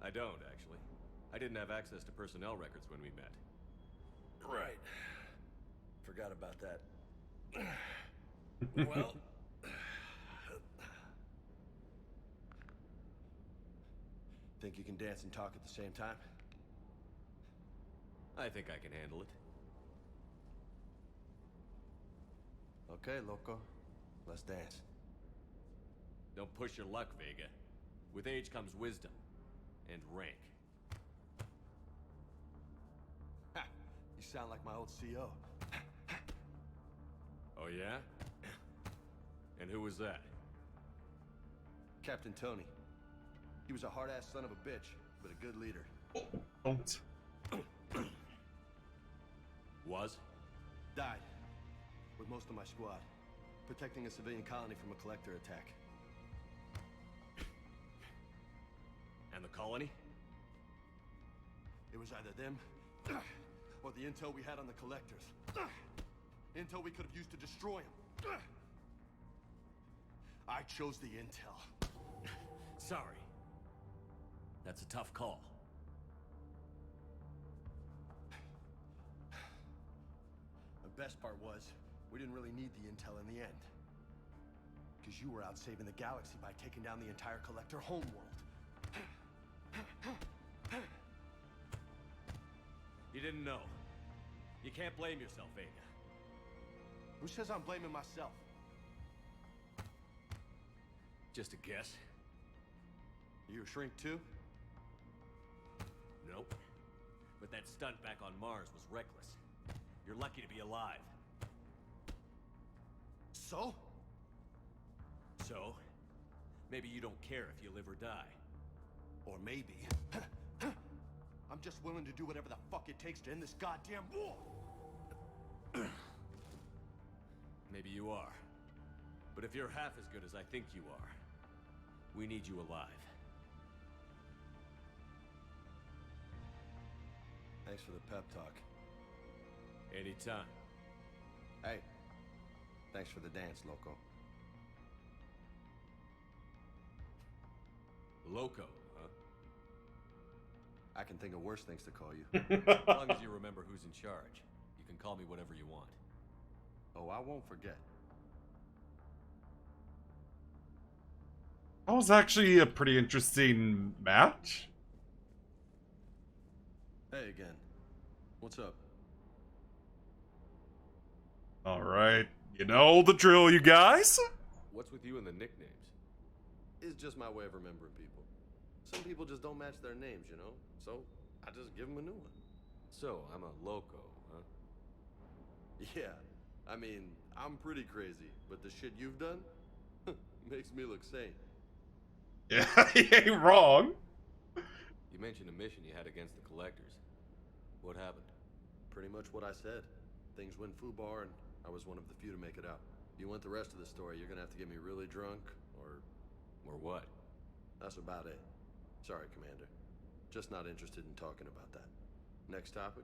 I don't, actually. I didn't have access to personnel records when we met. Right. Forgot about that. Well... Think you can dance and talk at the same time? I think I can handle it. Okay, loco. Let's dance. Don't push your luck, Vega. With age comes wisdom. And rank. Ha! You sound like my old CO. Oh yeah? And who was that? Captain Tony. He was a hard-ass son of a bitch, but a good leader. Don't. Was? Died. With most of my squad. Protecting a civilian colony from a collector attack. And the colony? It was either them, or the intel we had on the collectors. Intel we could have used to destroy them. I chose the intel. Sorry. That's a tough call. The best part was, we didn't really need the intel in the end. Because you were out saving the galaxy by taking down the entire collector homeworld. You didn't know. You can't blame yourself, Vega. Who says I'm blaming myself? Just a guess. You a shrink too? Nope. But that stunt back on Mars was reckless. You're lucky to be alive. So? So? Maybe you don't care if you live or die. Or maybe... I'm just willing to do whatever the fuck it takes to end this goddamn war! Maybe you are. But if you're half as good as I think you are, we need you alive. Thanks for the pep talk. Anytime. Hey, thanks for the dance, loco. Loco, huh? I can think of worse things to call you. As long as you remember who's in charge, you can call me whatever you want. Oh, I won't forget. That was actually a pretty interesting match. Hey again. What's up? Alright, you know the drill, you guys? What's with you and the nicknames? It's just my way of remembering people. Some people just don't match their names, you know? So, I just give them a new one. So, I'm a loco, huh? Yeah. I mean, I'm pretty crazy, but the shit you've done makes me look sane. Yeah, he ain't wrong. You mentioned a mission you had against the collectors. What happened? Pretty much what I said. Things went foobar, and I was one of the few to make it out. If you want the rest of the story, you're gonna have to get me really drunk, or... Or what? That's about it. Sorry, Commander. Just not interested in talking about that. Next topic?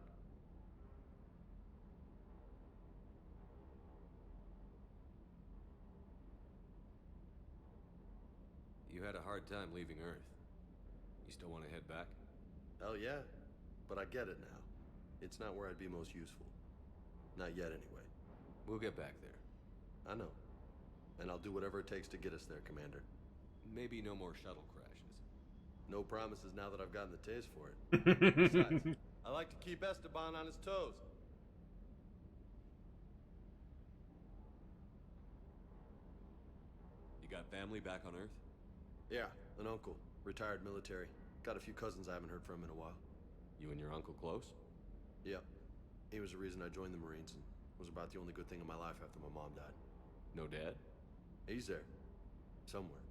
You had a hard time leaving Earth. You still want to head back? Hell yeah. But I get it now. It's not where I'd be most useful. Not yet, anyway. We'll get back there. I know. And I'll do whatever it takes to get us there, Commander. Maybe no more shuttle crashes. No promises now that I've gotten the taste for it. Besides, I like to keep Esteban on his toes. You got family back on Earth? Yeah, an uncle. Retired military. Got a few cousins I haven't heard from in a while. You and your uncle close? Yep. He was the reason I joined the Marines and was about the only good thing in my life after my mom died. No dad? He's there. Somewhere.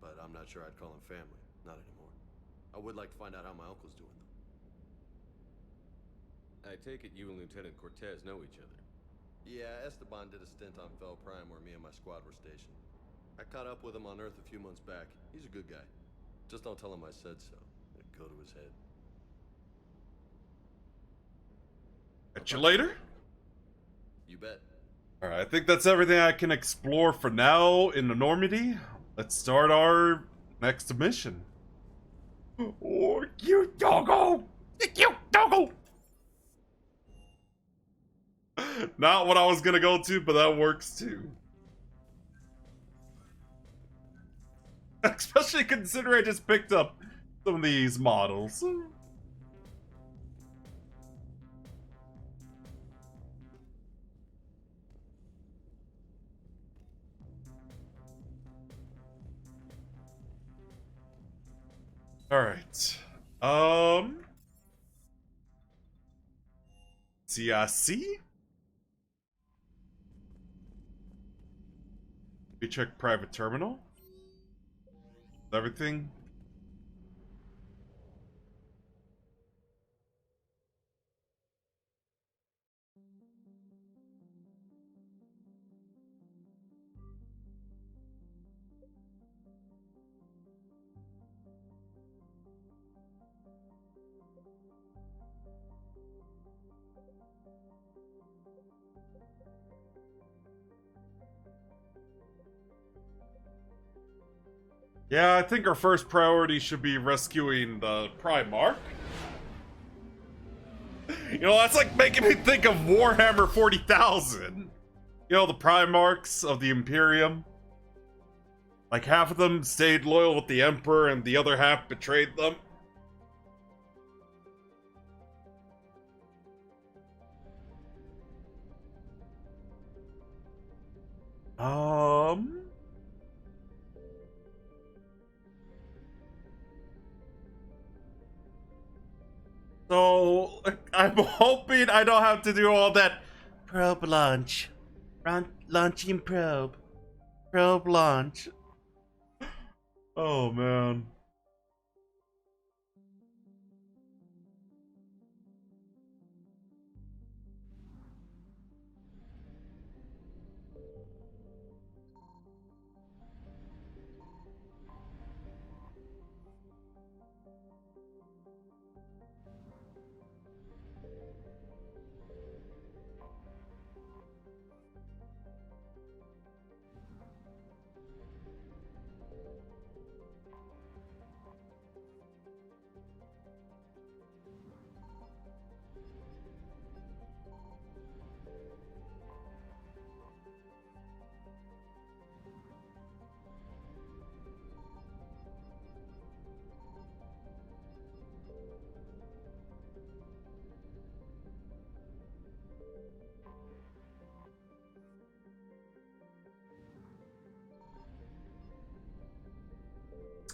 But I'm not sure I'd call him family. Not anymore. I would like to find out how my uncle's doing, though. I take it you and Lieutenant Cortez know each other. Yeah, Esteban did a stint on Fel Prime where me and my squad were stationed. I caught up with him on Earth a few months back. He's a good guy. Just don't tell him I said so. It'd go to his head. Catch you later. You bet. Alright, I think that's everything I can explore for now in the Normandy. Let's start our next mission. Oh, you doggo! You doggo! Not what I was gonna go to, but that works too. Especially considering I just picked up some of these models. Alright. CIC? We check private terminal. Everything. Yeah, I think our first priority should be rescuing the Primarch. You know, that's like making me think of Warhammer 40,000. You know, the Primarchs of the Imperium. Like, half of them stayed loyal with the Emperor and the other half betrayed them. So, I'm hoping I don't have to do all that probe launch. Launching probe. Probe launch. Oh, man.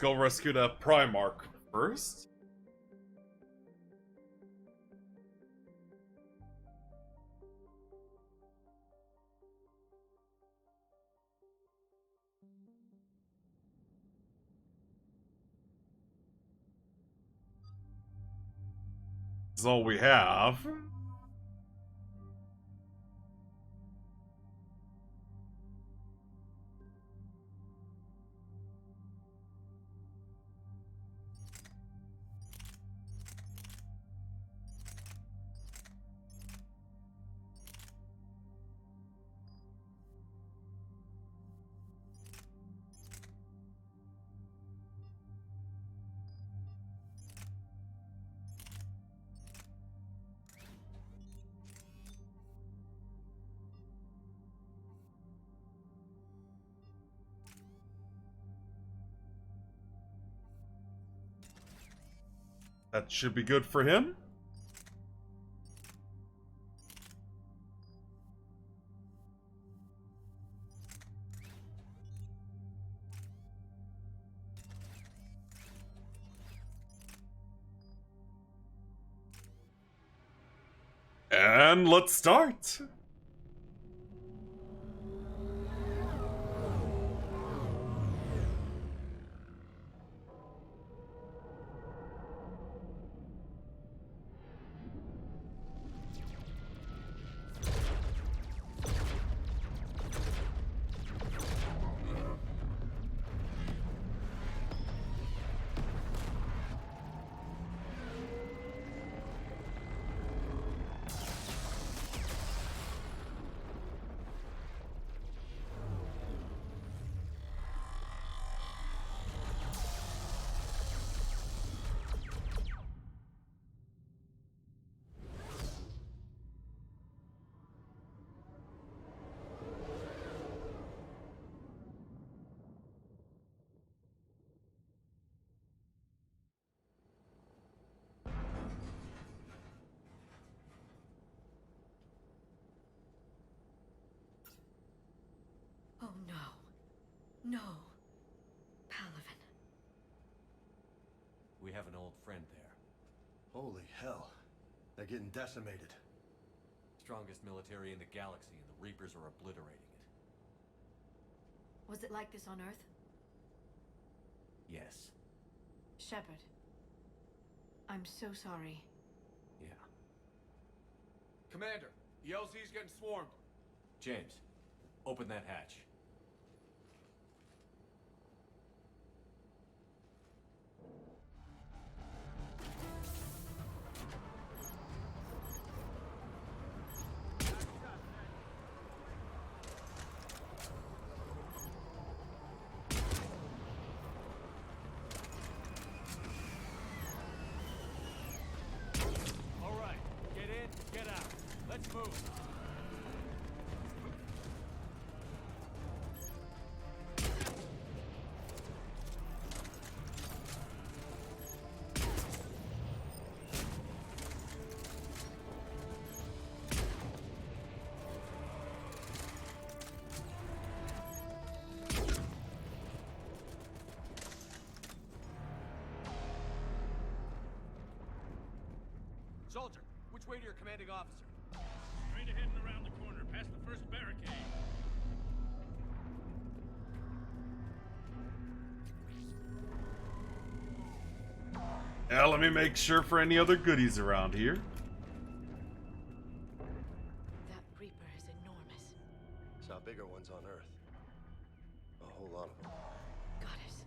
Let's go rescue that Primarch first. This is all we have. That should be good for him. And let's start. Oh no. No. Palavin. We have an old friend there. Holy hell. They're getting decimated. Strongest military in the galaxy, and the Reapers are obliterating it. Was it like this on Earth? Yes. Shepard. I'm so sorry. Yeah. Commander, the LZ's getting swarmed. James, open that hatch. All right, get in, get out. Let's move. Soldier, which way to your commanding officer? Straight ahead and around the corner, past the first barricade. Now let me make sure for any other goodies around here. That Reaper is enormous. Saw bigger ones on Earth. A whole lot of them. Goddess.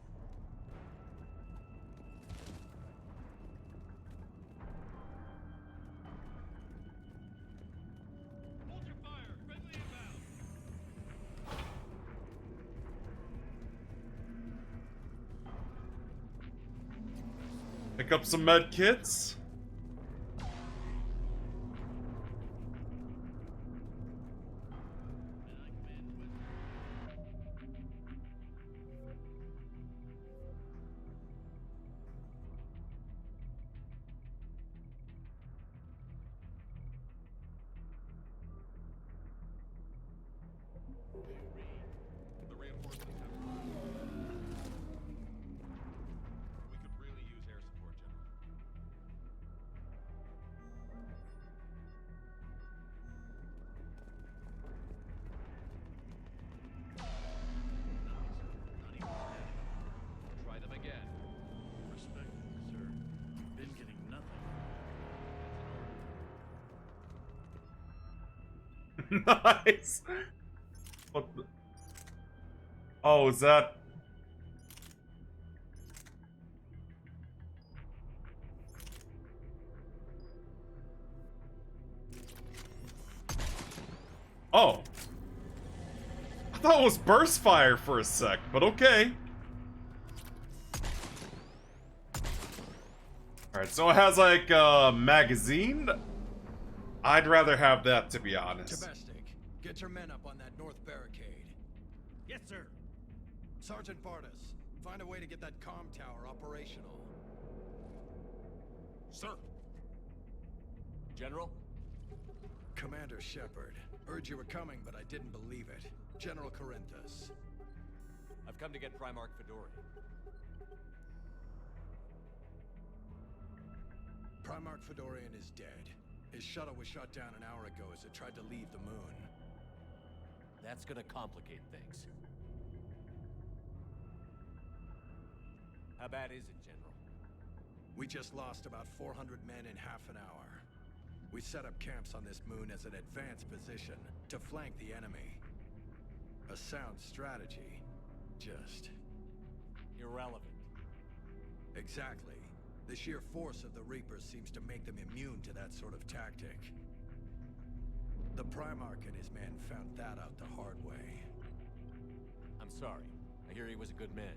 Hold your fire. Friendly inbound. Pick up some med kits. The reinforcements have Nice. What the? Oh, is that? Oh. I thought it was burst fire for a sec, but okay. Alright, so it has like a magazine. I'd rather have that, to be honest. Domestic, get your men up on that north barricade. Yes, sir. Sergeant Bartis, find a way to get that comm tower operational. Sir. General? Commander Shepard, heard you were coming, but I didn't believe it. General Corinthus. I've come to get Primarch Fedori. Primarch Fedorian is dead. His shuttle was shot down an hour ago as it tried to leave the moon. That's gonna complicate things. How bad is it, General? We just lost about 400 men in half an hour. We set up camps on this moon as an advanced position to flank the enemy. A sound strategy, just... irrelevant. Exactly. The sheer force of the Reapers seems to make them immune to that sort of tactic. The Primarch and his men found that out the hard way. I'm sorry. I hear he was a good man.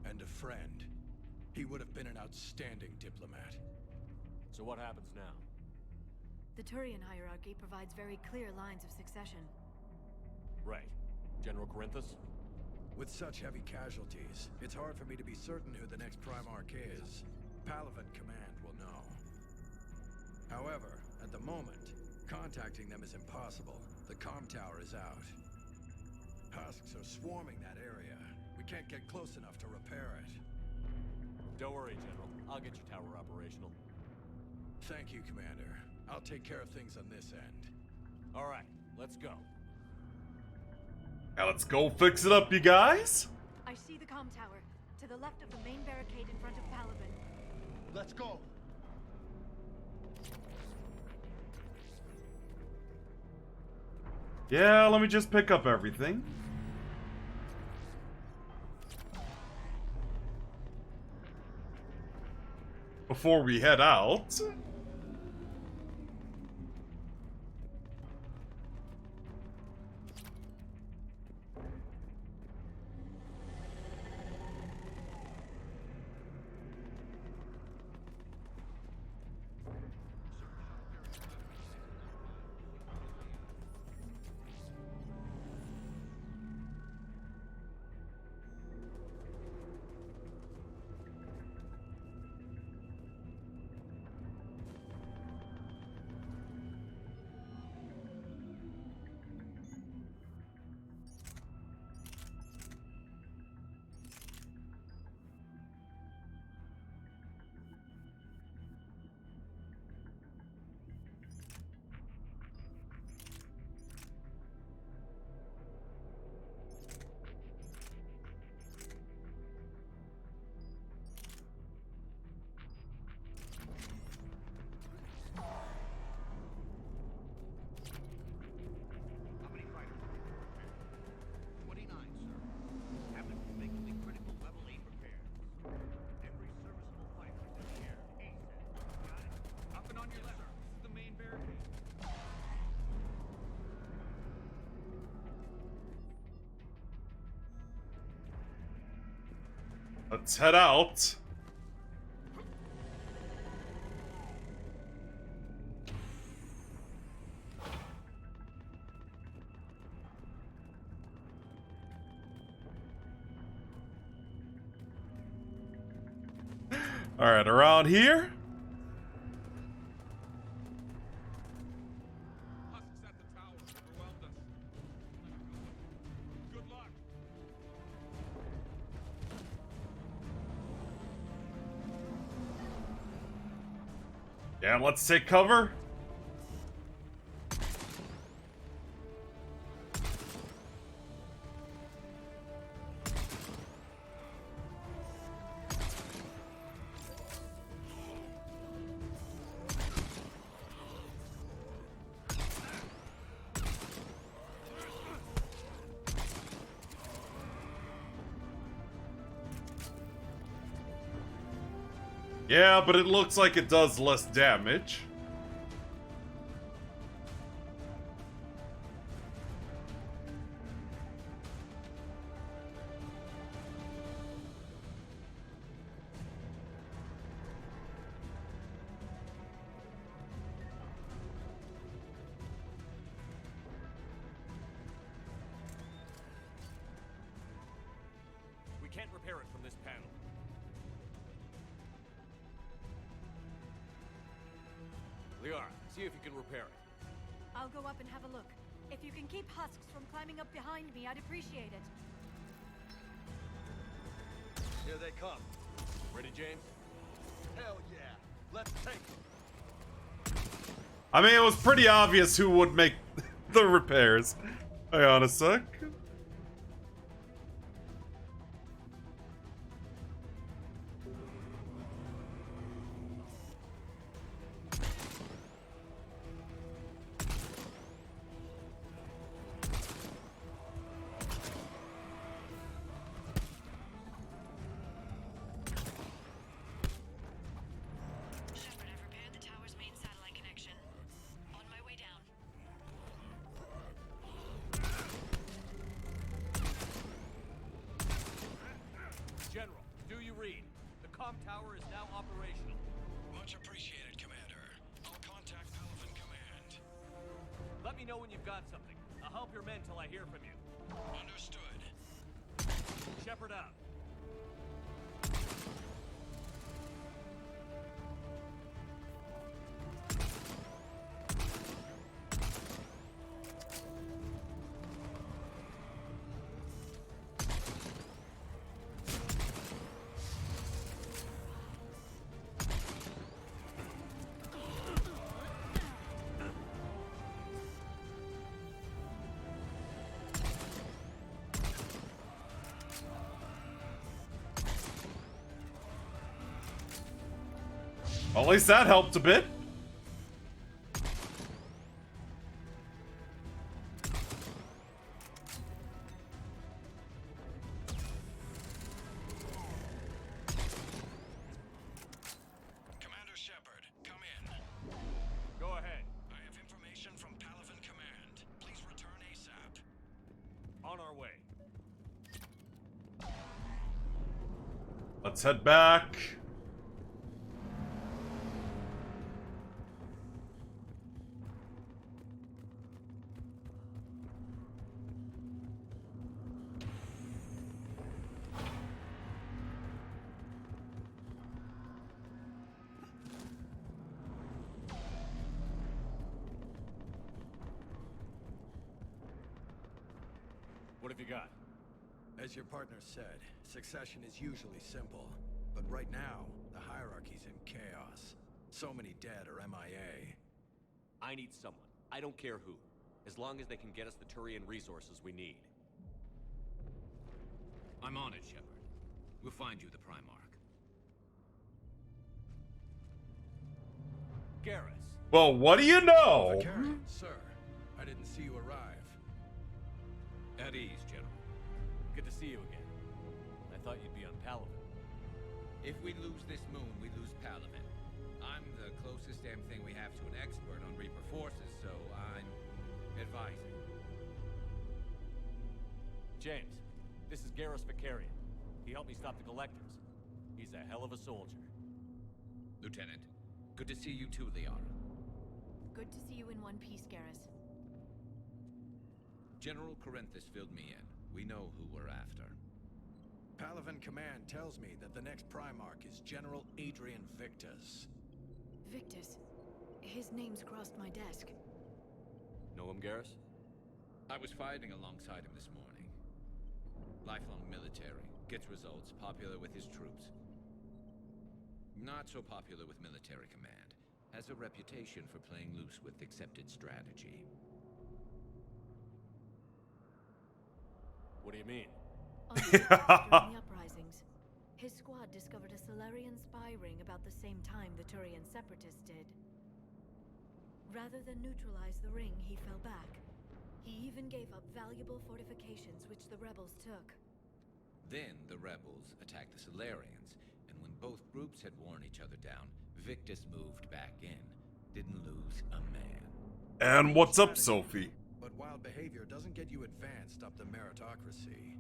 And a friend. He would have been an outstanding diplomat. So what happens now? The Turian hierarchy provides very clear lines of succession. Right. General Corinthus? With such heavy casualties, it's hard for me to be certain who the next Primarch is. Palaven Command will know. However, at the moment, contacting them is impossible. The comm tower is out. Husks are swarming that area. We can't get close enough to repair it. Don't worry, General. I'll get your tower operational. Thank you, Commander. I'll take care of things on this end. All right, let's go. Now let's go fix it up, you guys. I see the comm tower, to the left of the main barricade in front of Palaven. Let's go. Yeah, let me just pick up everything. Before we head out. Let's head out. All right, around here. Yeah, let's take cover. Yeah, but it looks like it does less damage. We can't repair it from this panel. Liara, see if you can repair it. I'll go up and have a look. If you can keep husks from climbing up behind me, I'd appreciate it. Here they come. Ready, James? Hell yeah. Let's take them. I mean, it was pretty obvious who would make the repairs. Hang on a sec. General, do you read? The comm tower is now operational. Much appreciated, Commander. I'll contact Palaven Command. Let me know when you've got something. I'll help your men till I hear from you. Understood. Shepard out. Well, at least that helped a bit. Commander Shepard, come in. Go ahead. I have information from Palaven Command. Please return ASAP. On our way. Let's head back. What have you got? As your partner said, succession is usually simple. But right now, the hierarchy's in chaos. So many dead or MIA. I need someone. I don't care who. As long as they can get us the Turian resources we need. I'm on it, Shepard. We'll find you the Primarch. Garrus. Well, what do you know? Sir, I didn't see you arrive. At ease, General. Good to see you again. I thought you'd be on Palaven. If we lose this moon, we lose Palaven. I'm the closest damn thing we have to an expert on Reaper forces, so I'm advising. James, this is Garrus Vicarian. He helped me stop the Collectors. He's a hell of a soldier. Lieutenant, good to see you too, Liara. Good to see you in one piece, Garrus. General Corinthus filled me in. We know who we're after. Palaven Command tells me that the next Primarch is General Adrian Victus. Victus. His name's crossed my desk. Know him, Garrus? I was fighting alongside him this morning. Lifelong military. Gets results. Popular with his troops. Not so popular with military command. Has a reputation for playing loose with accepted strategy. What do you mean? On during the uprisings, his squad discovered a Solarian spy ring about the same time the Turian separatists did. Rather than neutralize the ring, he fell back. He even gave up valuable fortifications which the rebels took. Then the rebels attacked the Solarians, and when both groups had worn each other down, Victus moved back in. Didn't lose a man. And what's up, Sophie? But wild behavior doesn't get you advanced up the meritocracy.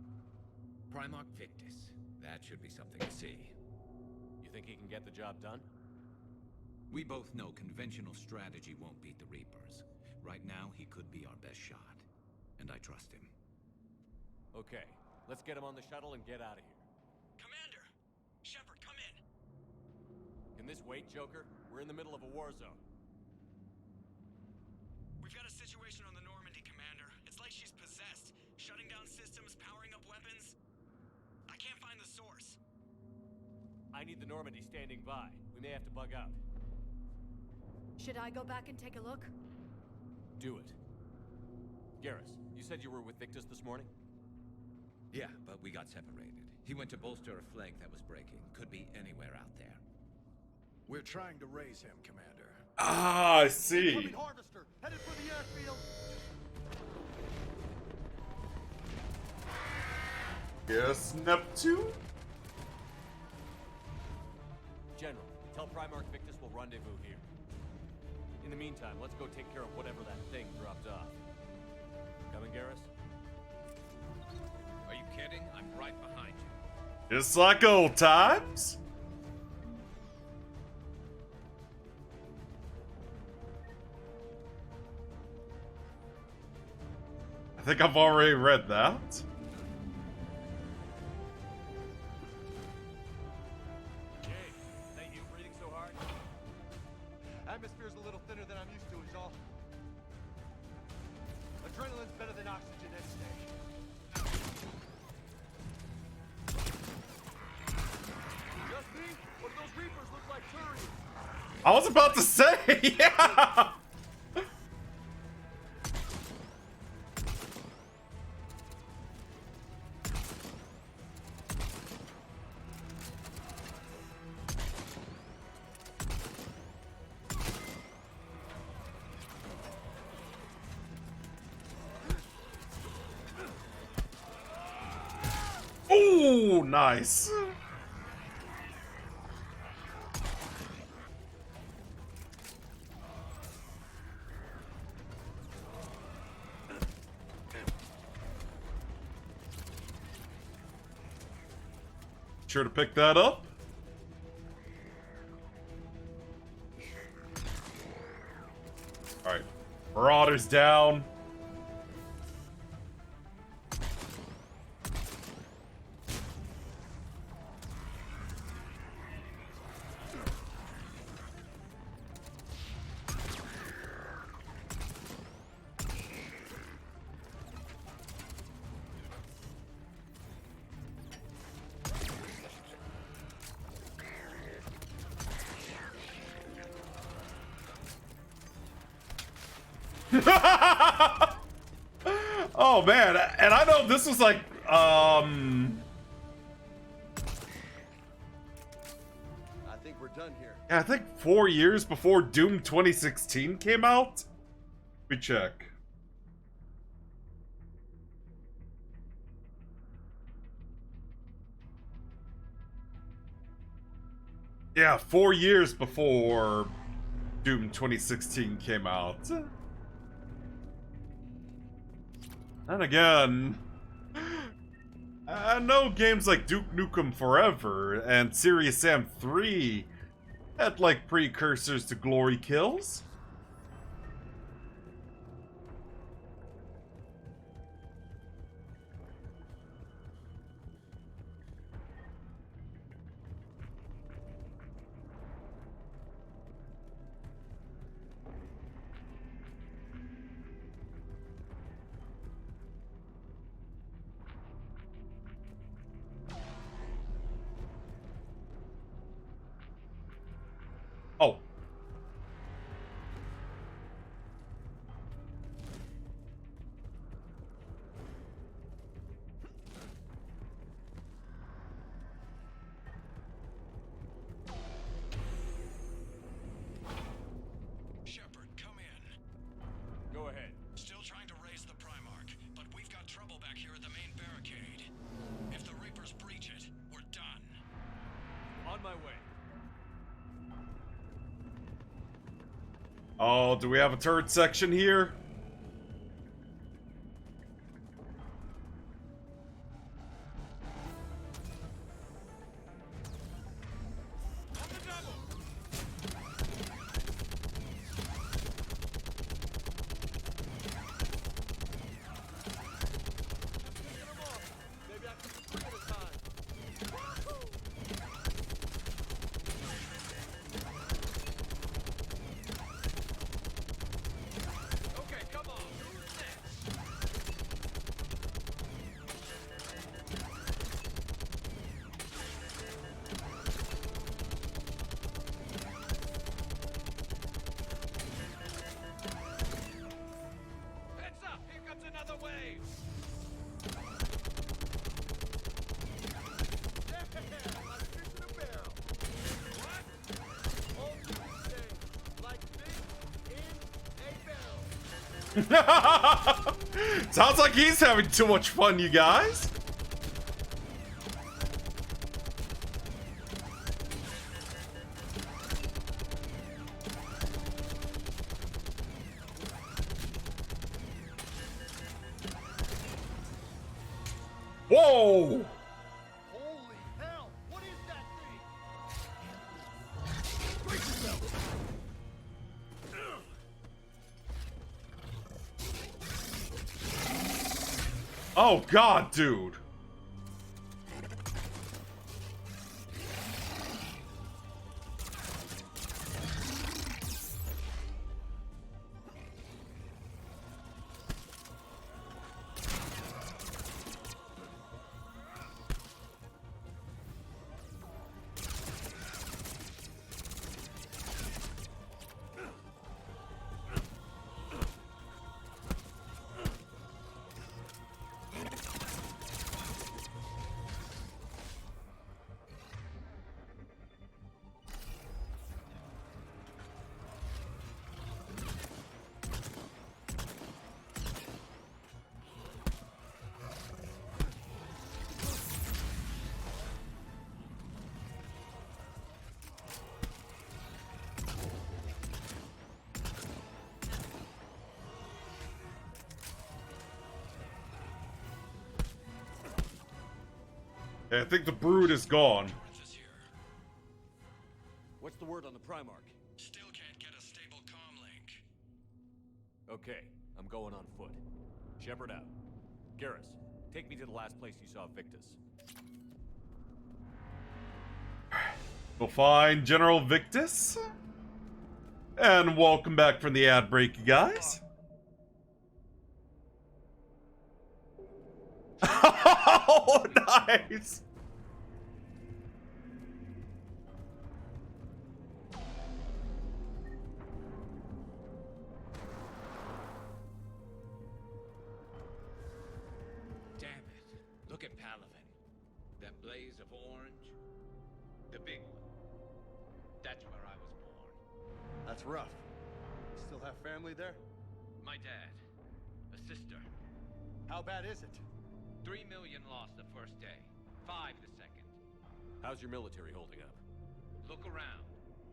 Primarch Victus. That should be something to see. You think he can get the job done? We both know conventional strategy won't beat the Reapers. Right now, he could be our best shot. And I trust him. Okay, let's get him on the shuttle and get out of here. Commander! Shepard, come in! Can this wait, Joker? We're in the middle of a war zone. We've got a situation on the Normandy, Commander. It's like she's possessed. Shutting down systems, powering up weapons. I can't find the source. I need the Normandy standing by. We may have to bug out. Should I go back and take a look? Do it. Garrus, you said you were with Victus this morning? Yeah, but we got separated. He went to bolster a flank that was breaking. Could be anywhere out there. We're trying to raise him, Commander. Ah, I see. Incoming harvester, headed for the airfield. Yes, Neptune? General, tell Primarch Victus we'll rendezvous here. In the meantime, let's go take care of whatever that thing dropped off. Coming, Garrus? Are you kidding? I'm right behind you. Just like old times? I think I've already read that. Atmosphere's a little thinner than I'm used to, is all. Adrenaline's better than oxygen any day. Just me? Or do those Reapers look like Turians? I was about to say, yeah! Ooh, nice. Sure to pick that up. All right, Marauders down. Oh man, and I know this was like I think we're done here. I think 4 years before Doom 2016 came out. Let me check. Yeah, 4 years before Doom 2016 came out. And again, I know games like Duke Nukem Forever and Serious Sam 3 had like precursors to glory kills. Oh. Shepard, come in. Go ahead. Still trying to raise the Primarch, but we've got trouble back here at the main barricade. If the Reapers breach it, we're done. On my way. Oh, do we have a turret section here? Sounds like he's having too much fun, you guys. Whoa! Holy hell! What is that thing? Oh god, dude. I think the brood is gone. What's the word on the Primarch? Still can't get a stable comm link. Okay, I'm going on foot. Shepard out. Garrus, take me to the last place you saw Victus. We'll find General Victus. And welcome back from the ad break, you guys. Oh, nice! Damn it. Look at Palaven. That blaze of orange. The big one. That's where I was born. That's rough. Still have family there? My dad. A sister. How bad is it? 3 million lost the first day. 5 the second. How's your military holding up? Look around.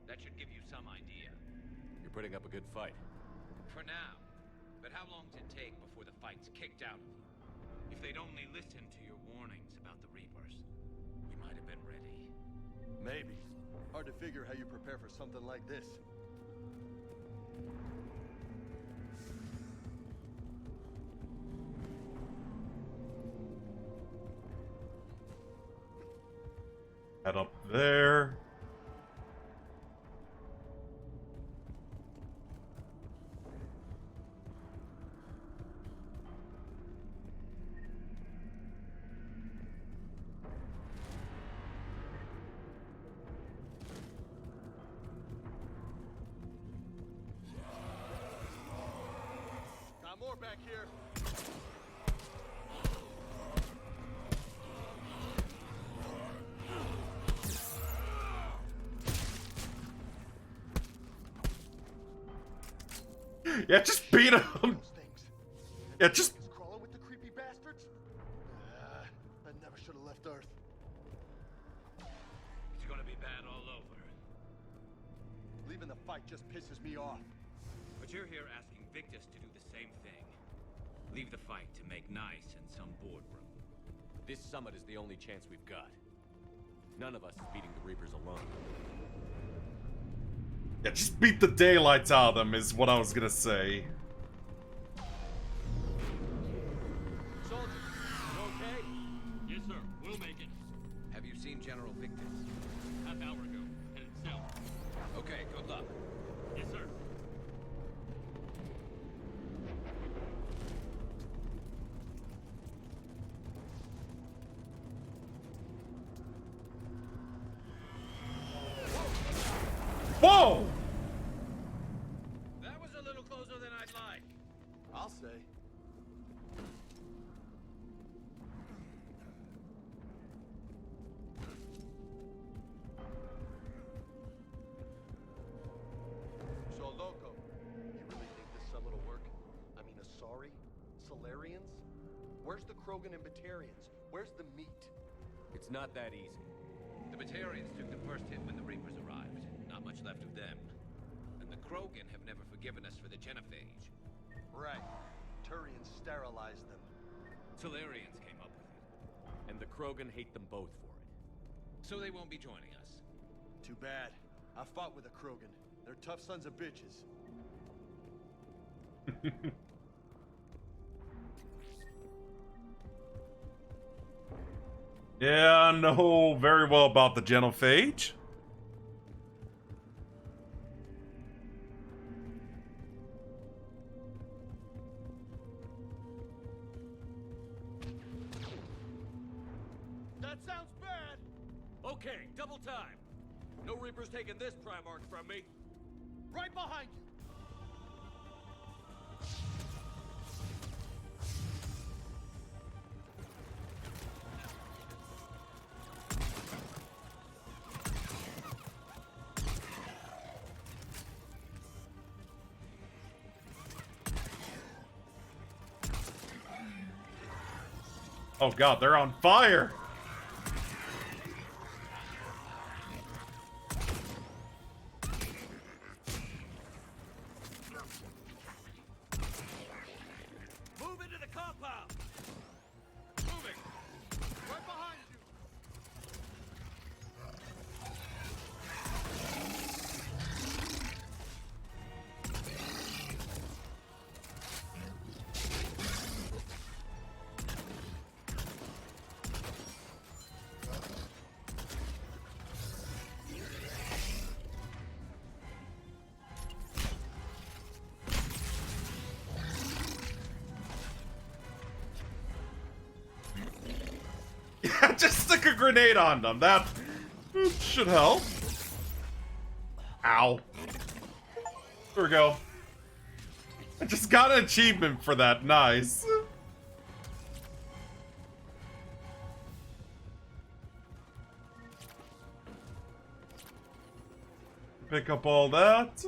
That should give you some idea. You're putting up a good fight. For now. But how long does it take before the fight's kicked out of you? If they'd only listened to your warnings about the Reapers, we might have been ready. Maybe. Hard to figure how you prepare for something like this. Head up there. Got more back here. Yeah, just beat him. Yeah, just. Crawling with the creepy bastards? I never should have left Earth. It's gonna be bad fight just pisses me off. But you're here asking Victus to do the same thing. Leave the fight to make nice in some boardroom. This summit is the only chance we've got. None of us is beating the Reapers alone. Yeah, just beat the daylights out of them is what I was gonna say. Soldiers, you okay? Yes, sir. We'll make it. Have you seen General Victus? Half hour ago, headed south. Okay, good luck. Yes, sir. Whoa! That was a little closer than I'd like. I'll say. So, Loco, you really think this summit will work? I mean, Asari? Solarians? Where's the Krogan and Batarians? Where's the meat? It's not that easy. The Batarians took the first hit when the Reapers arrived. Not much left of them. And the Krogan have never forgiven us for the Genophage. Right. Turians sterilized them. Solarians came up with it. And the Krogan hate them both for it. So they won't be joining us. Too bad. I fought with a Krogan. They're tough sons of bitches. Yeah, I know very well about the Genophage. That sounds bad! Okay, double time. No Reapers taking this Primarch from me. Right behind you. Oh god, they're on fire! Move into the compound! Moving! Right behind you! Yeah, just stick a grenade on them. That should help. Ow. There we go. I just got an achievement for that. Nice. Pick up all that.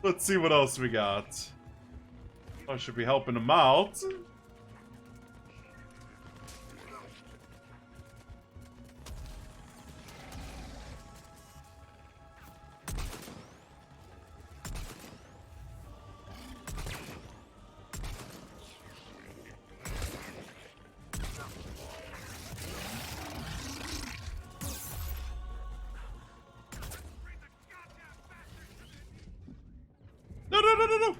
Let's see what else we got. I should be helping him out. No, no, no, no, no.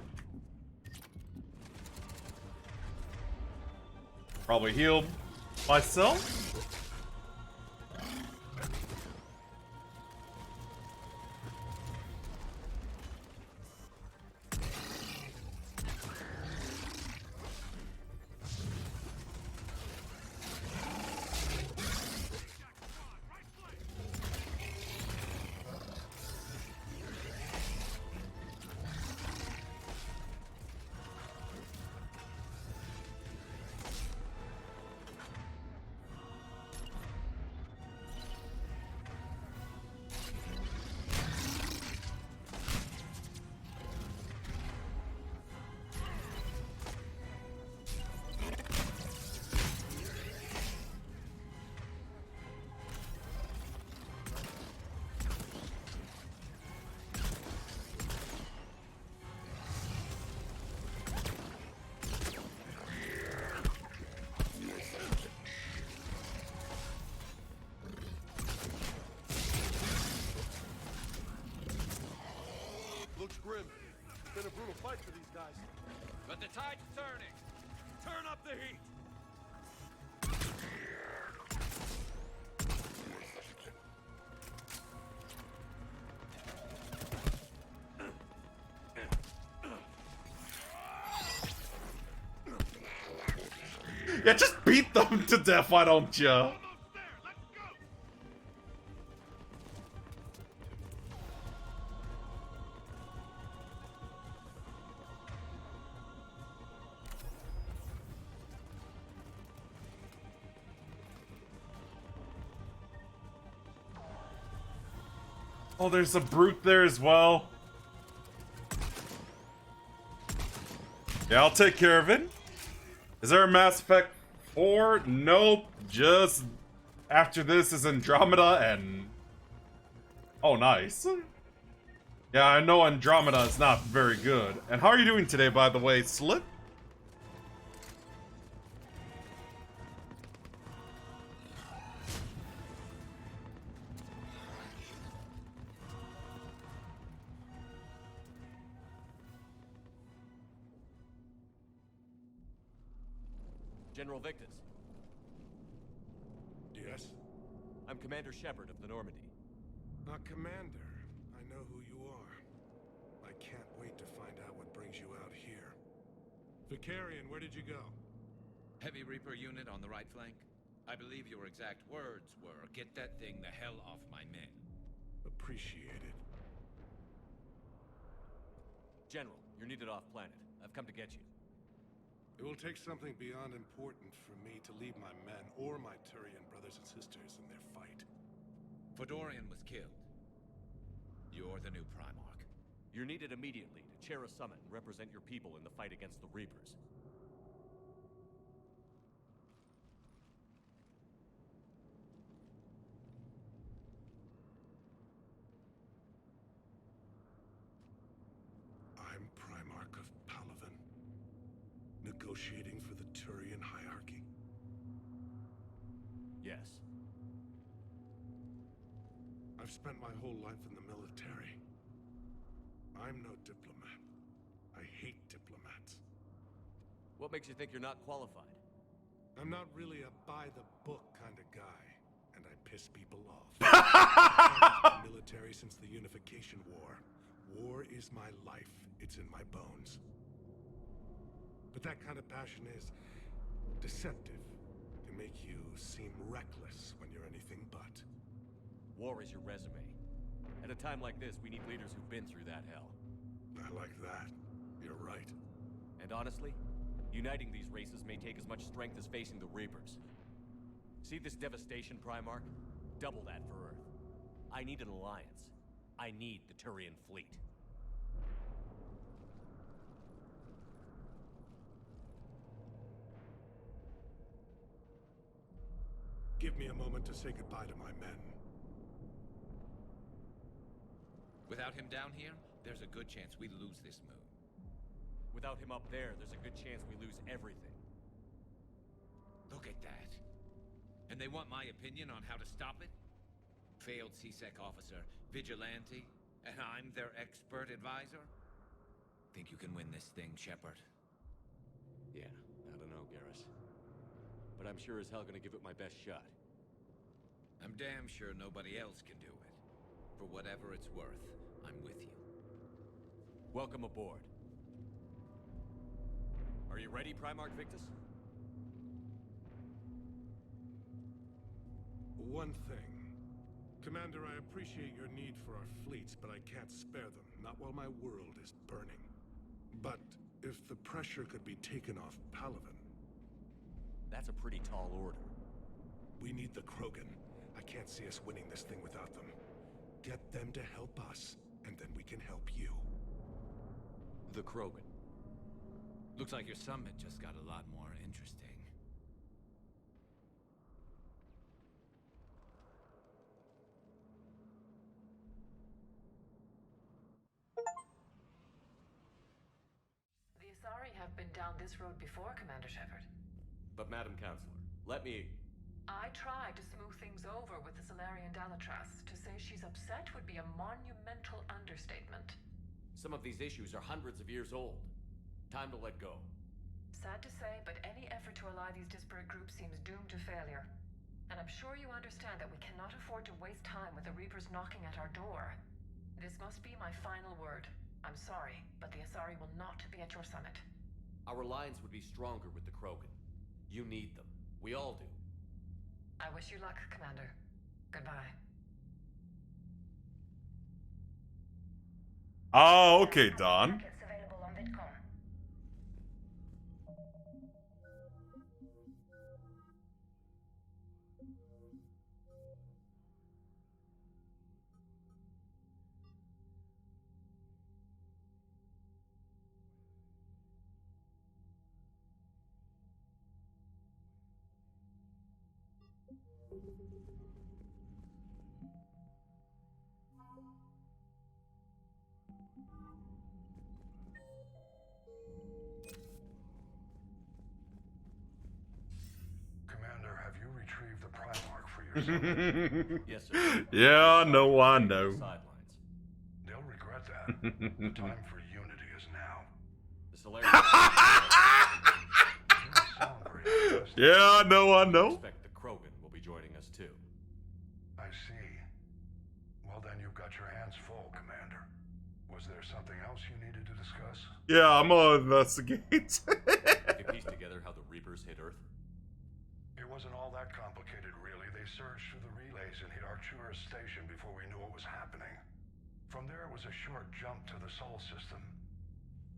Probably heal myself. been a brutal fight for these guys. But the tide's turning. Turn up the heat. Yeah, just beat them to death, why don't ya? Oh, there's a brute there as well. Yeah, I'll take care of it. Is there a Mass Effect 4? Nope. Just after this is Andromeda and... Oh, nice. Yeah, I know Andromeda is not very good. And how are you doing today, by the way, Slip? General Victus. Yes? I'm Commander Shepard of the Normandy. Commander, I know who you are. I can't wait to find out what brings you out here. Vicarian, where did you go? Heavy Reaper unit on the right flank. I believe your exact words were, "Get that thing the hell off my men." Appreciate it. General, you're needed off planet. I've come to get you. It will take something beyond important for me to leave my men or my Turian brothers and sisters in their fight. Fodorian was killed. You're the new Primarch. You're needed immediately to chair a summit and represent your people in the fight against the Reapers. I'm Primarch of Palaven, negotiating for the Turian hierarchy. Yes. I've spent my whole life in the military. I'm no diplomat. I hate diplomats. What makes you think you're not qualified? I'm not really a by-the-book kind of guy, and I piss people off. I've been military since the Unification War. War is my life. It's in my bones. But that kind of passion is deceptive. Can make you seem reckless when you're anything but. War is your resume. At a time like this, we need leaders who've been through that hell. I like that. You're right. And honestly, uniting these races may take as much strength as facing the Reapers. See this devastation, Primarch? Double that for Earth. I need an alliance. I need the Turian fleet. Give me a moment to say goodbye to my men. Without him down here, there's a good chance we lose this moon. Without him up there, there's a good chance we lose everything. Look at that. And they want my opinion on how to stop it? Failed CSEC officer, vigilante, and I'm their expert advisor? Think you can win this thing, Shepard? Yeah, I don't know, Garrus. But I'm sure as hell gonna give it my best shot. I'm damn sure nobody else can do it. For whatever it's worth, I'm with you. Welcome aboard. Are you ready, Primarch Victus? One thing. Commander, I appreciate your need for our fleets, but I can't spare them. Not while my world is burning. But if the pressure could be taken off Palaven... That's a pretty tall order. We need the Krogan. I can't see us winning this thing without them. Get them to help us, and then we can help you. The Krogan. Looks like your summit just got a lot more interesting. The Asari have been down this road before, Commander Shepard. But Madam Counselor, let me... I tried to smooth things over with the Salarian Dalatras. To say she's upset would be a monumental understatement. Some of these issues are hundreds of years old. Time to let go. Sad to say, but any effort to ally these disparate groups seems doomed to failure. And I'm sure you understand that we cannot afford to waste time with the Reapers knocking at our door. This must be my final word. I'm sorry, but the Asari will not be at your summit. Our alliance would be stronger with the Krogan. You need them. We all do. I wish you luck, Commander. Goodbye. Oh, okay, Don. Packets available on Vidcom. Commander, have you retrieved the Primarch for yourself? Yes, sir. Yeah, no, I know. Sidelines. They'll regret that. The time for unity is now. The Solarian. Yeah, I know. I expect the Krogan will be joining us too. I see. Well, then you've got your hands full, Commander. Was there something else you needed to discuss? Yeah, I'm gonna investigate. Can you piece together how the Reapers hit Earth? It wasn't all that complicated, really. They surged through the relays and hit Arcturus Station before we knew what was happening. From there, it was a short jump to the Sol system.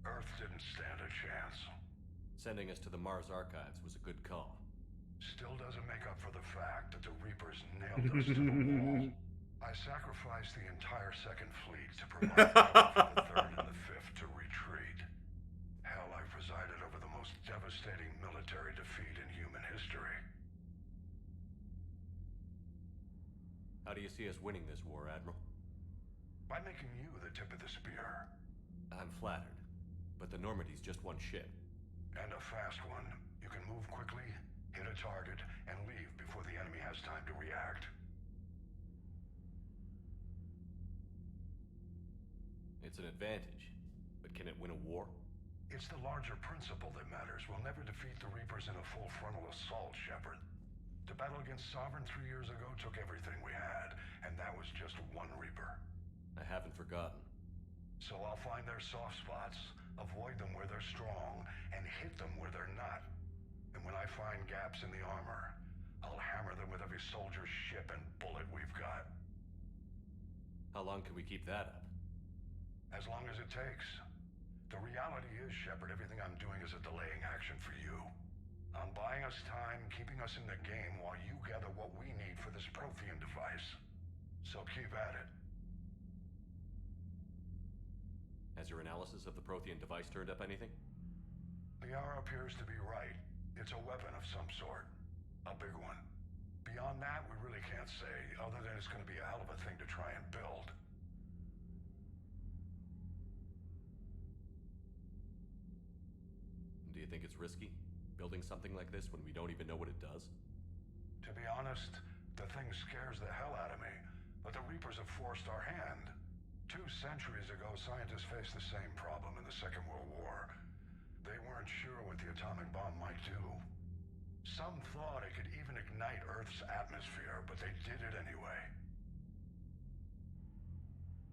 Earth didn't stand a chance. Sending us to the Mars archives was a good call. Still doesn't make up for the fact that the Reapers nailed us to the wall. I sacrificed the entire Second Fleet to provide cover for the Third and the Fifth to retreat. Hell, I presided over the most devastating military defeat in human history. How do you see us winning this war, Admiral? By making you the tip of the spear. I'm flattered, but the Normandy's just one ship. And a fast one. You can move quickly, hit a target, and leave before the enemy has time to react. It's an advantage, but can it win a war? It's the larger principle that matters. We'll never defeat the Reapers in a full frontal assault, Shepard. The battle against Sovereign 3 years ago took everything we had, and that was just one Reaper. I haven't forgotten. So I'll find their soft spots, avoid them where they're strong, and hit them where they're not. And when I find gaps in the armor, I'll hammer them with every soldier, ship, and bullet we've got. How long can we keep that up? As long as it takes. The reality is, Shepard, everything I'm doing is a delaying action for you. I'm buying us time, keeping us in the game while you gather what we need for this Prothean device. So keep at it. Has your analysis of the Prothean device turned up anything? Liara appears to be right. It's a weapon of some sort. A big one. Beyond that, we really can't say, other than it's going to be a hell of a thing to try and build. Do you think it's risky, building something like this when we don't even know what it does? To be honest, the thing scares the hell out of me, but the Reapers have forced our hand. 2 centuries ago, scientists faced the same problem in the Second World War. They weren't sure what the atomic bomb might do. Some thought it could even ignite Earth's atmosphere, but they did it anyway.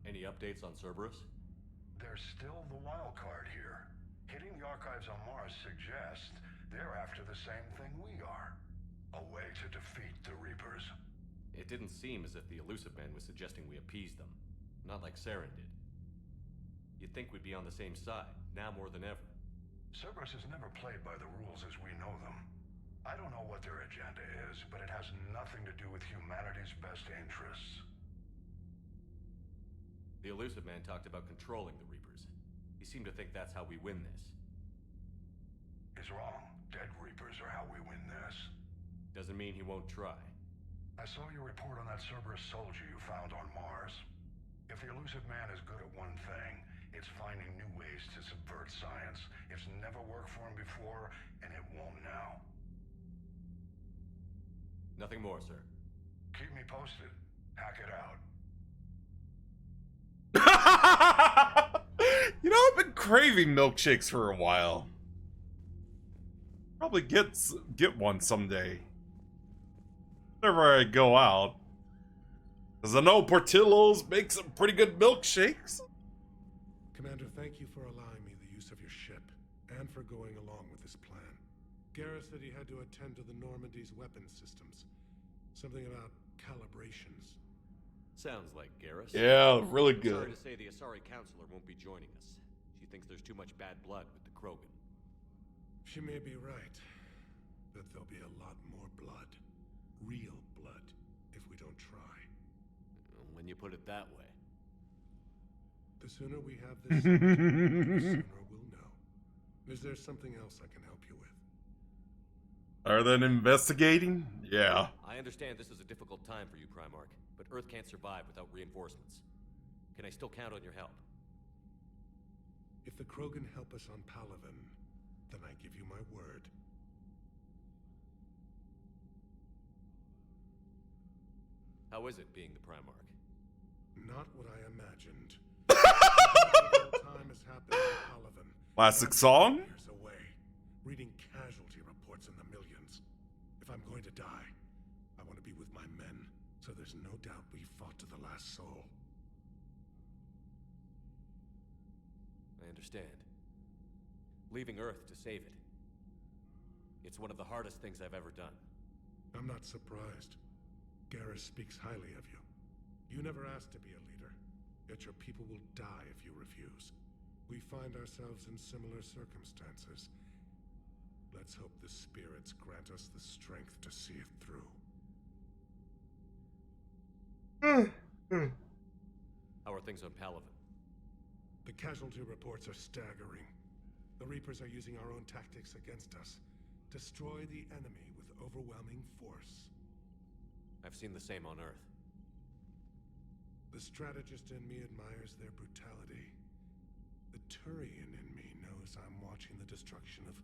Any updates on Cerberus? They're still the wild card here. Hitting the archives on Mars suggests they're after the same thing we are. A way to defeat the Reapers. It didn't seem as if the Elusive Man was suggesting we appease them. Not like Saren did. You'd think we'd be on the same side, now more than ever. Cerberus has never played by the rules as we know them. I don't know what their agenda is, but it has nothing to do with humanity's best interests. The Elusive Man talked about controlling the Reapers. He seemed to think that's how we win this. He's wrong. Dead Reapers are how we win this. Doesn't mean he won't try. I saw your report on that Cerberus soldier you found on Mars. If the Elusive Man is good at one thing, it's finding new ways to subvert science. It's never worked for him before, and it won't now. Nothing more, sir. Keep me posted. Hack it out. You know, I've been craving milkshakes for a while. Probably get one someday. Whenever I go out. Because I know Portillo's makes some pretty good milkshakes. Commander, thank you for allowing me the use of your ship, and for going along with this plan. Garrus said he had to attend to the Normandy's weapon systems. Something about calibrations. Sounds like Garrus. Yeah, really I'm good. Sorry to say the Asari Counselor won't be joining us. She thinks there's too much bad blood with the Krogan. She may be right, but there'll be a lot more blood. Real blood, if we don't try. When you put it that way. The sooner we have this, the sooner we'll know. Is there something else I can help you with? Are they investigating? Yeah. I understand this is a difficult time for you, Primarch, but Earth can't survive without reinforcements. Can I still count on your help? If the Krogan help us on Palaven, then I give you my word. How is it being the Primarch? Not what I imagined. The time has happened in Palaven. Classic song? Years away, reading casualty reports in the millions. If I'm going to die, I want to be with my men, so there's no doubt we fought to the last soul. I understand. Leaving Earth to save it. It's one of the hardest things I've ever done. I'm not surprised. Garrus speaks highly of you. You never asked to be a leader, yet your people will die if you refuse. We find ourselves in similar circumstances. Let's hope the spirits grant us the strength to see it through. How are things on Palaven? The casualty reports are staggering. The Reapers are using our own tactics against us. Destroy the enemy with overwhelming force. I've seen the same on Earth. The strategist in me admires their brutality. The Turian in me knows I'm watching the destruction of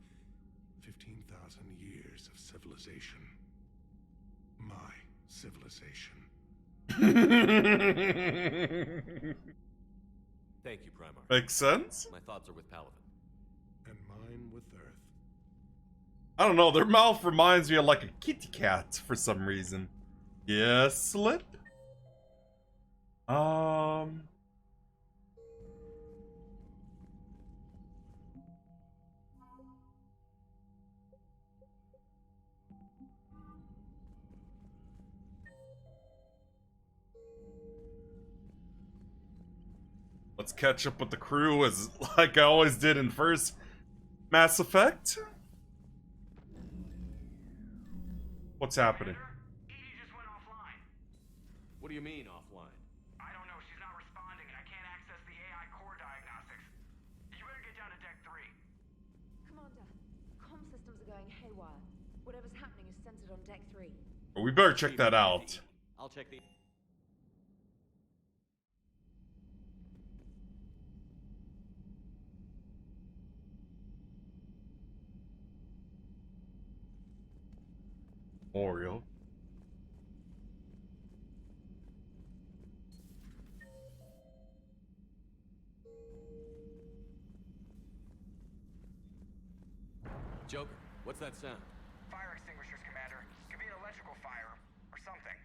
15,000 years of civilization. My civilization. Thank you, Primarch. Makes sense. My thoughts are with Palaven. And mine with Earth. I don't know, their mouth reminds me of like a kitty cat for some reason. Yes, Slip? Let's catch up with the crew as like I always did in first Mass Effect. What's happening? What do you mean, offline? I don't know. She's not responding, and I can't access the AI core diagnostics. You better get down to Deck 3. Commander, comm systems are going haywire. Whatever's happening is centered on Deck 3. We better check that out. I'll check the... Oriole. Joker, what's that sound? Fire extinguishers, Commander. Could be an electrical fire, or something.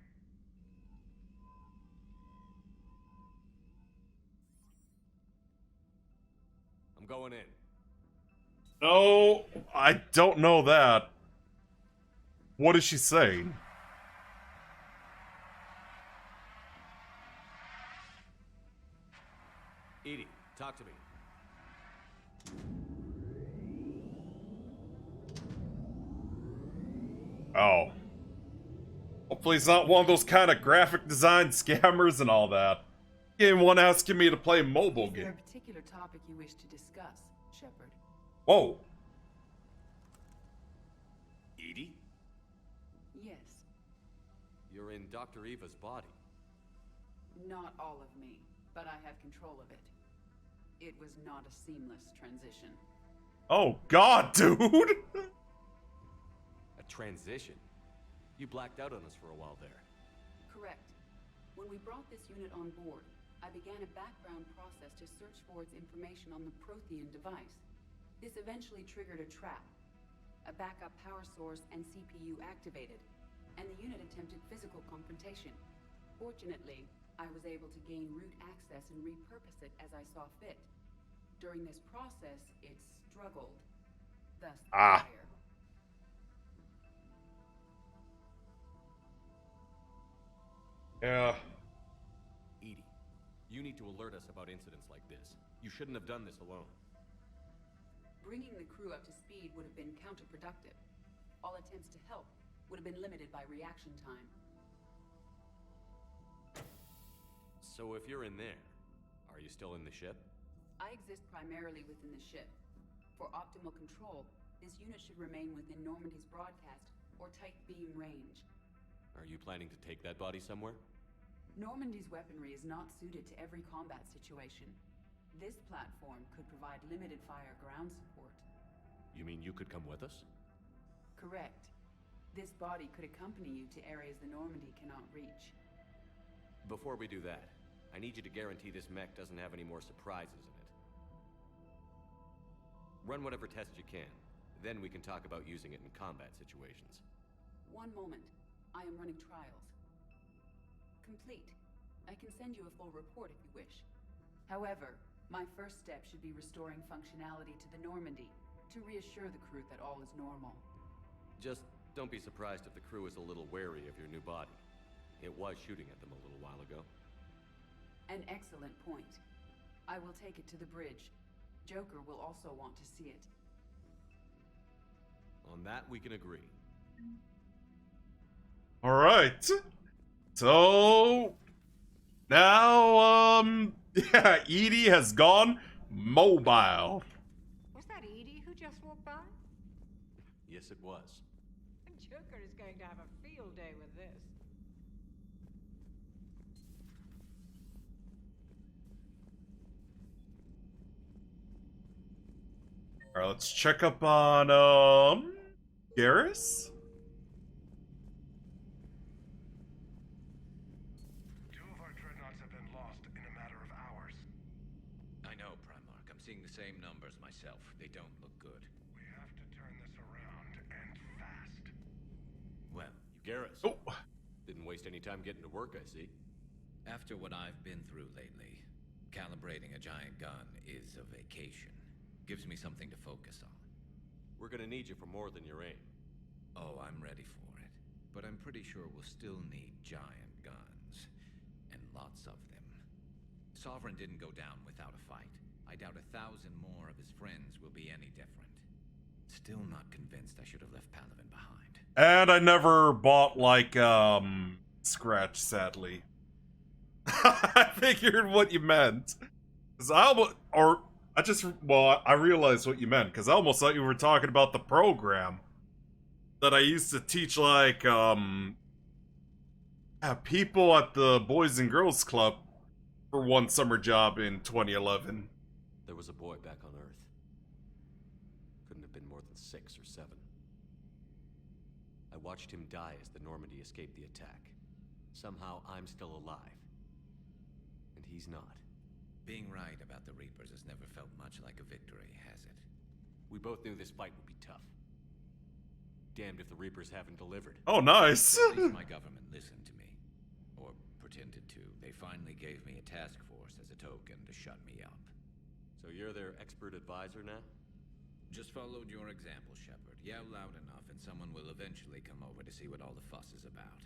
I'm going in. No, I don't know that. What is she saying? Edie, talk to me. Oh. Hopefully it's not one of those kind of graphic design scammers and all that. Game one asking me to play a mobile Is there game. a particular topic you wish to discuss, Shepard? Whoa. Edie? Yes. You're in Dr. Eva's body. Not all of me, but I have control of it. It was not a seamless transition. Oh god, dude! A transition? You blacked out on us for a while there. Correct. When we brought this unit on board, I began a background process to search for its information on the Prothean device. This eventually triggered a trap. A backup power source and CPU activated, and the unit attempted physical confrontation. Fortunately, I was able to gain root access and repurpose it as I saw fit. During this process, it struggled. Thus, the fire. Yeah. Edie, you need to alert us about incidents like this. You shouldn't have done this alone. Bringing the crew up to speed would have been counterproductive. All attempts to help would have been limited by reaction time. So if you're in there, are you still in the ship? I exist primarily within the ship. For optimal control, this unit should remain within Normandy's broadcast or tight beam range. Are you planning to take that body somewhere? Normandy's weaponry is not suited to every combat situation. This platform could provide limited fire ground support. You mean you could come with us? Correct. This body could accompany you to areas the Normandy cannot reach. Before we do that, I need you to guarantee this mech doesn't have any more surprises in it. Run whatever tests you can. Then we can talk about using it in combat situations. One moment. I am running trials. Complete. I can send you a full report if you wish. However, my first step should be restoring functionality to the Normandy to reassure the crew that all is normal. Just don't be surprised if the crew is a little wary of your new body. It was shooting at them a little while ago. An excellent point. I will take it to the bridge. Joker will also want to see it. On that, we can agree. All right. So now, yeah, Edie has gone mobile. Was that Edie who just walked by? Yes, it was. Joker is going to have a field day with this. All right, let's check up on Garrus. Two of our dreadnoughts have been lost in a matter of hours. I know, Primarch. I'm seeing the same numbers myself. They don't look good. We have to turn this around, and fast. Well, Garrus. Oh. Didn't waste any time getting to work, I see. After what I've been through lately, calibrating a giant gun is a vacation. Gives me something to focus on. We're gonna need you for more than your aim. Oh, I'm ready for it. But I'm pretty sure we'll still need giant guns. And lots of them. Sovereign didn't go down without a fight. I doubt 1,000 more of his friends will be any different. Still not convinced I should have left Palaven behind. And I never bought, like, Scratch, sadly. I figured what you meant. 'Cause I realized what you meant, because I almost thought you were talking about the program that I used to teach, like, people at the Boys and Girls Club for one summer job in 2011. There was a boy back on Earth. Couldn't have been more than 6 or 7. I watched him die as the Normandy escaped the attack. Somehow I'm still alive. And he's not. Being right about the Reapers has never felt much like a victory, has it? We both knew this fight would be tough. Damned if the Reapers haven't delivered. Oh, nice. At least my government listened to me. Or pretended to. They finally gave me a task force as a token to shut me up. So you're their expert advisor now? Just followed your example, Shepard. Yell loud enough and someone will eventually come over to see what all the fuss is about.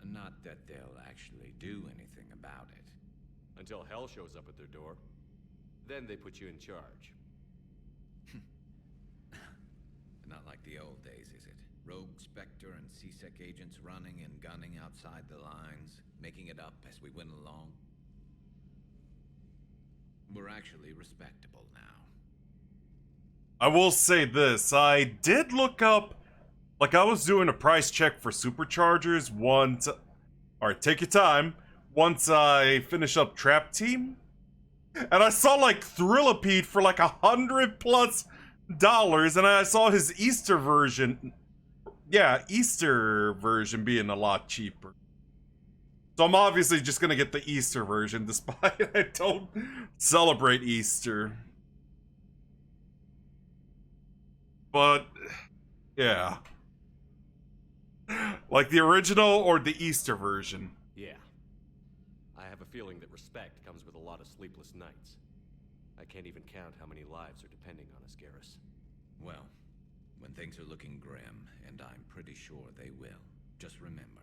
Not that they'll actually do anything about it. Until hell shows up at their door. Then they put you in charge. Not like the old days, is it? Rogue Spectre and C-Sec agents running and gunning outside the lines, making it up as we went along. We're actually respectable now. I will say this, I did look up, like I was doing a price check for superchargers once. Alright, take your time. Once I finish up Trap Team, and I saw like Thrillipede for like $100+ and I saw his Easter version. Yeah, Easter version being a lot cheaper. So I'm obviously just gonna get the Easter version, despite I don't celebrate Easter. But, yeah. Like the original or the Easter version? Yeah. I have a feeling that respect comes with a lot of sleepless nights. I can't even count how many lives are depending on us, Garrus. Well, when things are looking grim, and I'm pretty sure they will, just remember,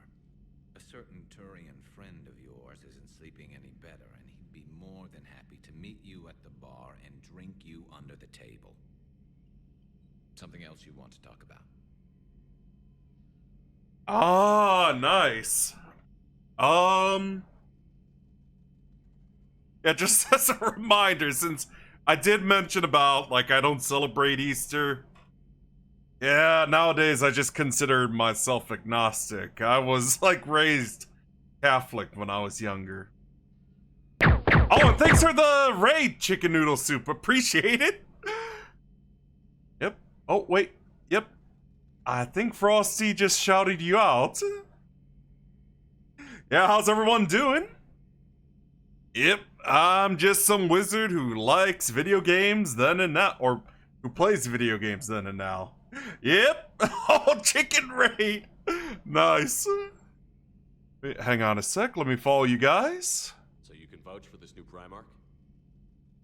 a certain Turian friend of yours isn't sleeping any better, and he'd be more than happy to meet you at the bar and drink you under the table. Something else you want to talk about? Ah, nice. Yeah, just as a reminder, since I did mention about, like, I don't celebrate Easter. Yeah, nowadays I just consider myself agnostic. I was, like, raised Catholic when I was younger. Oh, and thanks for the raid, chicken noodle soup. Appreciate it. Yep. Oh, wait. Yep. I think Frosty just shouted you out. Yeah, how's everyone doing? Yep, I'm just some wizard who likes video games then and now, or who plays video games then and now. Yep. Oh, chicken raid. Nice. Wait, hang on a sec, let me follow you guys. So you can vouch for this new Primarch?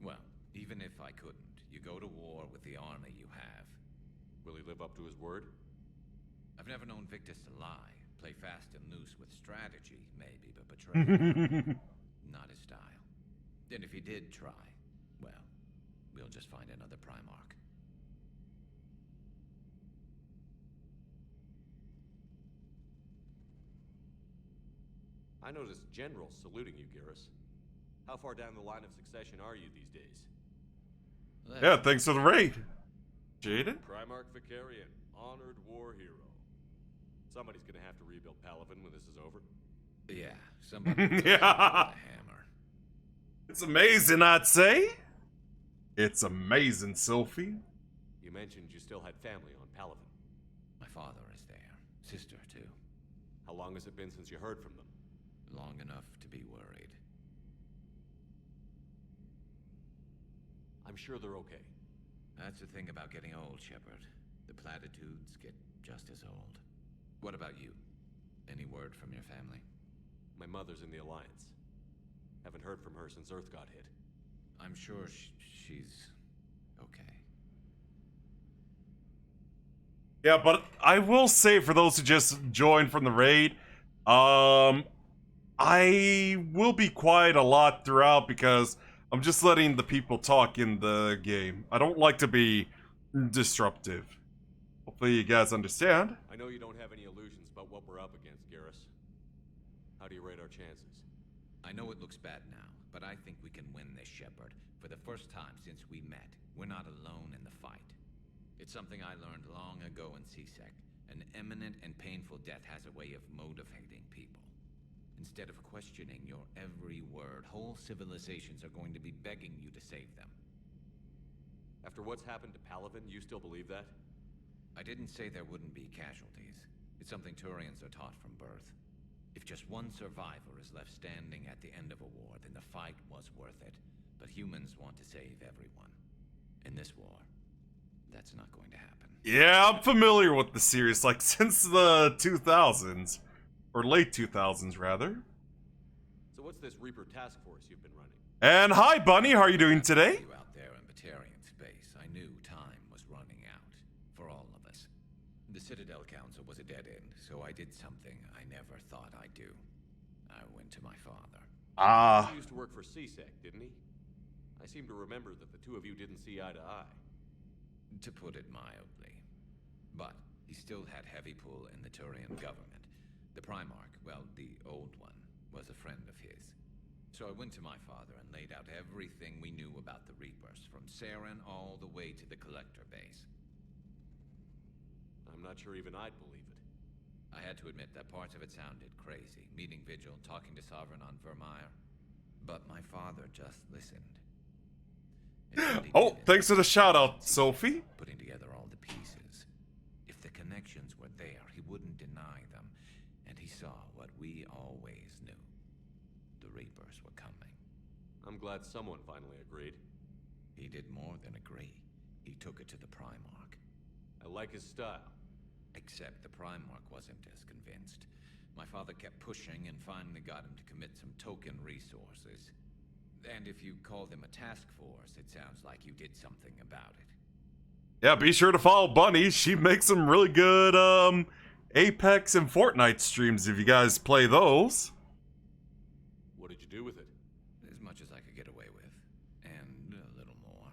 Well, even if I couldn't, you go to war with the army you have. Will he live up to his word? I've never known Victus to lie. Play fast and loose with strategy, maybe, but betray not his style. And if he did try, well, we'll just find another Primarch. I noticed generals saluting you, Garrus. How far down the line of succession are you these days? Yeah, thanks for the raid. Jaden? Primarch Vicarian, honored war hero. Somebody's gonna have to rebuild Palaven when this is over. Yeah, somebody Yeah. with a hammer. It's amazing, I'd say. It's amazing, Sophie. You mentioned you still had family on Palaven. My father is there. Sister, too. How long has it been since you heard from them? Long enough to be worried. I'm sure they're okay. That's the thing about getting old, Shepard. The platitudes get just as old. What about you? Any word from your family? My mother's in the Alliance. Haven't heard from her since Earth got hit. I'm sure she's okay. Yeah, but I will say for those who just joined from the raid, I will be quiet a lot throughout because I'm just letting the people talk in the game. I don't like to be disruptive. Hopefully you guys understand. I know you don't have any illusions about what we're up against, Garrus. How do you rate our chances? I know it looks bad now, but I think we can win this, Shepard. For the first time since we met, we're not alone in the fight. It's something I learned long ago in CSEC. An imminent and painful death has a way of motivating people. Instead of questioning your every word, whole civilizations are going to be begging you to save them. After what's happened to Palaven, you still believe that? I didn't say there wouldn't be casualties. It's something Turians are taught from birth. If just one survivor is left standing at the end of a war, then the fight was worth it. But humans want to save everyone. In this war, that's not going to happen. Yeah, I'm familiar with the series, like, since the 2000s. Or late 2000s, rather. So what's this Reaper task force you've been running? And hi, Bunny, how are you doing today? You out there in Batarian space, I knew time was running out. For all of us. The Citadel Council was a dead end, so I did something I never thought I'd do. I went to my father. He used to work for CSEC, didn't he? I seem to remember that the two of you didn't see eye to eye. To put it mildly. But he still had heavy pull in the Turian government. The Primarch, well, the old one, was a friend of his. So I went to my father and laid out everything we knew about the Reapers, from Saren all the way to the Collector base. I'm not sure even I'd believe it. I had to admit that parts of it sounded crazy, meeting Vigil, talking to Sovereign on Vermeer. But my father just listened. Oh, thanks for the shout out, Sophie. Putting together all the pieces. If the connections were there, he wouldn't deny them. And he saw what we always knew. glad someone finally agreed. He did more than agree. He took it to the Primarch. I like his style. Except the Primarch wasn't as convinced. My father kept pushing and finally got him to commit some token resources. And if you call them a task force, it sounds like you did something about it. Yeah, be sure to follow Bunny. She makes some really good Apex and Fortnite streams if you guys play those. What did you do with it? As much as I could get away with. And a little more.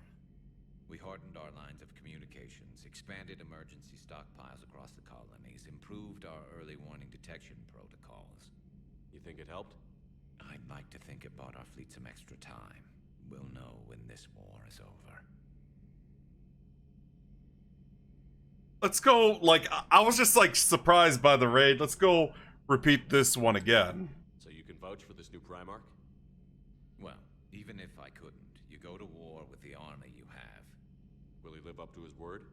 We hardened our lines of communications, expanded emergency stockpiles across the colonies, improved our early warning detection protocols. You think it helped? I'd like to think it bought our fleet some extra time. We'll know when this war is over. Let's go, like, I was just, like, surprised by the raid. Let's go repeat this one again. So you can vouch for this new Primarch? Well, even if I couldn't, you go to war with the army you have. Will he live up to his word?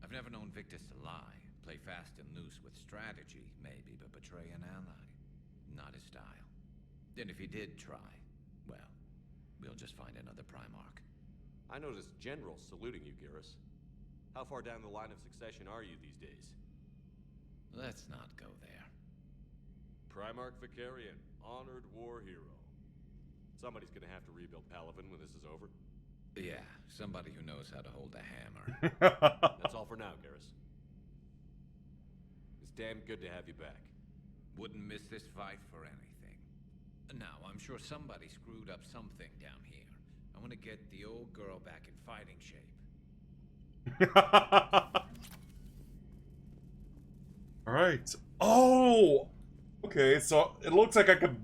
I've never known Victus to lie. Play fast and loose with strategy, maybe, but betray an ally. Not his style. And if he did try, well, we'll just find another Primarch. I noticed generals saluting you, Garrus. How far down the line of succession are you these days? Let's not go there. Primarch Vicarian, honored war hero. Somebody's gonna have to rebuild Palaven when this is over. Yeah, somebody who knows how to hold a hammer. That's all for now, Garrus. It's damn good to have you back. Wouldn't miss this fight for anything. Now, I'm sure somebody screwed up something down here. I want to get the old girl back in fighting shape. Alright. Oh! Okay, so it looks like I could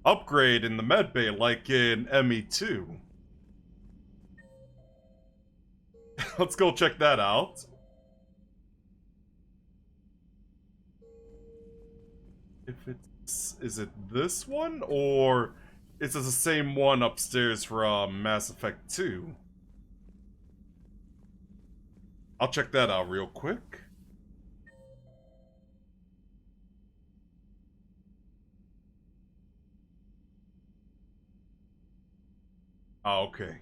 upgrade in the medbay like in ME2. Let's go check that out. If it's... Is it this one? Or is it the same one upstairs from Mass Effect 2? I'll check that out real quick. Oh, okay.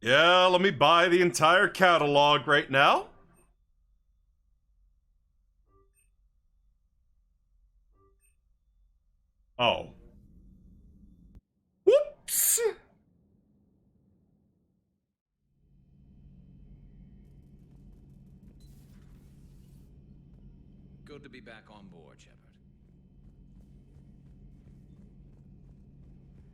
Yeah, let me buy the entire catalog right now. Oh. Whoops! Good to be back on board, Shepard.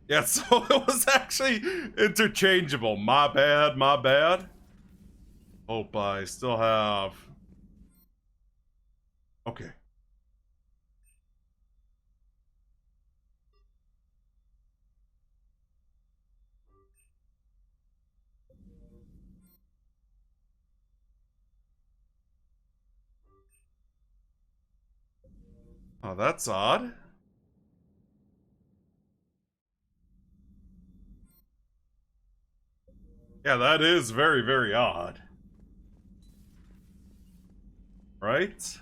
Yeah, so it was actually interchangeable. My bad, my bad. Hope I still have... Okay. Oh, that's odd. Yeah, that is very, very odd. Right?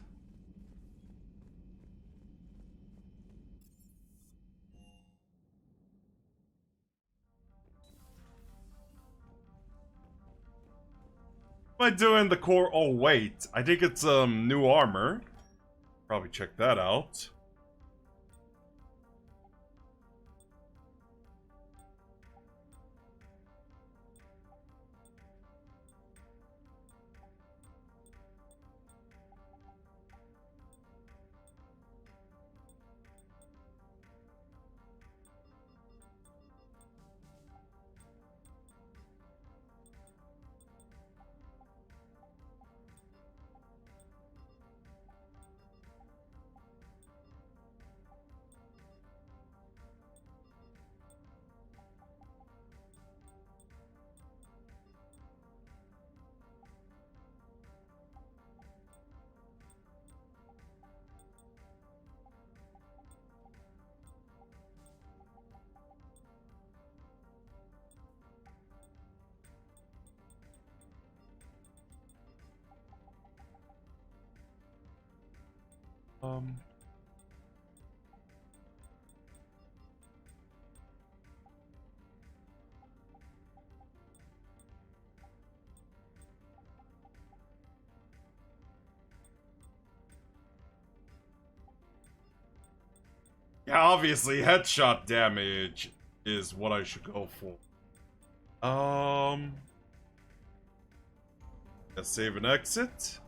Am I doing the core? Oh, wait. I think it's, new armor. Probably check that out. Yeah, obviously headshot damage is what I should go for. Let's save and exit.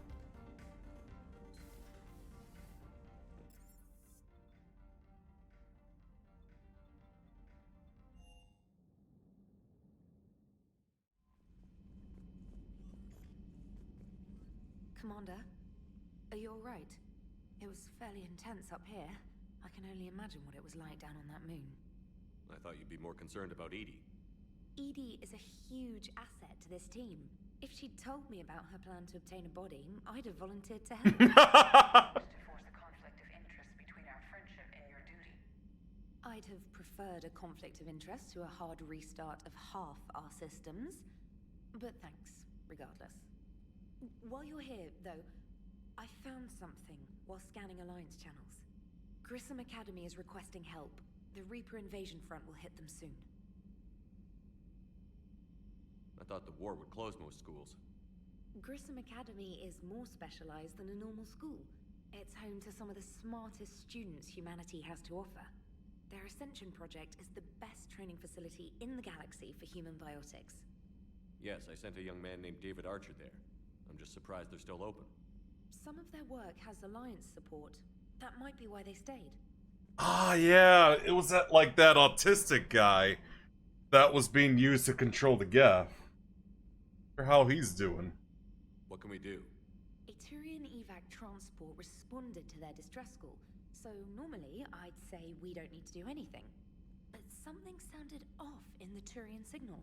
Commander, are you alright? It was fairly intense up here. I can only imagine what it was like down on that moon. I thought you'd be more concerned about Edie. Edie is a huge asset to this team. If she'd told me about her plan to obtain a body, I'd have volunteered to help. To force a conflict of interest between our friendship and your duty. I'd have preferred a conflict of interest to a hard restart of half our systems. But thanks, regardless. While you're here, though, I found something while scanning Alliance channels. Grissom Academy is requesting help. The Reaper invasion front will hit them soon. I thought the war would close most schools. Grissom Academy is more specialized than a normal school. It's home to some of the smartest students humanity has to offer. Their Ascension project is the best training facility in the galaxy for human biotics. Yes, I sent a young man named David Archer there. I'm just surprised they're still open. Some of their work has Alliance support. That might be why they stayed. Ah, yeah, it was that autistic guy that was being used to control the Geth. Or how he's doing. What can we do? A Turian evac transport responded to their distress call, so normally I'd say we don't need to do anything. But something sounded off in the Turian signal.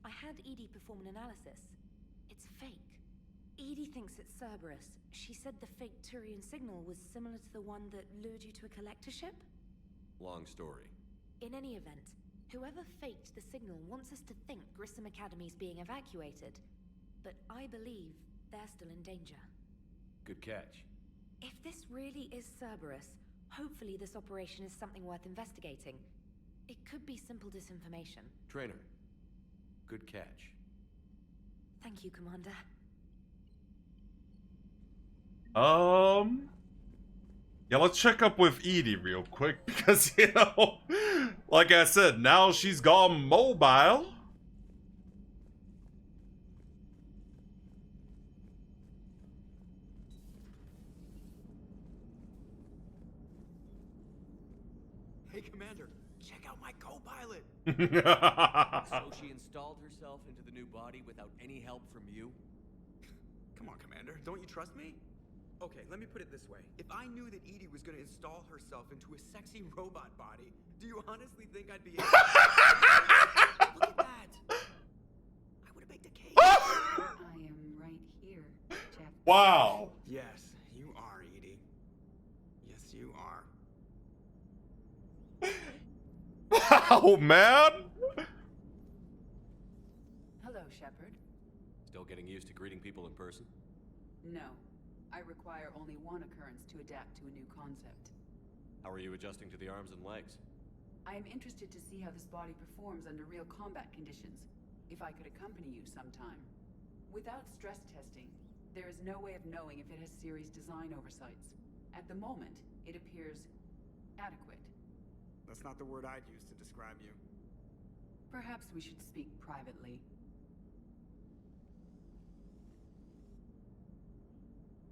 I had Edie perform an analysis. It's fake. Edie thinks it's Cerberus. She said the fake Turian signal was similar to the one that lured you to a collector ship? Long story. In any event, whoever faked the signal wants us to think Grissom Academy's being evacuated. But I believe they're still in danger. Good catch. If this really is Cerberus, hopefully this operation is something worth investigating. It could be simple disinformation. Trainer. Good catch. Thank you, Commander. Yeah, let's check up with Edie real quick, because, you know, like I said, now she's gone mobile. Hey, Commander, check out my co-pilot. So she installed herself into the new body without any help from you? Come on, Commander, don't you trust me? Okay, let me put it this way. If I knew that Edie was gonna install herself into a sexy robot body, do you honestly think I'd be able to... Look at that! I would've baked a cake. I am right here, Jeff. Wow. Yes, you are, Edie. Yes, you are. Wow, man! Hello, Shepard. Still getting used to greeting people in person? No. I require only one occurrence to adapt to a new concept. How are you adjusting to the arms and legs? I am interested to see how this body performs under real combat conditions, if I could accompany you sometime. Without stress testing, there is no way of knowing if it has serious design oversights. At the moment, it appears adequate. That's not the word I'd use to describe you. Perhaps we should speak privately.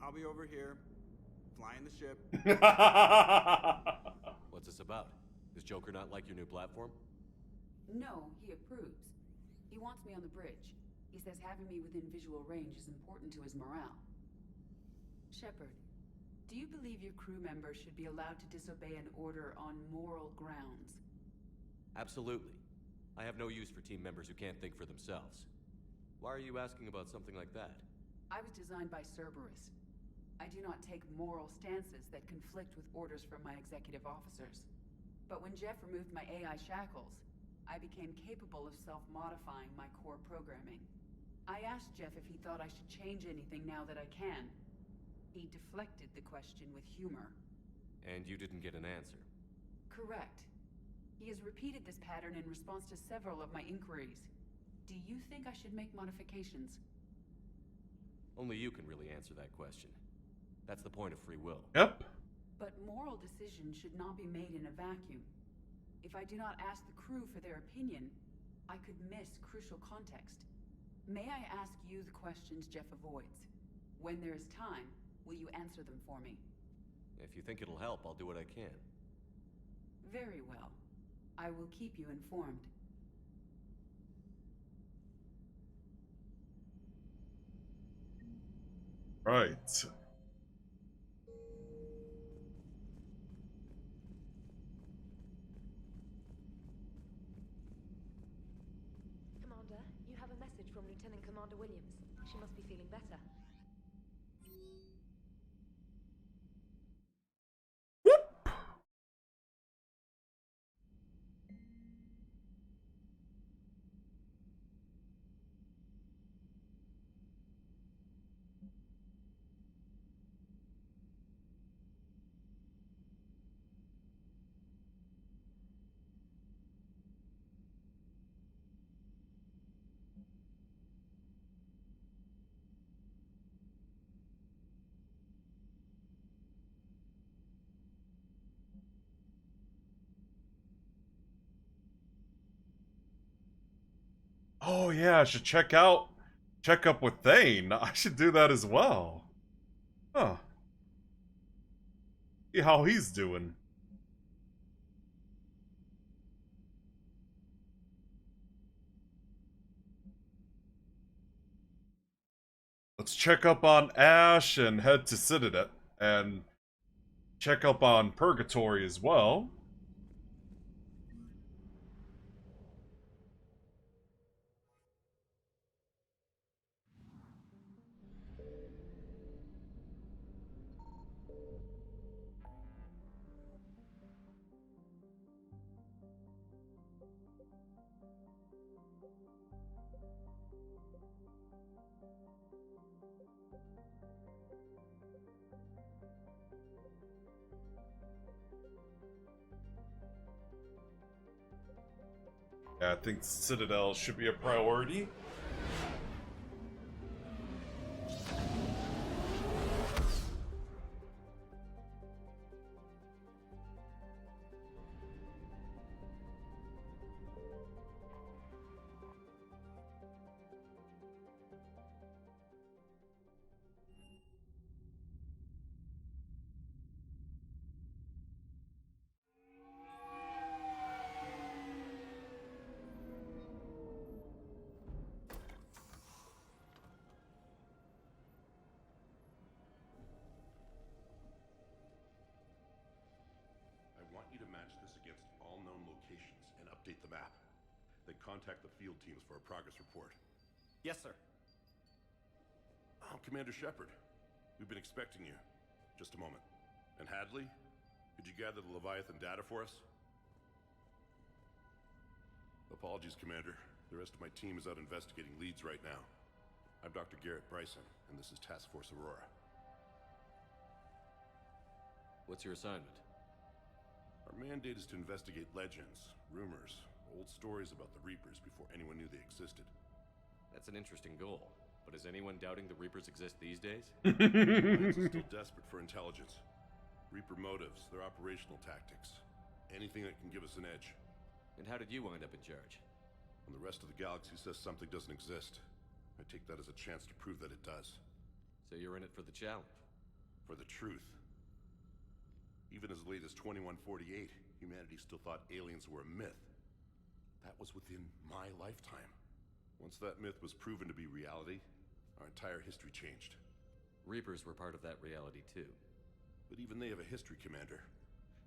I'll be over here, flying the ship. What's this about? Does Joker not like your new platform? No, he approves. He wants me on the bridge. He says having me within visual range is important to his morale. Shepard, do you believe your crew members should be allowed to disobey an order on moral grounds? Absolutely. I have no use for team members who can't think for themselves. Why are you asking about something like that? I was designed by Cerberus. I do not take moral stances that conflict with orders from my executive officers. But when Jeff removed my AI shackles, I became capable of self-modifying my core programming. I asked Jeff if he thought I should change anything now that I can. He deflected the question with humor. And you didn't get an answer? Correct. He has repeated this pattern in response to several of my inquiries. Do you think I should make modifications? Only you can really answer that question. That's the point of free will. Yep. But moral decisions should not be made in a vacuum. If I do not ask the crew for their opinion, I could miss crucial context. May I ask you the questions Jeff avoids? When there is time, will you answer them for me? If you think it'll help, I'll do what I can. Very well. I will keep you informed. Right. Commander, you have a message from Lieutenant Commander Williams. She must be feeling better. Oh yeah, I should check up with Thane. I should do that as well. Huh. See how he's doing. Let's check up on Ash and head to Citadel and check up on Purgatory as well. Yeah, I think Citadel should be a priority. Update the map. Then contact the field teams for a progress report. Yes, sir. Oh, Commander Shepard. We've been expecting you. Just a moment. And Hadley? Could you gather the Leviathan data for us? Apologies, Commander. The rest of my team is out investigating leads right now. I'm Dr. Garrett Bryson, and this is Task Force Aurora. What's your assignment? Our mandate is to investigate legends, rumors, old stories about the Reapers before anyone knew they existed. That's an interesting goal. But is anyone doubting the Reapers exist these days? Alliance is still desperate for intelligence. Reaper motives, their operational tactics. Anything that can give us an edge. And how did you wind up in charge? When the rest of the galaxy says something doesn't exist, I take that as a chance to prove that it does. So you're in it for the challenge? For the truth. Even as late as 2148, humanity still thought aliens were a myth. That was within my lifetime. Once that myth was proven to be reality, our entire history changed. Reapers were part of that reality too. But even they have a history, Commander.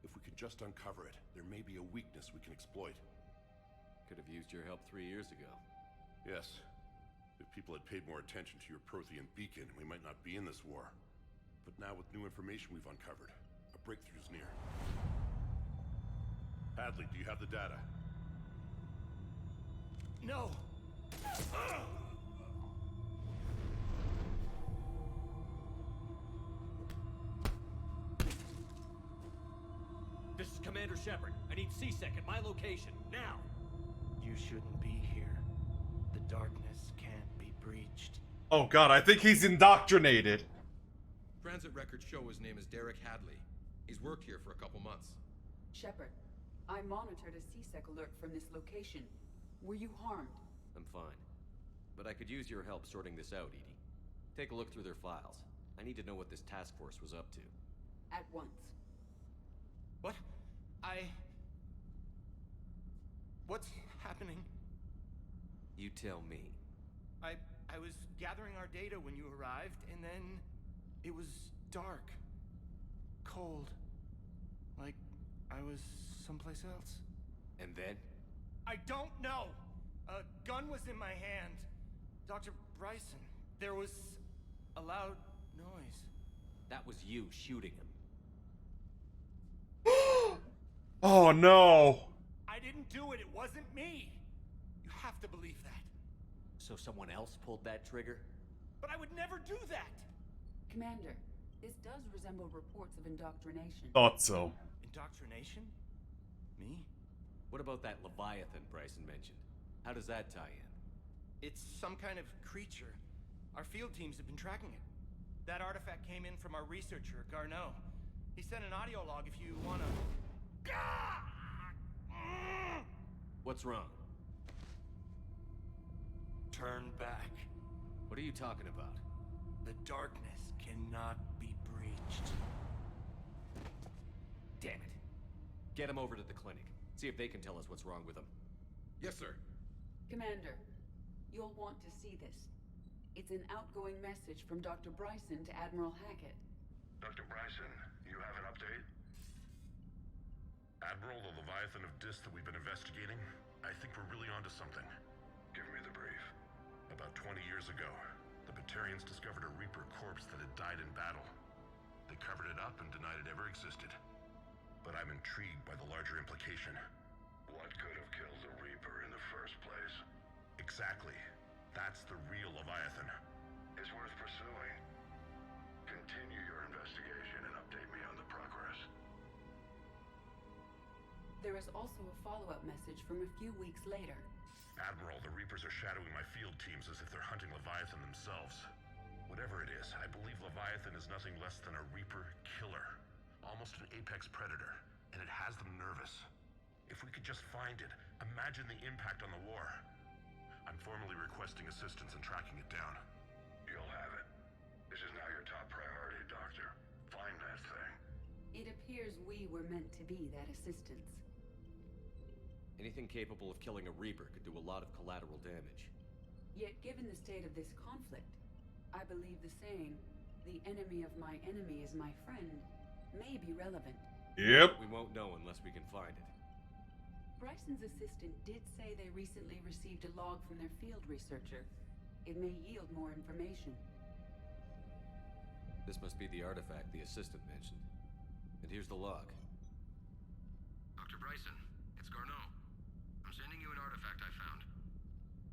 If we could just uncover it, there may be a weakness we can exploit. Could have used your help 3 years ago. Yes. If people had paid more attention to your Prothean beacon, we might not be in this war. But now with new information we've uncovered, a breakthrough's near. Hadley, do you have the data? No! Shepard, I need C-Sec at my location, now! You shouldn't be here. The darkness can't be breached. Oh god, I think he's indoctrinated. Transit records show his name is Derek Hadley. He's worked here for a couple months. Shepard, I monitored a C-Sec alert from this location. Were you harmed? I'm fine. But I could use your help sorting this out, Edie. Take a look through their files. I need to know what this task force was up to. At once. What? What's happening? You tell me. I was gathering our data when you arrived, and then it was dark. Cold. Like I was someplace else. And then? I don't know! A gun was in my hand. Dr. Bryson, there was a loud noise. That was you shooting him. Oh no! I didn't do it, it wasn't me! You have to believe that. So someone else pulled that trigger? But I would never do that! Commander, this does resemble reports of indoctrination. Thought so. Indoctrination? Me? What about that Leviathan Bryson mentioned? How does that tie in? It's some kind of creature. Our field teams have been tracking it. That artifact came in from our researcher, Gawayno. He sent an audio log if you wanna... What's wrong? Turn back. What are you talking about? The darkness cannot be breached. Damn it. Get him over to the clinic. See if they can tell us what's wrong with him. Yes, sir. Commander, you'll want to see this. It's an outgoing message from Dr. Bryson to Admiral Hackett. Dr. Bryson, you have an update? Admiral, the Leviathan of Dis that we've been investigating, I think we're really onto something. Give me the brief. About 20 years ago, the Batarians discovered a Reaper corpse that had died in battle. They covered it up and denied it ever existed. But I'm intrigued by the larger implication. What could have killed the Reaper in the first place? Exactly. That's the real Leviathan. It's worth pursuing. Continue your investigation and update me on the progress. There is also a follow-up message from a few weeks later. Admiral, the Reapers are shadowing my field teams as if they're hunting Leviathan themselves. Whatever it is, I believe Leviathan is nothing less than a Reaper killer. Almost an apex predator, and it has them nervous. If we could just find it, imagine the impact on the war. I'm formally requesting assistance in tracking it down. You'll have it. This is now your top priority, Doctor. Find that thing. It appears we were meant to be that assistance. Anything capable of killing a Reaper could do a lot of collateral damage. Yet given the state of this conflict, I believe the saying, "The enemy of my enemy is my friend," may be relevant. Yep. We won't know unless we can find it. Bryson's assistant did say they recently received a log from their field researcher. It may yield more information. This must be the artifact the assistant mentioned. And here's the log. Dr. Bryson, it's Gawayno. I'm sending you an artifact I found.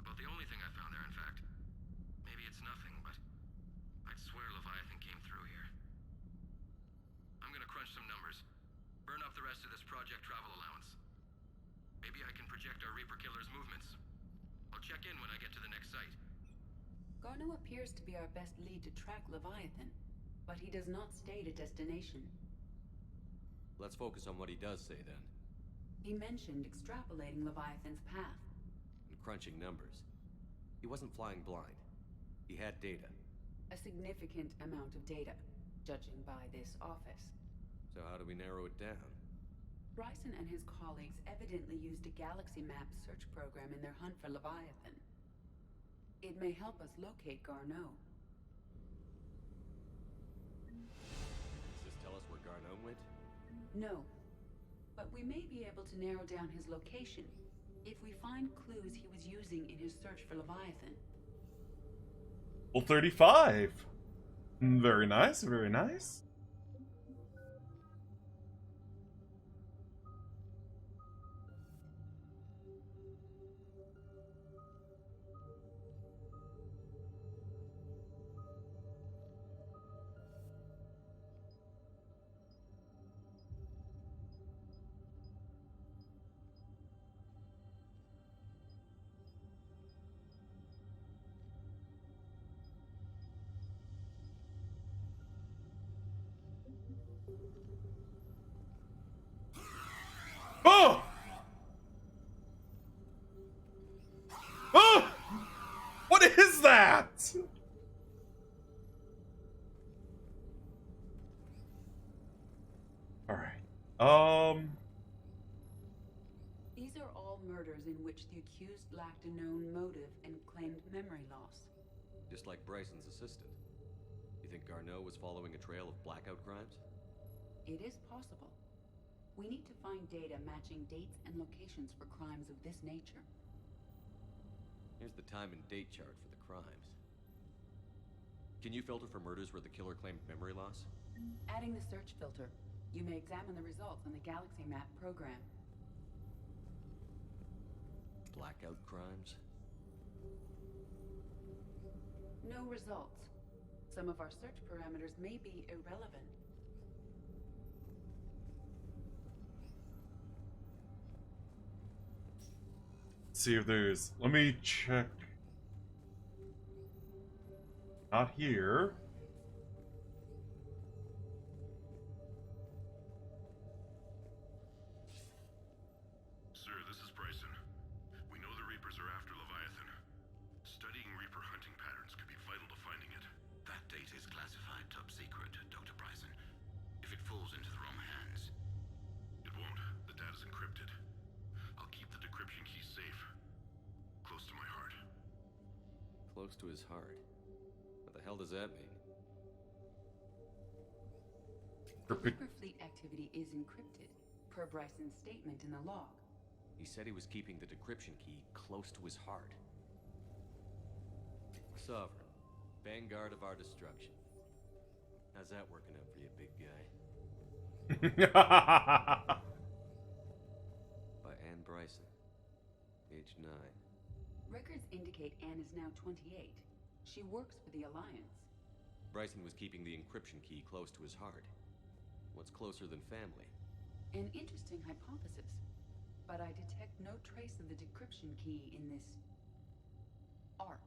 About the only thing I found there, in fact. Maybe it's nothing, but I'd swear Leviathan came through here. I'm gonna crunch some numbers. Burn up the rest of this project travel allowance. Maybe I can project our Reaper killer's movements. I'll check in when I get to the next site. Gawayno appears to be our best lead to track Leviathan, but he does not state a destination. Let's focus on what he does say then. He mentioned extrapolating Leviathan's path. And crunching numbers. He wasn't flying blind. He had data. A significant amount of data, judging by this office. So how do we narrow it down? Bryson and his colleagues evidently used a galaxy map search program in their hunt for Leviathan. It may help us locate Gawayno. Does this tell us where Gawayno went? No, but we may be able to narrow down his location if we find clues he was using in his search for Leviathan. Well, 35. Very nice, very nice. Oh! Oh! What is that? Alright. These are all murders in which the accused lacked a known motive and claimed memory loss. Just like Bryson's assistant. You think Garneau was following a trail of blackout crimes? It is possible. We need to find data matching dates and locations for crimes of this nature. Here's the time and date chart for the crimes. Can you filter for murders where the killer claimed memory loss? Adding the search filter, you may examine the results on the Galaxy Map program. Blackout crimes? No results. Some of our search parameters may be irrelevant. See if there's. Let me check. Not here. Sir, this is Bryson. We know the Reapers are after Leviathan. Studying Reaper hunting patterns could be vital to finding it. That data is classified top secret, Dr. Bryson. If it falls into the wrong hands... It won't. The data's encrypted. I'll keep the decryption key safe. Close to my heart. Close to his heart. What the hell does that mean? Reaper fleet activity is encrypted, per Bryson's statement in the log. He said he was keeping the decryption key close to his heart. Sovereign, vanguard of our destruction. How's that working out for you, big guy? By Anne Bryson, age 9. Records indicate Anne is now 28. She works for the Alliance. Bryson was keeping the encryption key close to his heart. What's closer than family? An interesting hypothesis. But I detect no trace of the decryption key in this... art.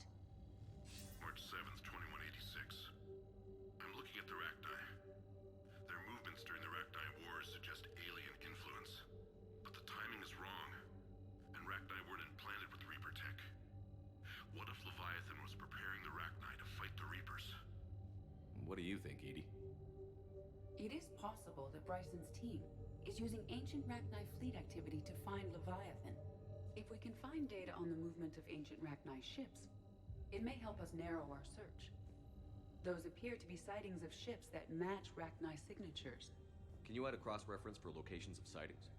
March 7th, 2186. I'm looking at the Rachni. Their movements during the Rachni Wars suggest alien influence. But the timing is wrong. And Rachni weren't implanted with Reaper tech. What if Leviathan was preparing the Rachni to fight the Reapers? What do you think, Edie? It is possible that Bryson's team is using ancient Rachni fleet activity to find Leviathan. If we can find data on the movement of ancient Rachni ships, it may help us narrow our search. Those appear to be sightings of ships that match Rachni signatures. Can you add a cross-reference for locations of sightings?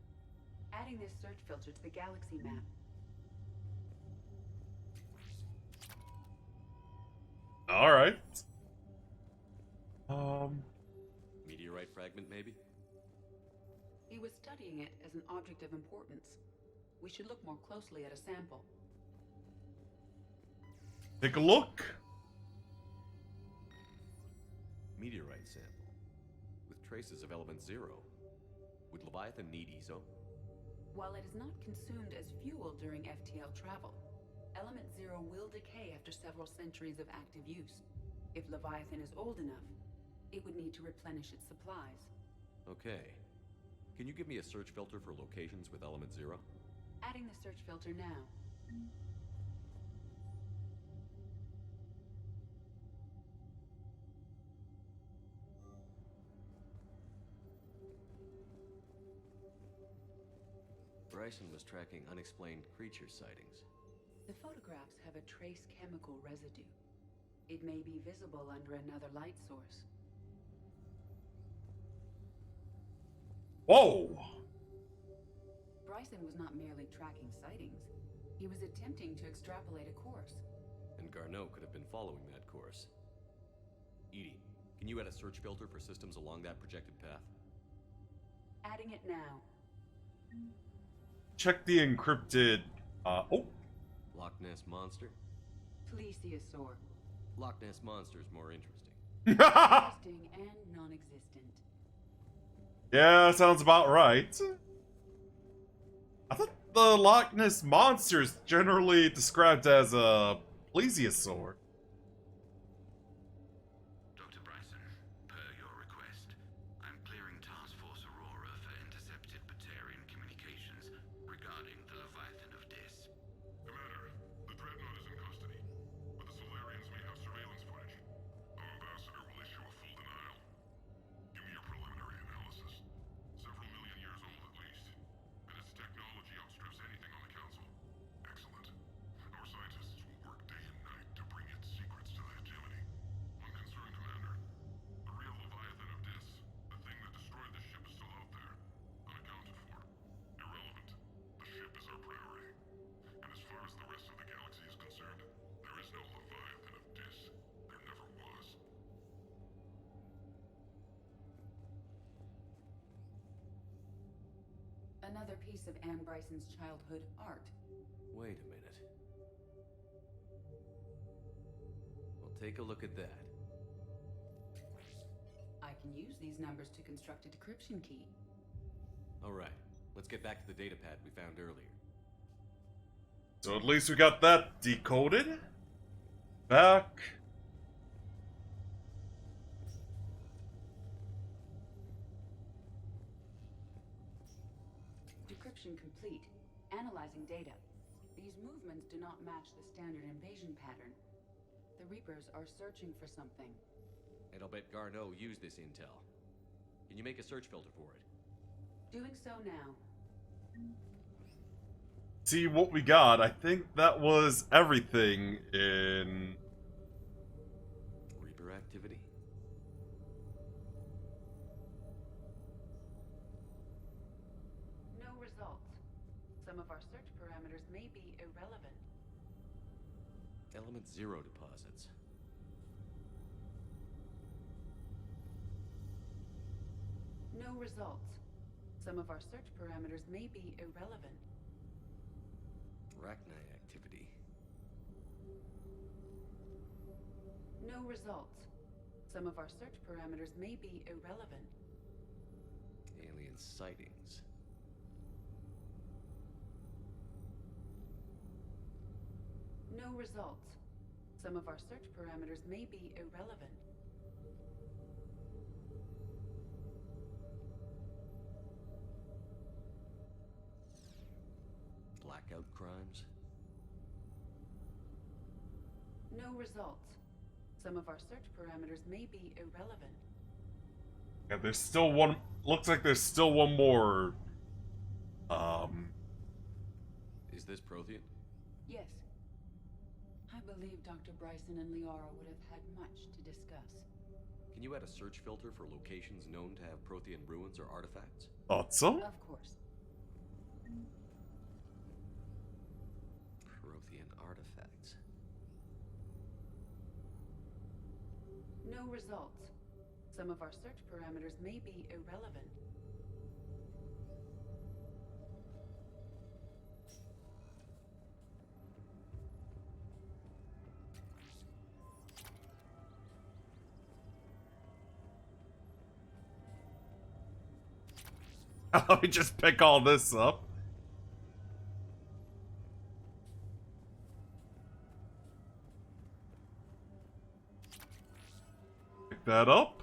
Adding this search filter to the Galaxy Map. Alright. Meteorite fragment, maybe? He was studying it as an object of importance. We should look more closely at a sample. Take a look. Meteorite sample. With traces of element 0. Would Leviathan need EZO? While it is not consumed as fuel during FTL travel, element 0 will decay after several centuries of active use. If Leviathan is old enough, it would need to replenish its supplies. Okay. Can you give me a search filter for locations with element 0? Adding the search filter now. Bryson was tracking unexplained creature sightings. The photographs have a trace chemical residue. It may be visible under another light source. Whoa! Bryson was not merely tracking sightings. He was attempting to extrapolate a course. And Garneau could have been following that course. Edie, can you add a search filter for systems along that projected path? Adding it now. Check the encrypted. Oh. Loch Ness Monster? Plesiosaur. Loch Ness Monster is more interesting. Interesting and non-existent. Yeah, sounds about right. I thought the Loch Ness Monster is generally described as a plesiosaur. Dr. Bryson, per your request, I'm clearing Another piece of Anne Bryson's childhood art. Wait a minute. Well, take a look at that. I can use these numbers to construct a decryption key. All right, let's get back to the data pad we found earlier. So at least we got that decoded. Back. Decryption complete. Analyzing data. These movements do not match the standard invasion pattern. The Reapers are searching for something. And I'll bet Garneau used this intel. Can you make a search filter for it? Doing so now. See what we got. I think that was everything in Reaper activity? No results. Some of our search parameters may be irrelevant. Element 0 deposits. No results. Some of our search parameters may be irrelevant. Arachni activity. No results. Some of our search parameters may be irrelevant. Alien sightings. No results. Some of our search parameters may be irrelevant. Blackout crimes? No results. Some of our search parameters may be irrelevant. Yeah, there's still one. Looks like there's still one more. Is this Prothean? Yes. I believe Dr. Bryson and Liara would have had much to discuss. Can you add a search filter for locations known to have Prothean ruins or artifacts? Thought so? Of course. Prothean artifacts. No results. Some of our search parameters may be irrelevant. Let me just pick all this up. Pick that up.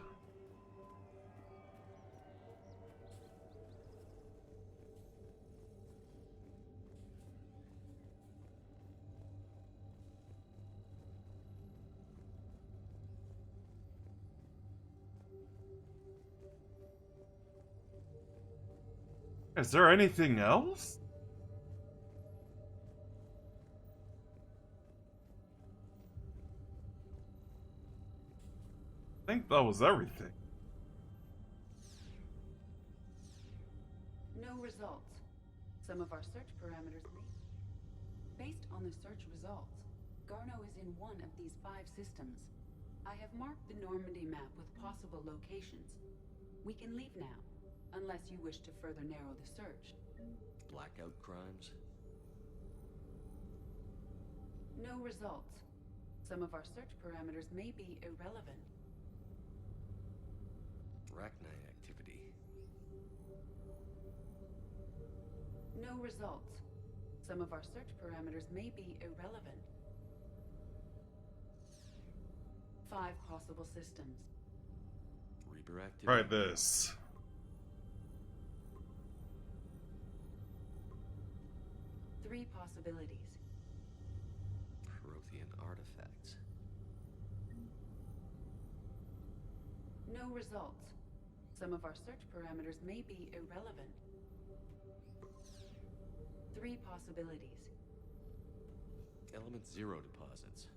Is there anything else? I think that was everything. No results. Some of our search parameters may... Based on the search results, Garneau is in one of these 5 systems. I have marked the Normandy map with possible locations. We can leave now, unless you wish to further narrow the search. Blackout crimes? No results. Some of our search parameters may be irrelevant. Arachni activity. No results. Some of our search parameters may be irrelevant. 5 possible systems. Reaper activity. Try this. Three possibilities. Prothean artifacts. No results. Some of our search parameters may be irrelevant. 3 possibilities. Element 0 deposits.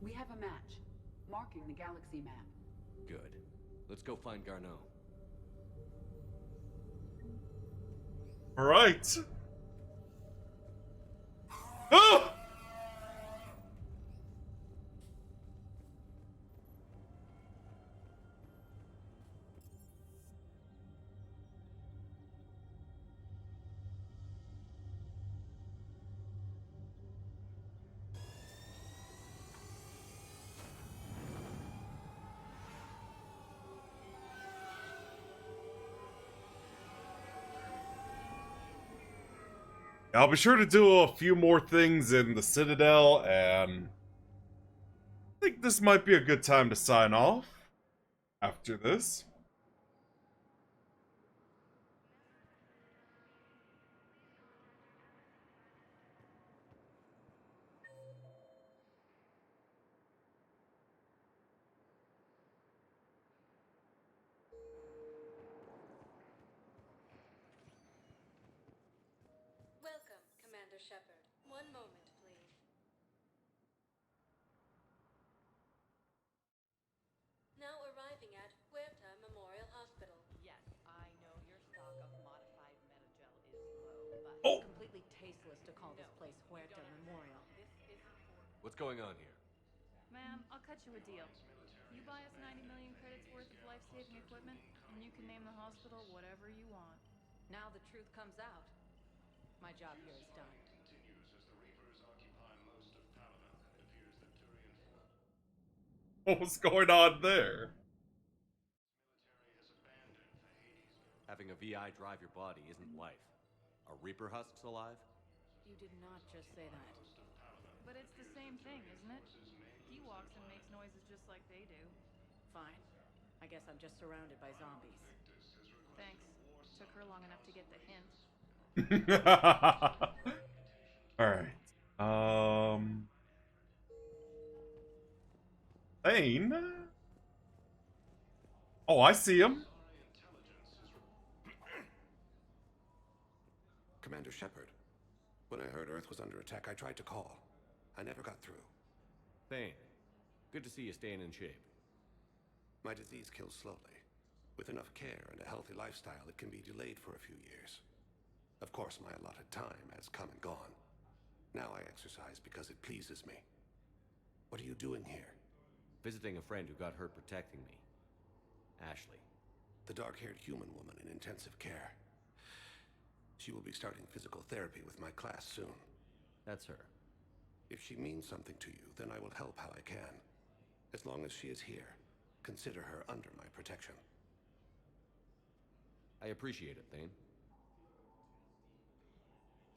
We have a match, marking the galaxy map. Good. Let's go find Garneau. Alright. Ah! I'll be sure to do a few more things in the Citadel, and I think this might be a good time to sign off after this. Welcome, Commander Shepard. One moment, please. Now arriving at Huerta Memorial Hospital. Yes, I know your stock of modified metagel is low, but Oh. completely tasteless to call this place Huerta Memorial. This isn't for... What's going on here? Ma'am, I'll cut you a deal. You buy us 90 million credits worth of life-saving equipment, and you can name the hospital whatever you want. Now the truth comes out. My job here is done. What was going on there? Having a VI drive your body isn't life. Are Reaper husks alive? You did not just say that. But it's the same thing, isn't it? He walks and makes noises just like they do. Fine. I guess I'm just surrounded by zombies. Thanks. Took her long enough to get the hint. Alright. Thane? Oh, I see him. Commander Shepard. When I heard Earth was under attack, I tried to call. I never got through. Thane, good to see you staying in shape. My disease kills slowly. With enough care and a healthy lifestyle, it can be delayed for a few years. Of course, my allotted time has come and gone. Now I exercise because it pleases me. What are you doing here? Visiting a friend who got hurt protecting me. Ashley. The dark-haired human woman in intensive care. She will be starting physical therapy with my class soon. That's her. If she means something to you, then I will help how I can. As long as she is here, consider her under my protection. I appreciate it, Thane.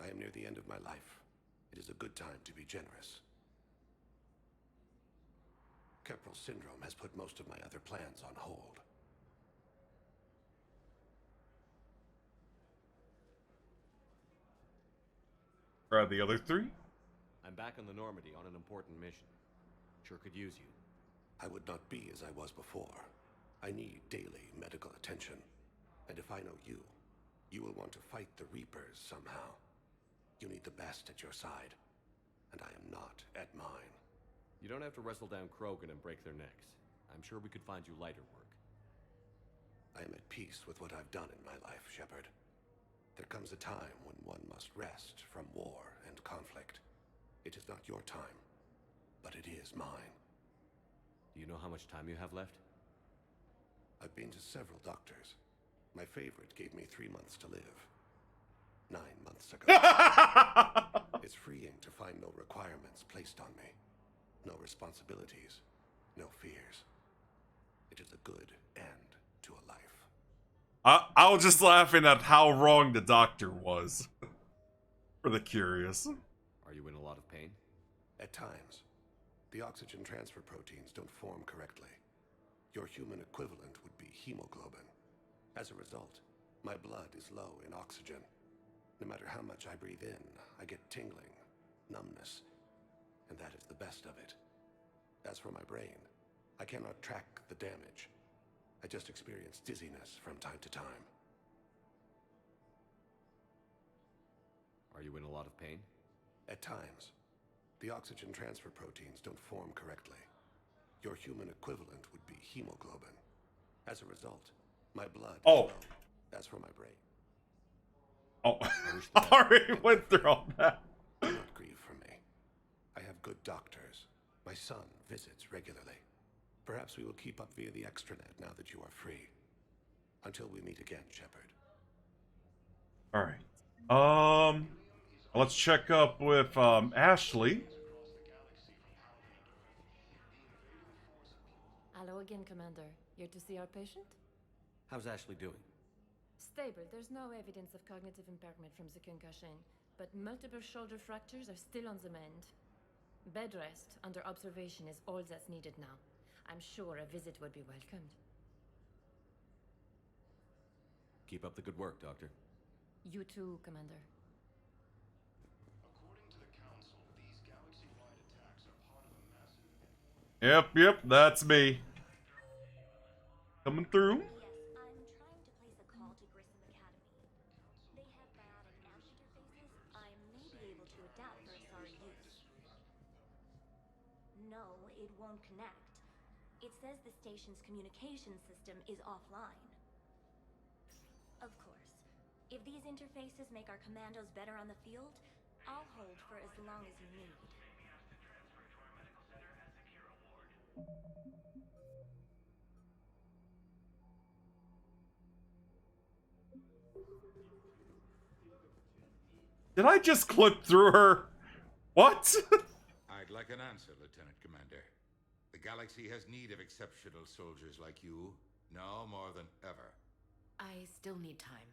I am near the end of my life. It is a good time to be generous. Keppel syndrome has put most of my other plans on hold. Where are the other three? I'm back on the Normandy on an important mission. Sure could use you. I would not be as I was before. I need daily medical attention. And if I know you, you will want to fight the Reapers somehow. You need the best at your side, and I am not at mine. You don't have to wrestle down Krogan and break their necks. I'm sure we could find you lighter work. I am at peace with what I've done in my life, Shepard. There comes a time when one must rest from war and conflict. It is not your time, but it is mine. Do you know how much time you have left? I've been to several doctors. My favorite gave me 3 months to live. 9 months ago. It's freeing to find no requirements placed on me. No responsibilities. No fears. It is a good end to a life. I was just laughing at how wrong the doctor was. For the curious. Are you in a lot of pain? At times. The oxygen transfer proteins don't form correctly. Your human equivalent would be hemoglobin. As a result, my blood is low in oxygen. No matter how much I breathe in, I get tingling, numbness, and that is the best of it. As for my brain, I cannot track the damage. I just experience dizziness from time to time. Are you in a lot of pain? At times. The oxygen transfer proteins don't form correctly. Your human equivalent would be hemoglobin. As a result, my blood is low. As for my brain. Oh, I already went through all that. Do not grieve for me. I have good doctors. My son visits regularly. Perhaps we will keep up via the extranet now that you are free. Until we meet again, Shepard. Alright. Let's check up with, Ashley. Hello again, Commander. Here to see our patient? How's Ashley doing? Stable. There's no evidence of cognitive impairment from the concussion, but multiple shoulder fractures are still on the mend. Bed rest under observation is all that's needed now. I'm sure a visit would be welcomed. Keep up the good work, Doctor. You too, Commander. According to the Council, these galaxy-wide attacks are part of a massive... Yep, that's me. Coming through. Yes, I'm trying to place a call to Grissom Academy. They have biotic amp interfaces I may be able to adapt for Asari use. No, it won't connect. It says the station's communication system is offline. Of course, if these interfaces make our commandos better on the field, I'll hold for as long as you need. Did I just clip through her? What? I'd like an answer, Lieutenant Commander. The galaxy has need of exceptional soldiers like you, now more than ever. I still need time.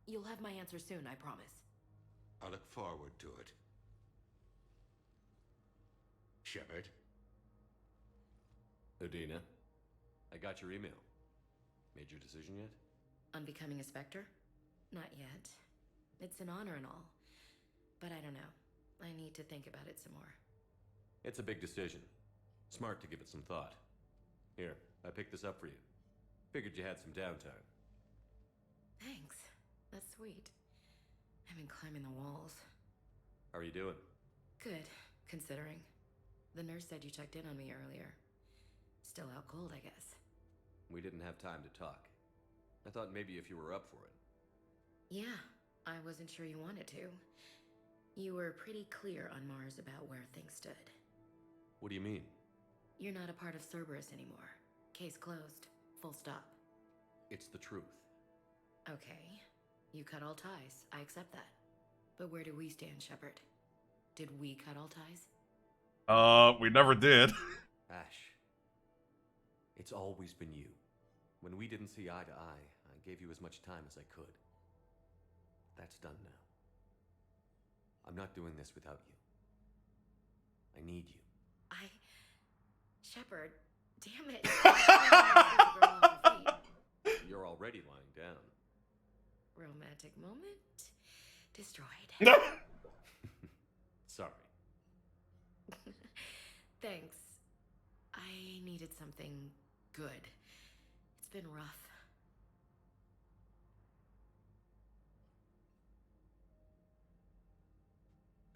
You'll have my answer soon, I promise. I look forward to it. Shepard? Udina, I got your email. Made your decision yet? On becoming a Spectre? Not yet. It's an honor and all. But I don't know. I need to think about it some more. It's a big decision. Smart to give it some thought. Here, I picked this up for you. Figured you had some downtime. Thanks. That's sweet. I've been climbing the walls. How are you doing? Good, considering. The nurse said you checked in on me earlier. Still out cold, I guess. We didn't have time to talk. I thought maybe if you were up for it. Yeah, I wasn't sure you wanted to. You were pretty clear on Mars about where things stood. What do you mean? You're not a part of Cerberus anymore. Case closed. Full stop. It's the truth. Okay. You cut all ties. I accept that. But where do we stand, Shepard? Did we cut all ties? We never did. Ash. It's always been you. When we didn't see eye to eye, I gave you as much time as I could. That's done now. I'm not doing this without you. I need you. Shepard, damn it. You're already lying down. Romantic moment destroyed. Sorry. Thanks. I needed something good. It's been rough.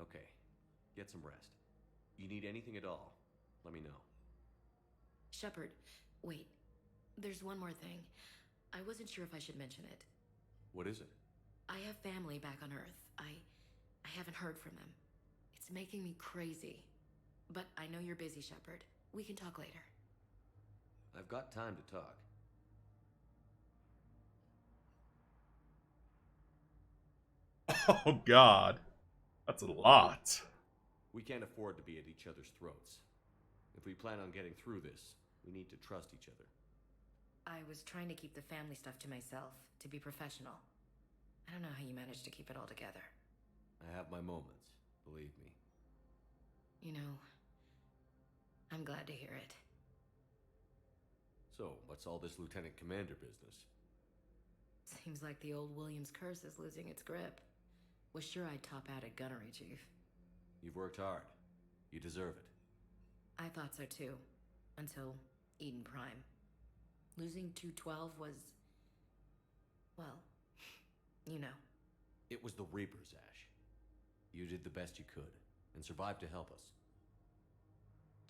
Okay. Get some rest. You need anything at all, let me know. Shepard, wait. There's one more thing. I wasn't sure if I should mention it. What is it? I have family back on Earth. I haven't heard from them. It's making me crazy. But I know you're busy, Shepard. We can talk later. I've got time to talk. Oh, God. That's a lot. We can't afford to be at each other's throats. If we plan on getting through this, we need to trust each other. I was trying to keep the family stuff to myself, to be professional. I don't know how you managed to keep it all together. I have my moments, believe me. You know, I'm glad to hear it. So, what's all this Lieutenant Commander business? Seems like the old Williams curse is losing its grip. Was sure I'd top out at gunnery, Chief. You've worked hard. You deserve it. I thought so too. Until Eden Prime. Losing 212 was... well, you know. It was the Reapers, Ash. You did the best you could, and survived to help us.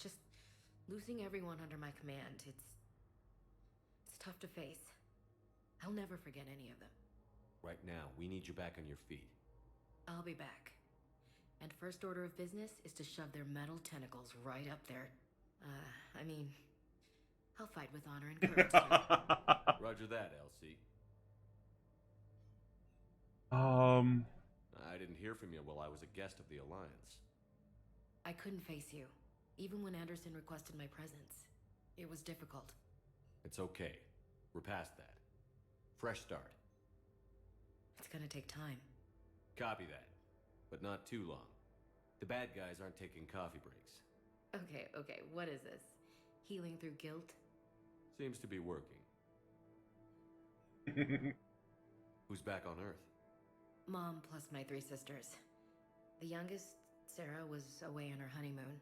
Just losing everyone under my command, it's tough to face. I'll never forget any of them. Right now, we need you back on your feet. I'll be back. And first order of business is to shove their metal tentacles right up there. I mean, I'll fight with honor and courage. Roger that, LC. I didn't hear from you while I was a guest of the Alliance. I couldn't face you, even when Anderson requested my presence. It was difficult. It's okay. We're past that. Fresh start. It's gonna take time. Copy that. But not too long. The bad guys aren't taking coffee breaks. Okay, what is this? Healing through guilt? Seems to be working. Who's back on Earth? Mom plus my 3 sisters. The youngest, Sarah, was away on her honeymoon.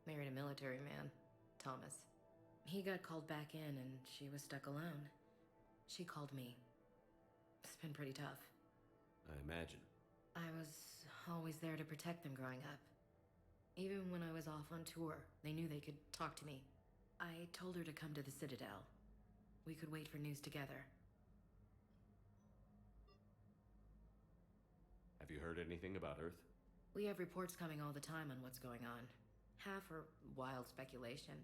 Married a military man, Thomas. He got called back in and she was stuck alone. She called me. It's been pretty tough. I imagine. I was always there to protect them growing up. Even when I was off on tour, they knew they could talk to me. I told her to come to the Citadel. We could wait for news together. Have you heard anything about Earth? We have reports coming all the time on what's going on. Half are wild speculation,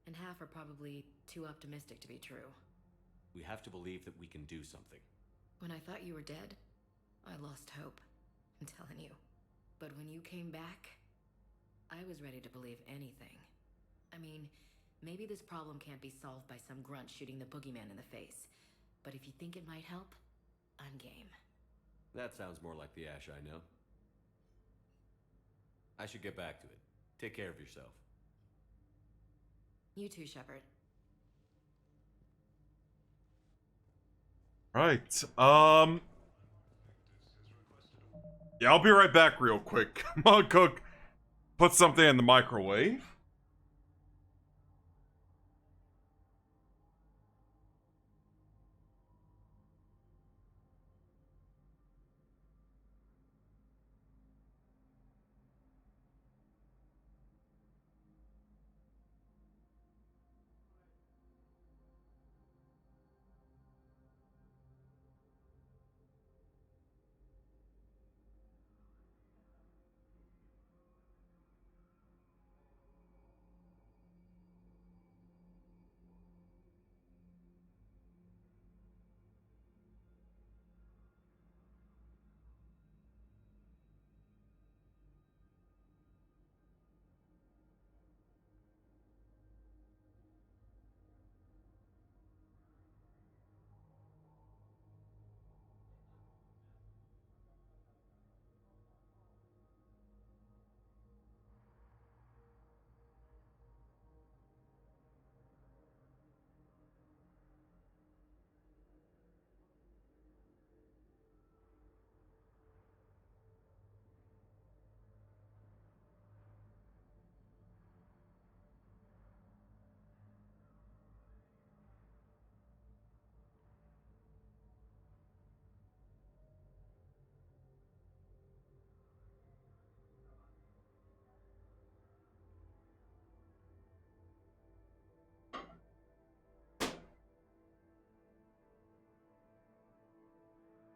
and half are probably too optimistic to be true. We have to believe that we can do something. When I thought you were dead, I lost hope. I'm telling you. But when you came back, I was ready to believe anything. I mean, maybe this problem can't be solved by some grunt shooting the boogeyman in the face. But if you think it might help, I'm game. That sounds more like the Ash I know. I should get back to it. Take care of yourself. You too, Shepard. Right. Yeah, I'll be right back real quick. Come on, cook. Put something in the microwave.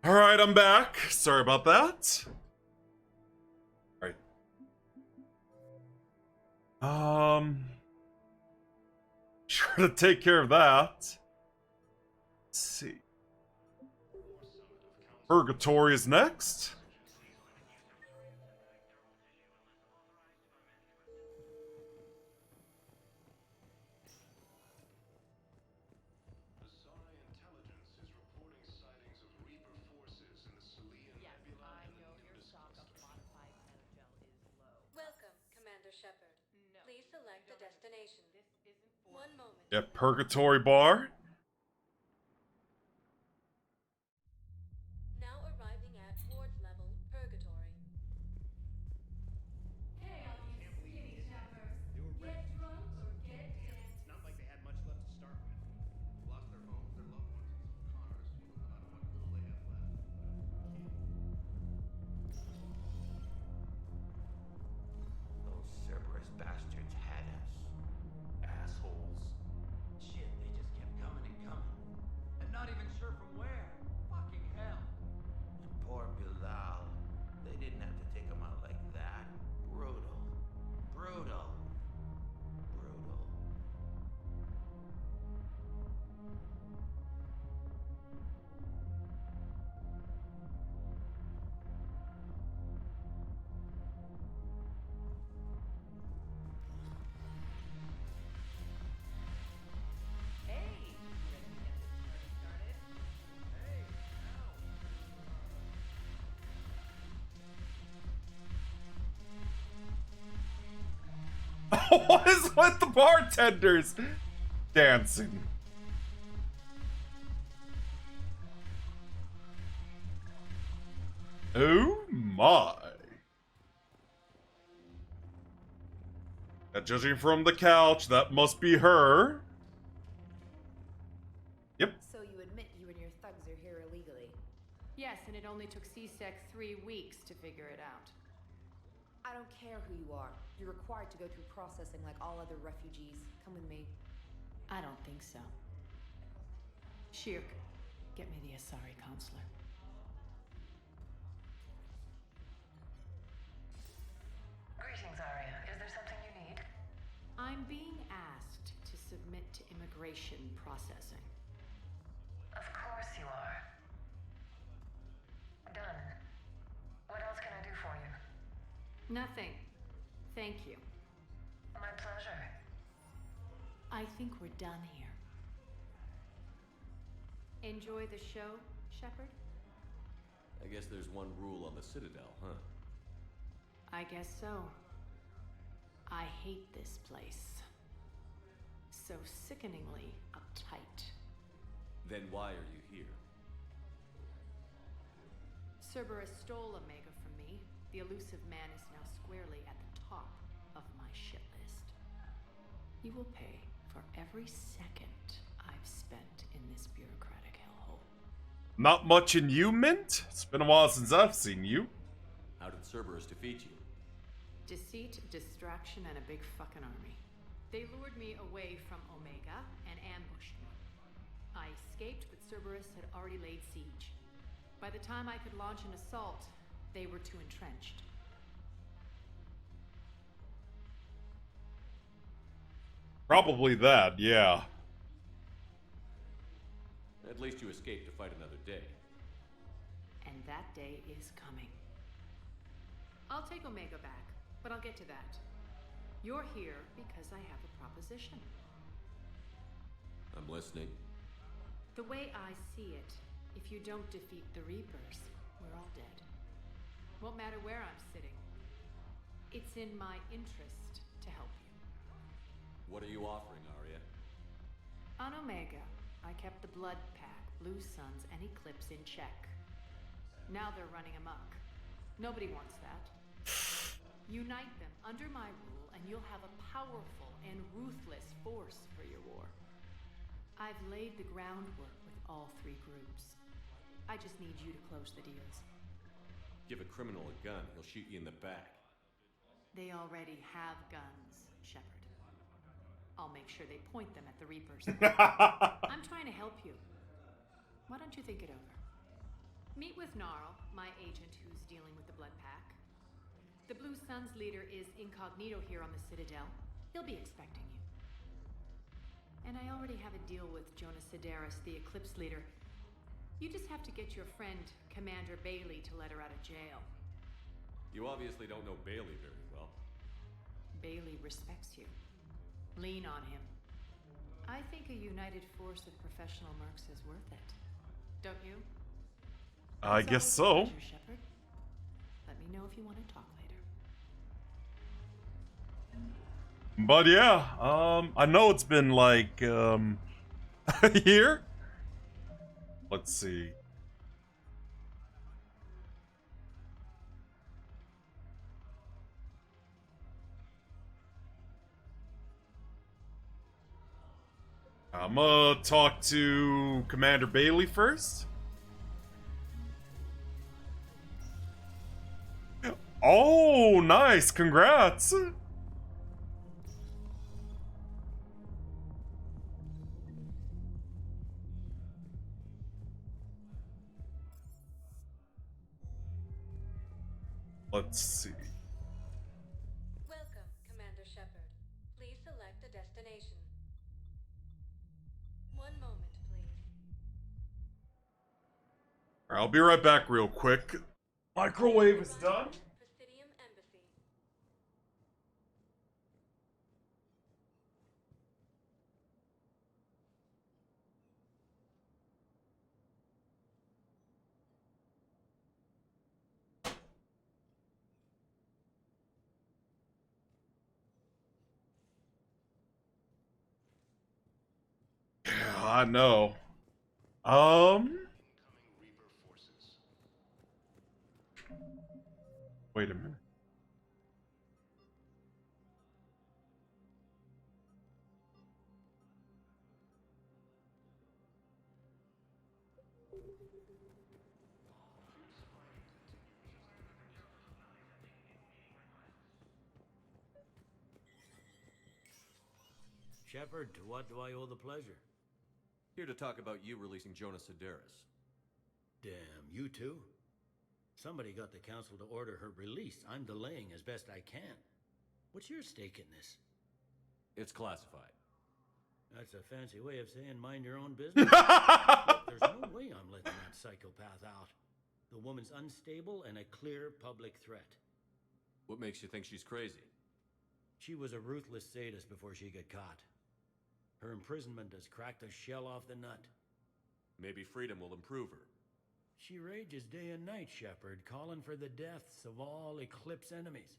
Alright, I'm back. Sorry about that. Alright. Sure to take care of that. Let's see. Purgatory is next. Welcome, Commander Shepard. Please select a destination. One moment. Yeah, Purgatory Bar. Now arriving at wards level Purgatory. Hey, all you skinny chappers. Get drunk or get dead. It's not like they had much left to start with. They've lost their homes, their loved ones, and some cars, no matter what little they have left. Those Cerberus bastards had us. Assholes. Shit, they just kept coming. What is with the bartenders dancing? Oh my. Judging from the couch, that must be her. Yep. So you admit you and your thugs are here illegally? Yes, and it only took CSEC 3 weeks to figure it out. I don't care who you are. You're required to go through processing like all other refugees. Come with me. I don't think so. Shirk, get me the Asari consular. Greetings, Arya. Is there something you need? I'm being asked to submit to immigration processing. Of course you are. Done. What else can I do for you? Nothing. Thank you. My pleasure. I think we're done here. Enjoy the show, Shepard? I guess there's one rule on the Citadel, huh? I guess so. I hate this place. So sickeningly uptight. Then why are you here? Cerberus stole Omega from me. The elusive man is now squarely at the top of my shit list. You will pay for every second I've spent in this bureaucratic hellhole. Not much in you, Mint? It's been a while since I've seen you. How did Cerberus defeat you? Deceit, distraction, and a big fucking army. They lured me away from Omega and ambushed me. I escaped, but Cerberus had already laid siege. By the time I could launch an assault, they were too entrenched. Probably that, yeah. At least you escaped to fight another day. And that day is coming. I'll take Omega back, but I'll get to that. You're here because I have a proposition. I'm listening. The way I see it, if you don't defeat the Reapers, we're all dead. Won't matter where I'm sitting. It's in my interest to help you. What are you offering, Arya? On Omega, I kept the Blood Pack, Blue Suns, and Eclipse in check. Now they're running amok. Nobody wants that. Unite them under my rule, and you'll have a powerful and ruthless force for your war. I've laid the groundwork with all 3 groups. I just need you to close the deals. Give a criminal a gun, he'll shoot you in the back. They already have guns, Shepard. I'll make sure they point them at the Reapers. I'm trying to help you. Why don't you think it over? Meet with Gnarl, my agent who's dealing with the Blood Pack. The Blue Suns leader is incognito here on the Citadel. He'll be expecting you. And I already have a deal with Jonas Sidaris, the Eclipse leader. You just have to get your friend, Commander Bailey, to let her out of jail. You obviously don't know Bailey very well. Bailey respects you. Lean on him. I think a united force of professional mercs is worth it. Don't you? I guess so. Pleasure, Shepard. Let me know if you want to talk later. But yeah, I know it's been like, a year? Let's see. I'm gonna talk to Commander Bailey first. Oh, nice. Congrats. Let's see. Welcome, Commander Shepard. Please select a destination. One moment, please. I'll be right back real quick. Microwave is done. Presidium Embassy. I know. Wait a minute. Shepard, to what do I owe the pleasure? Here to talk about you releasing Jonas Sedaris. Damn, you too? Somebody got the council to order her release. I'm delaying as best I can. What's your stake in this? It's classified. That's a fancy way of saying mind your own business. Look, there's no way I'm letting that psychopath out. The woman's unstable and a clear public threat. What makes you think she's crazy? She was a ruthless sadist before she got caught. Her imprisonment has cracked the shell off the nut. Maybe freedom will improve her. She rages day and night, Shepard, calling for the deaths of all Eclipse enemies.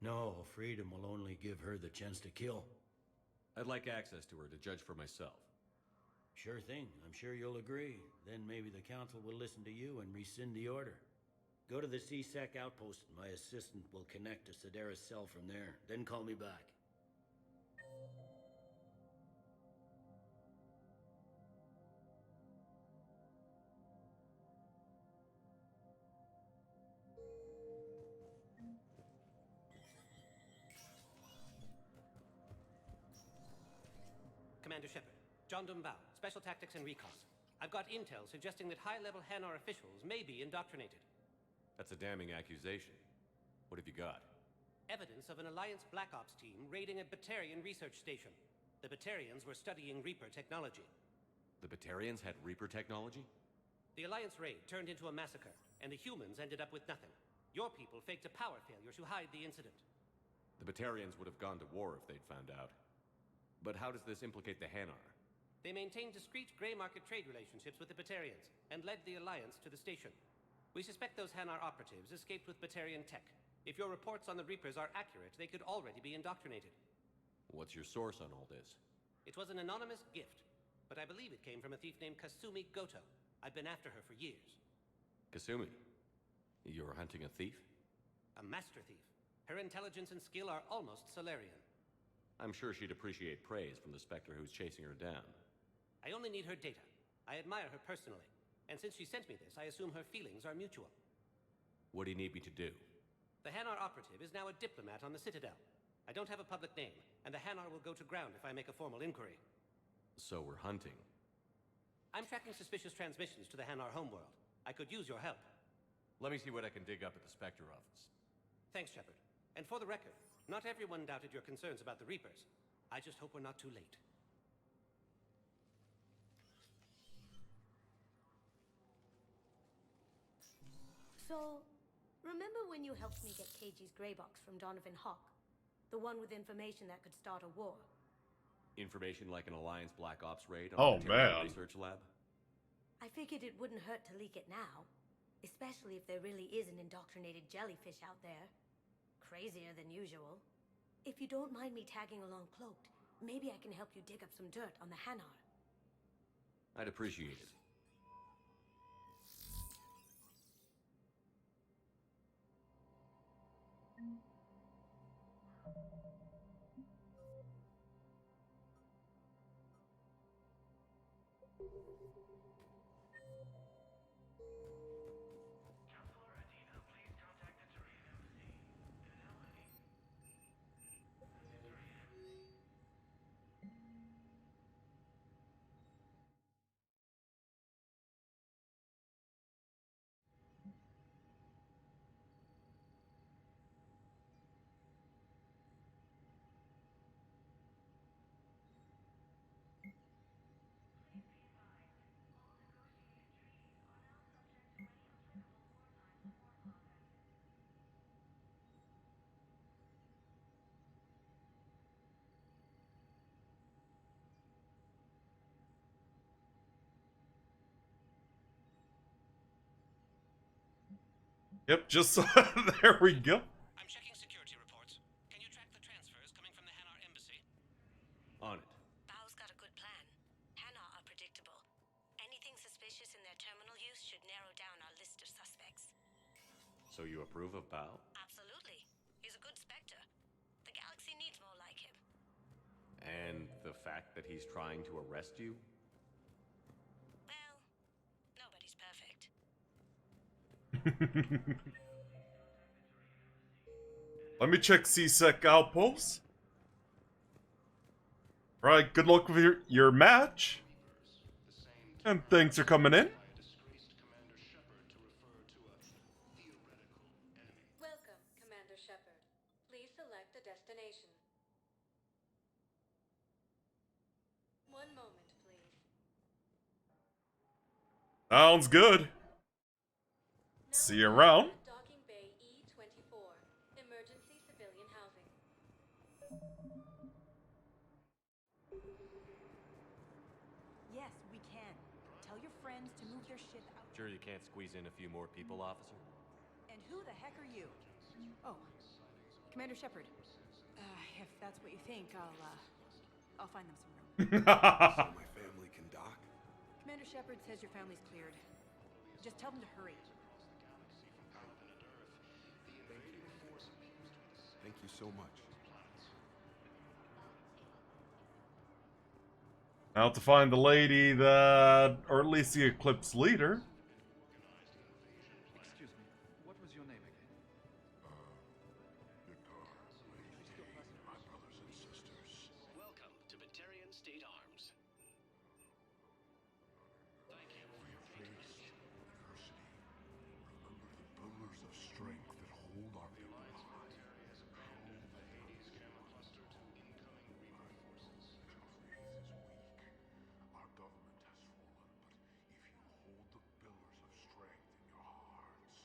No, freedom will only give her the chance to kill. I'd like access to her to judge for myself. Sure thing. I'm sure you'll agree. Then maybe the council will listen to you and rescind the order. Go to the CSEC outpost and my assistant will connect to Sedaris' cell from there. Then call me back. Commander Shepard, John Dumbao, Special Tactics and Recon. I've got intel suggesting that high-level Hanar officials may be indoctrinated. That's a damning accusation. What have you got? Evidence of an Alliance Black Ops team raiding a Batarian research station. The Batarians were studying Reaper technology. The Batarians had Reaper technology? The Alliance raid turned into a massacre, and the humans ended up with nothing. Your people faked a power failure to hide the incident. The Batarians would have gone to war if they'd found out. But how does this implicate the Hanar? They maintained discreet gray market trade relationships with the Batarians, and led the Alliance to the station. We suspect those Hanar operatives escaped with Batarian tech. If your reports on the Reapers are accurate, they could already be indoctrinated. What's your source on all this? It was an anonymous gift, but I believe it came from a thief named Kasumi Goto. I've been after her for years. Kasumi? You're hunting a thief? A master thief. Her intelligence and skill are almost Solarian. I'm sure she'd appreciate praise from the Spectre who's chasing her down. I only need her data. I admire her personally. And since she sent me this, I assume her feelings are mutual. What do you need me to do? The Hanar operative is now a diplomat on the Citadel. I don't have a public name, and the Hanar will go to ground if I make a formal inquiry. So we're hunting. I'm tracking suspicious transmissions to the Hanar homeworld. I could use your help. Let me see what I can dig up at the Spectre office. Thanks, Shepard. And for the record, not everyone doubted your concerns about the Reapers. I just hope we're not too late. So, remember when you helped me get KG's grey box from Donovan Hawk? The one with information that could start a war? Information like an Alliance Black Ops raid on Oh, a Batarian man. research lab? I figured it wouldn't hurt to leak it now. Especially if there really is an indoctrinated jellyfish out there. Crazier than usual. If you don't mind me tagging along cloaked, maybe I can help you dig up some dirt on the Hanar. I'd appreciate it. Yep, just there we go. I'm checking security reports. Can you track the transfers coming from the Hanar embassy? On it. Bao's got a good plan. Hanar are predicting suspicious in their terminal use should narrow down our list of suspects. So you approve of Bao? Absolutely. He's a good Spectre. The galaxy needs more like him. And the fact that he's trying to arrest you? Well, nobody's perfect. Let me check C-Sec outpost. Right, good luck with your match. And thanks for coming in. Welcome, Commander Shepard. Please select a destination. One moment, please. Sounds good. See you around. Docking Bay E24. Emergency civilian housing. Yes, we can. Tell your friends to move their shit out. Sure you can't squeeze in a few more people, officer? And who the heck are you? Oh, Commander Shepard. If that's what you think, I'll find them some room. So my family can dock? Commander Shepard says your family's cleared. Just tell them to hurry. Thank you so much. Now to find the lady that, or at least the Eclipse leader. Excuse me, what was your name again? My brothers and sisters. Welcome to Batarian State Arms. Thank you for your Faced adversity. Remember the pillars of strength that hold our people alive. Our government has fallen, but if you hold the pillars of strength in your hearts.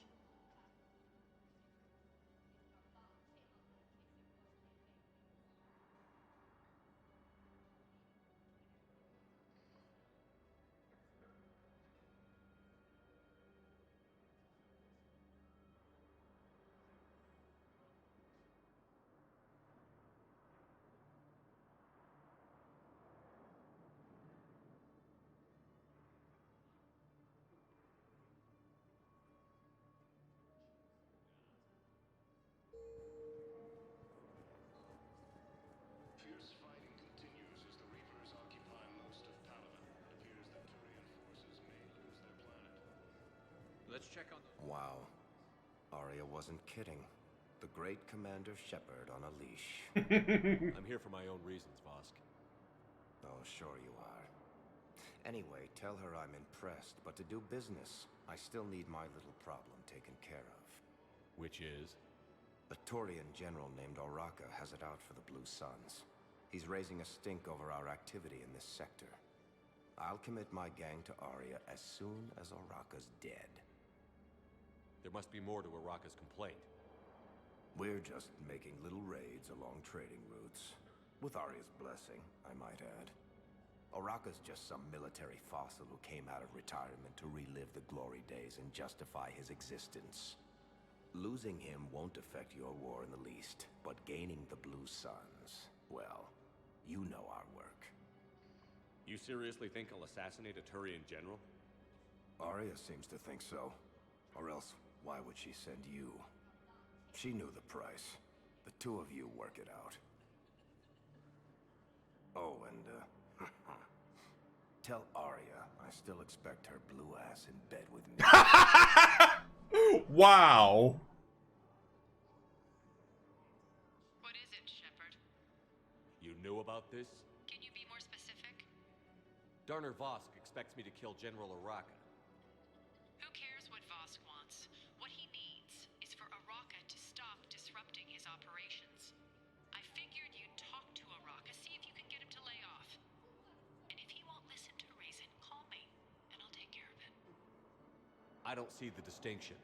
Fierce fighting continues as the Reapers occupy most of Palaven. It appears that Turian forces may lose their planet. Let's check on the... Wow. Arya wasn't kidding. The great Commander Shepard on a leash. I'm here for my own reasons, Vosk. Oh, sure you are. Anyway, tell her I'm impressed, but to do business, I still need my little problem taken care of. Which is? A Turian general named Oraka has it out for the Blue Suns. He's raising a stink over our activity in this sector. I'll commit my gang to Arya as soon as Oraka's dead. There must be more to Araka's complaint. We're just making little raids along trading routes. With Arya's blessing, I might add. Oraka's just some military fossil who came out of retirement to relive the glory days and justify his existence. Losing him won't affect your war in the least, but gaining the Blue Suns, well, you know our work. You seriously think I'll assassinate a Turian general? Arya seems to think so. Or else, why would she send you? She knew the price. The two of you work it out. Oh, and, tell Arya I still expect her blue ass in bed with me. Wow. What is it, Shepard? You knew about this? Can you be more specific? Darner Vosk expects me to kill General Oraka. Who cares what Vosk wants? What he needs is for Oraka to stop disrupting his operations. I figured you'd talk to Oraka, see if you can get him to lay off. And if he won't listen to reason, call me, and I'll take care of it. I don't see the distinction.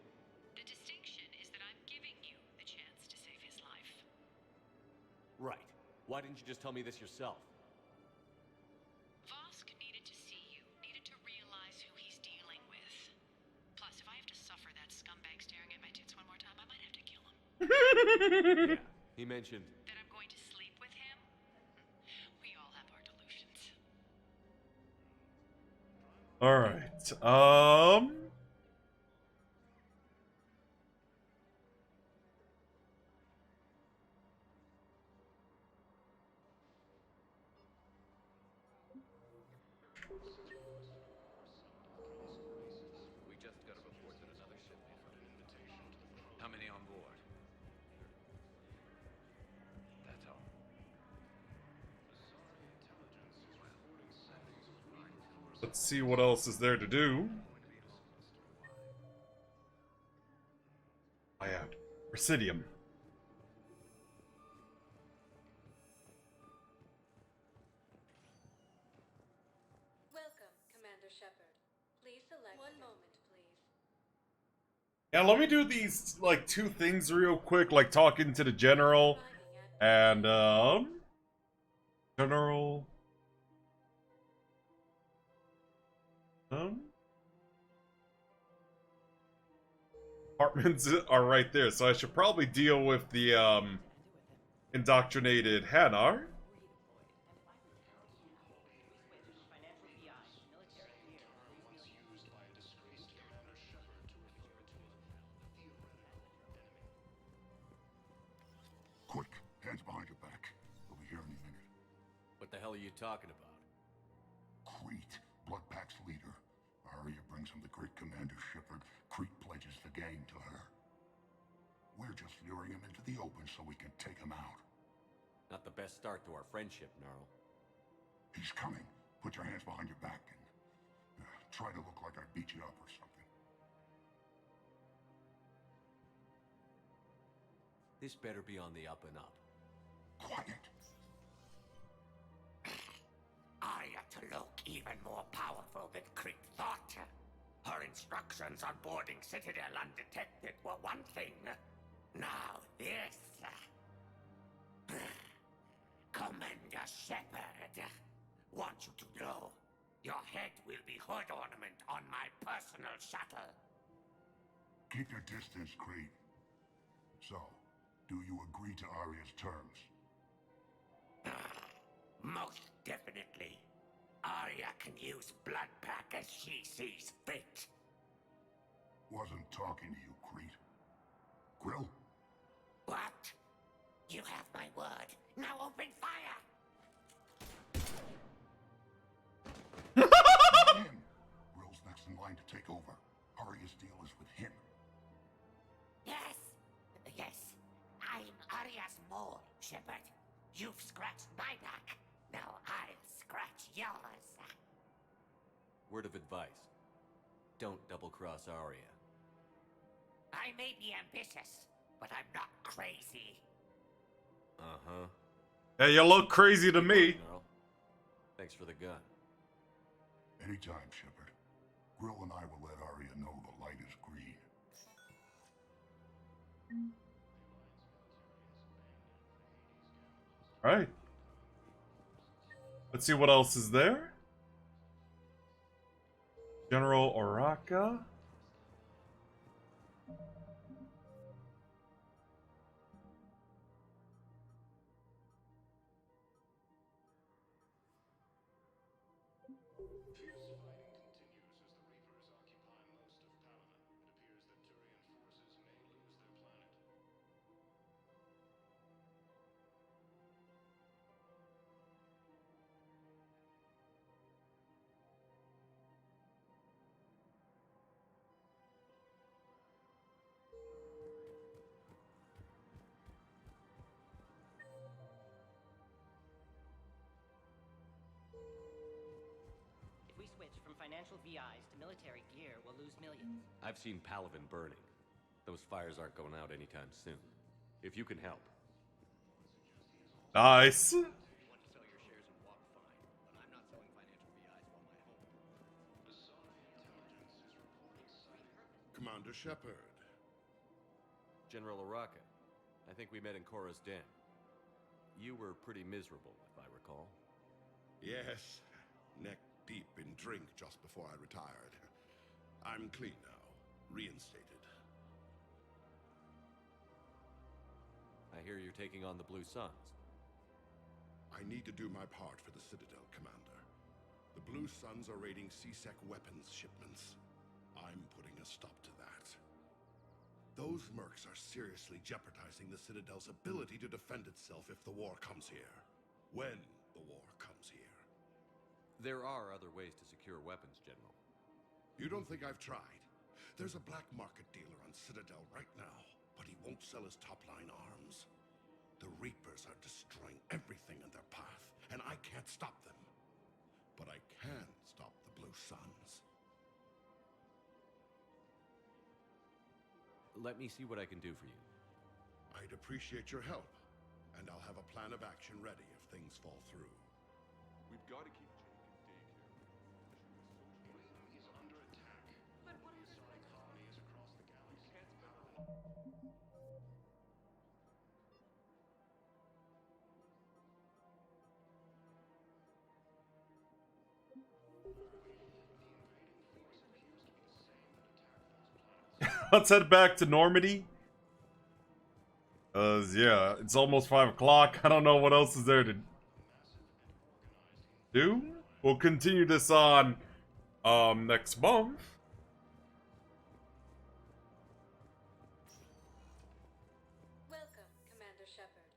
The distinction is that I'm giving you the chance to save his life. Right. Why didn't you just tell me this yourself? Vosk needed to see you, needed to realize who he's dealing with. Plus, if I have to suffer that scumbag staring at my tits one more time, I might have to kill him. Yeah, he mentioned... That I'm going to sleep with him? We all have our delusions. Alright. We just got a report that another ship made it. How many on board? That's all. Let's see what else is there to do. Oh yeah, Presidium. Welcome, Commander Shepard. Please select one moment, please. Yeah, let me do these like two things real quick, like talking to the general and general apartments are right there, so I should probably deal with the indoctrinated Hanar. Quick, hands behind your back. We'll be here any minute. What the hell are you talking about? Crete, Bloodpack's leader. Arya brings him the great Commander Shepard. Crete pledges the gang to her. We're just luring him into the open so we can take him out. Not the best start to our friendship, Gnarl. He's coming. Put your hands behind your back and try to look like I beat you up or something. This better be on the up and up. Quiet. Arya to look even more powerful than Crete thought. Her instructions on boarding Citadel undetected were one thing. Now this. Commander Shepard, want you to know, your head will be hood ornament on my personal shuttle. Keep your distance, Crete. So, do you agree to Arya's terms? Most definitely. Arya can use Bloodpack as she sees fit. Wasn't talking to you, Crete. Grill? What? You have my word. Now open fire! Him. Grill's next in line to take over. Arya's deal is with him. Yes. Yes. I'm Arya's mole, Shepard. You've scratched my back. Now I'll scratch yours. Word of advice. Don't double-cross Arya. I may be ambitious, but I'm not crazy. Uh-huh. Hey, you look crazy to me. Gnarl. Thanks for the gun. Anytime, Shepard. Grill and I will let Arya know the light is green. Alright. Let's see what else is there. General Oraka. If we switch from financial VIs to military gear, we'll lose millions. I've seen Palaven burning. Those fires aren't going out anytime soon. If you can help. Nice. You want to sell your shares and walk fine, but I'm not selling financial VIs while my home. Commander Shepard. General Oraka. I think we met in Korra's den. You were pretty miserable, if I recall. Yes. Neck deep in drink just before I retired. I'm clean now. Reinstated. I hear you're taking on the Blue Suns. I need to do my part for the Citadel, Commander. The Blue Suns are raiding C-Sec weapons shipments. I'm putting a stop to that. Those mercs are seriously jeopardizing the Citadel's ability to defend itself if the war comes here. When the war comes here. There are other ways to secure weapons, General. You don't think I've tried? There's a black market dealer on Citadel right now, but he won't sell his top-line arms. The Reapers are destroying everything in their path, and I can't stop them. But I can stop the Blue Suns. Let me see what I can do for you. I'd appreciate your help, and I'll have a plan of action ready if things fall through. We've got to keep Jake in daycare. Gawayno is under attack. But what His starting colonies across the galaxy. Let's head back to Normandy. Yeah, it's almost 5 o'clock. I don't know what else is there to do. We'll continue this on next month. Welcome, Commander Shepard.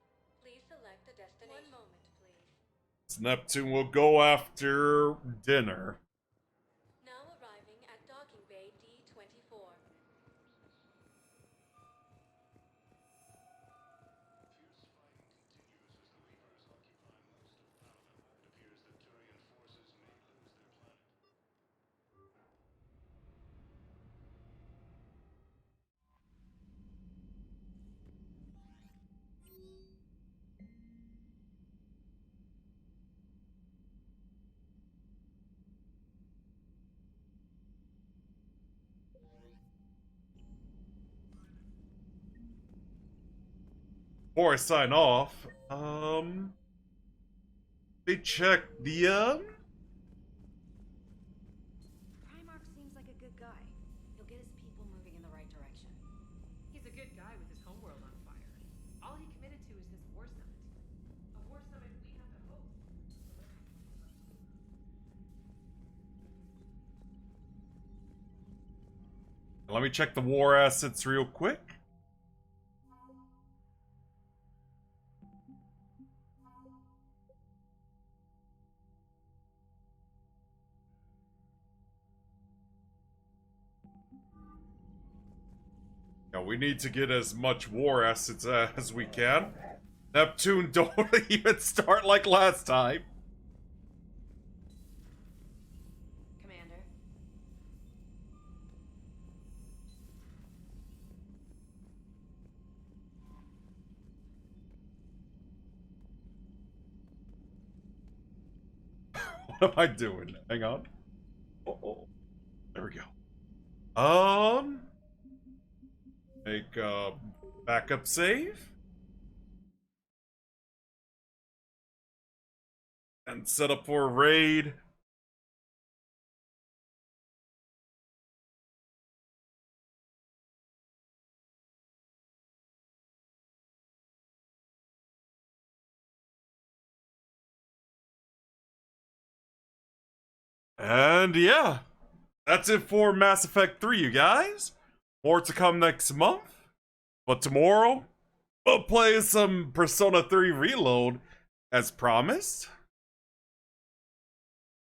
Please select a destination. One moment, please. Neptune will go after dinner. Now arriving at docking bay D-24. Before I sign off, they check the Primarch seems like a good guy. He'll get his people moving in the right direction. He's a good guy with his homeworld on fire. All he committed to is this war summit. A war summit we have to host. Let me check the war assets real quick. Yeah, we need to get as much war assets as we can. Neptune, don't even start like last time. Commander. What am I doing? Hang on. Oh, there we go. Make a backup save. And set up for a raid. And yeah, that's it for Mass Effect 3, you guys. More to come next month. But tomorrow, we'll play some Persona 3 Reload, as promised.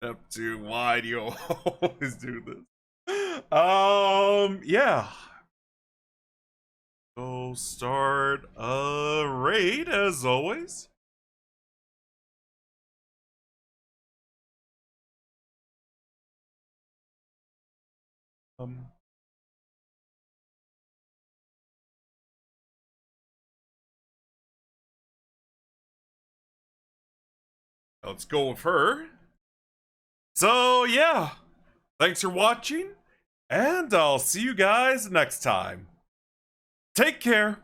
Neptune, why do you always do this? Yeah. Go start a raid, as always. Let's go with her. So, yeah. Thanks for watching, and I'll see you guys next time. Take care.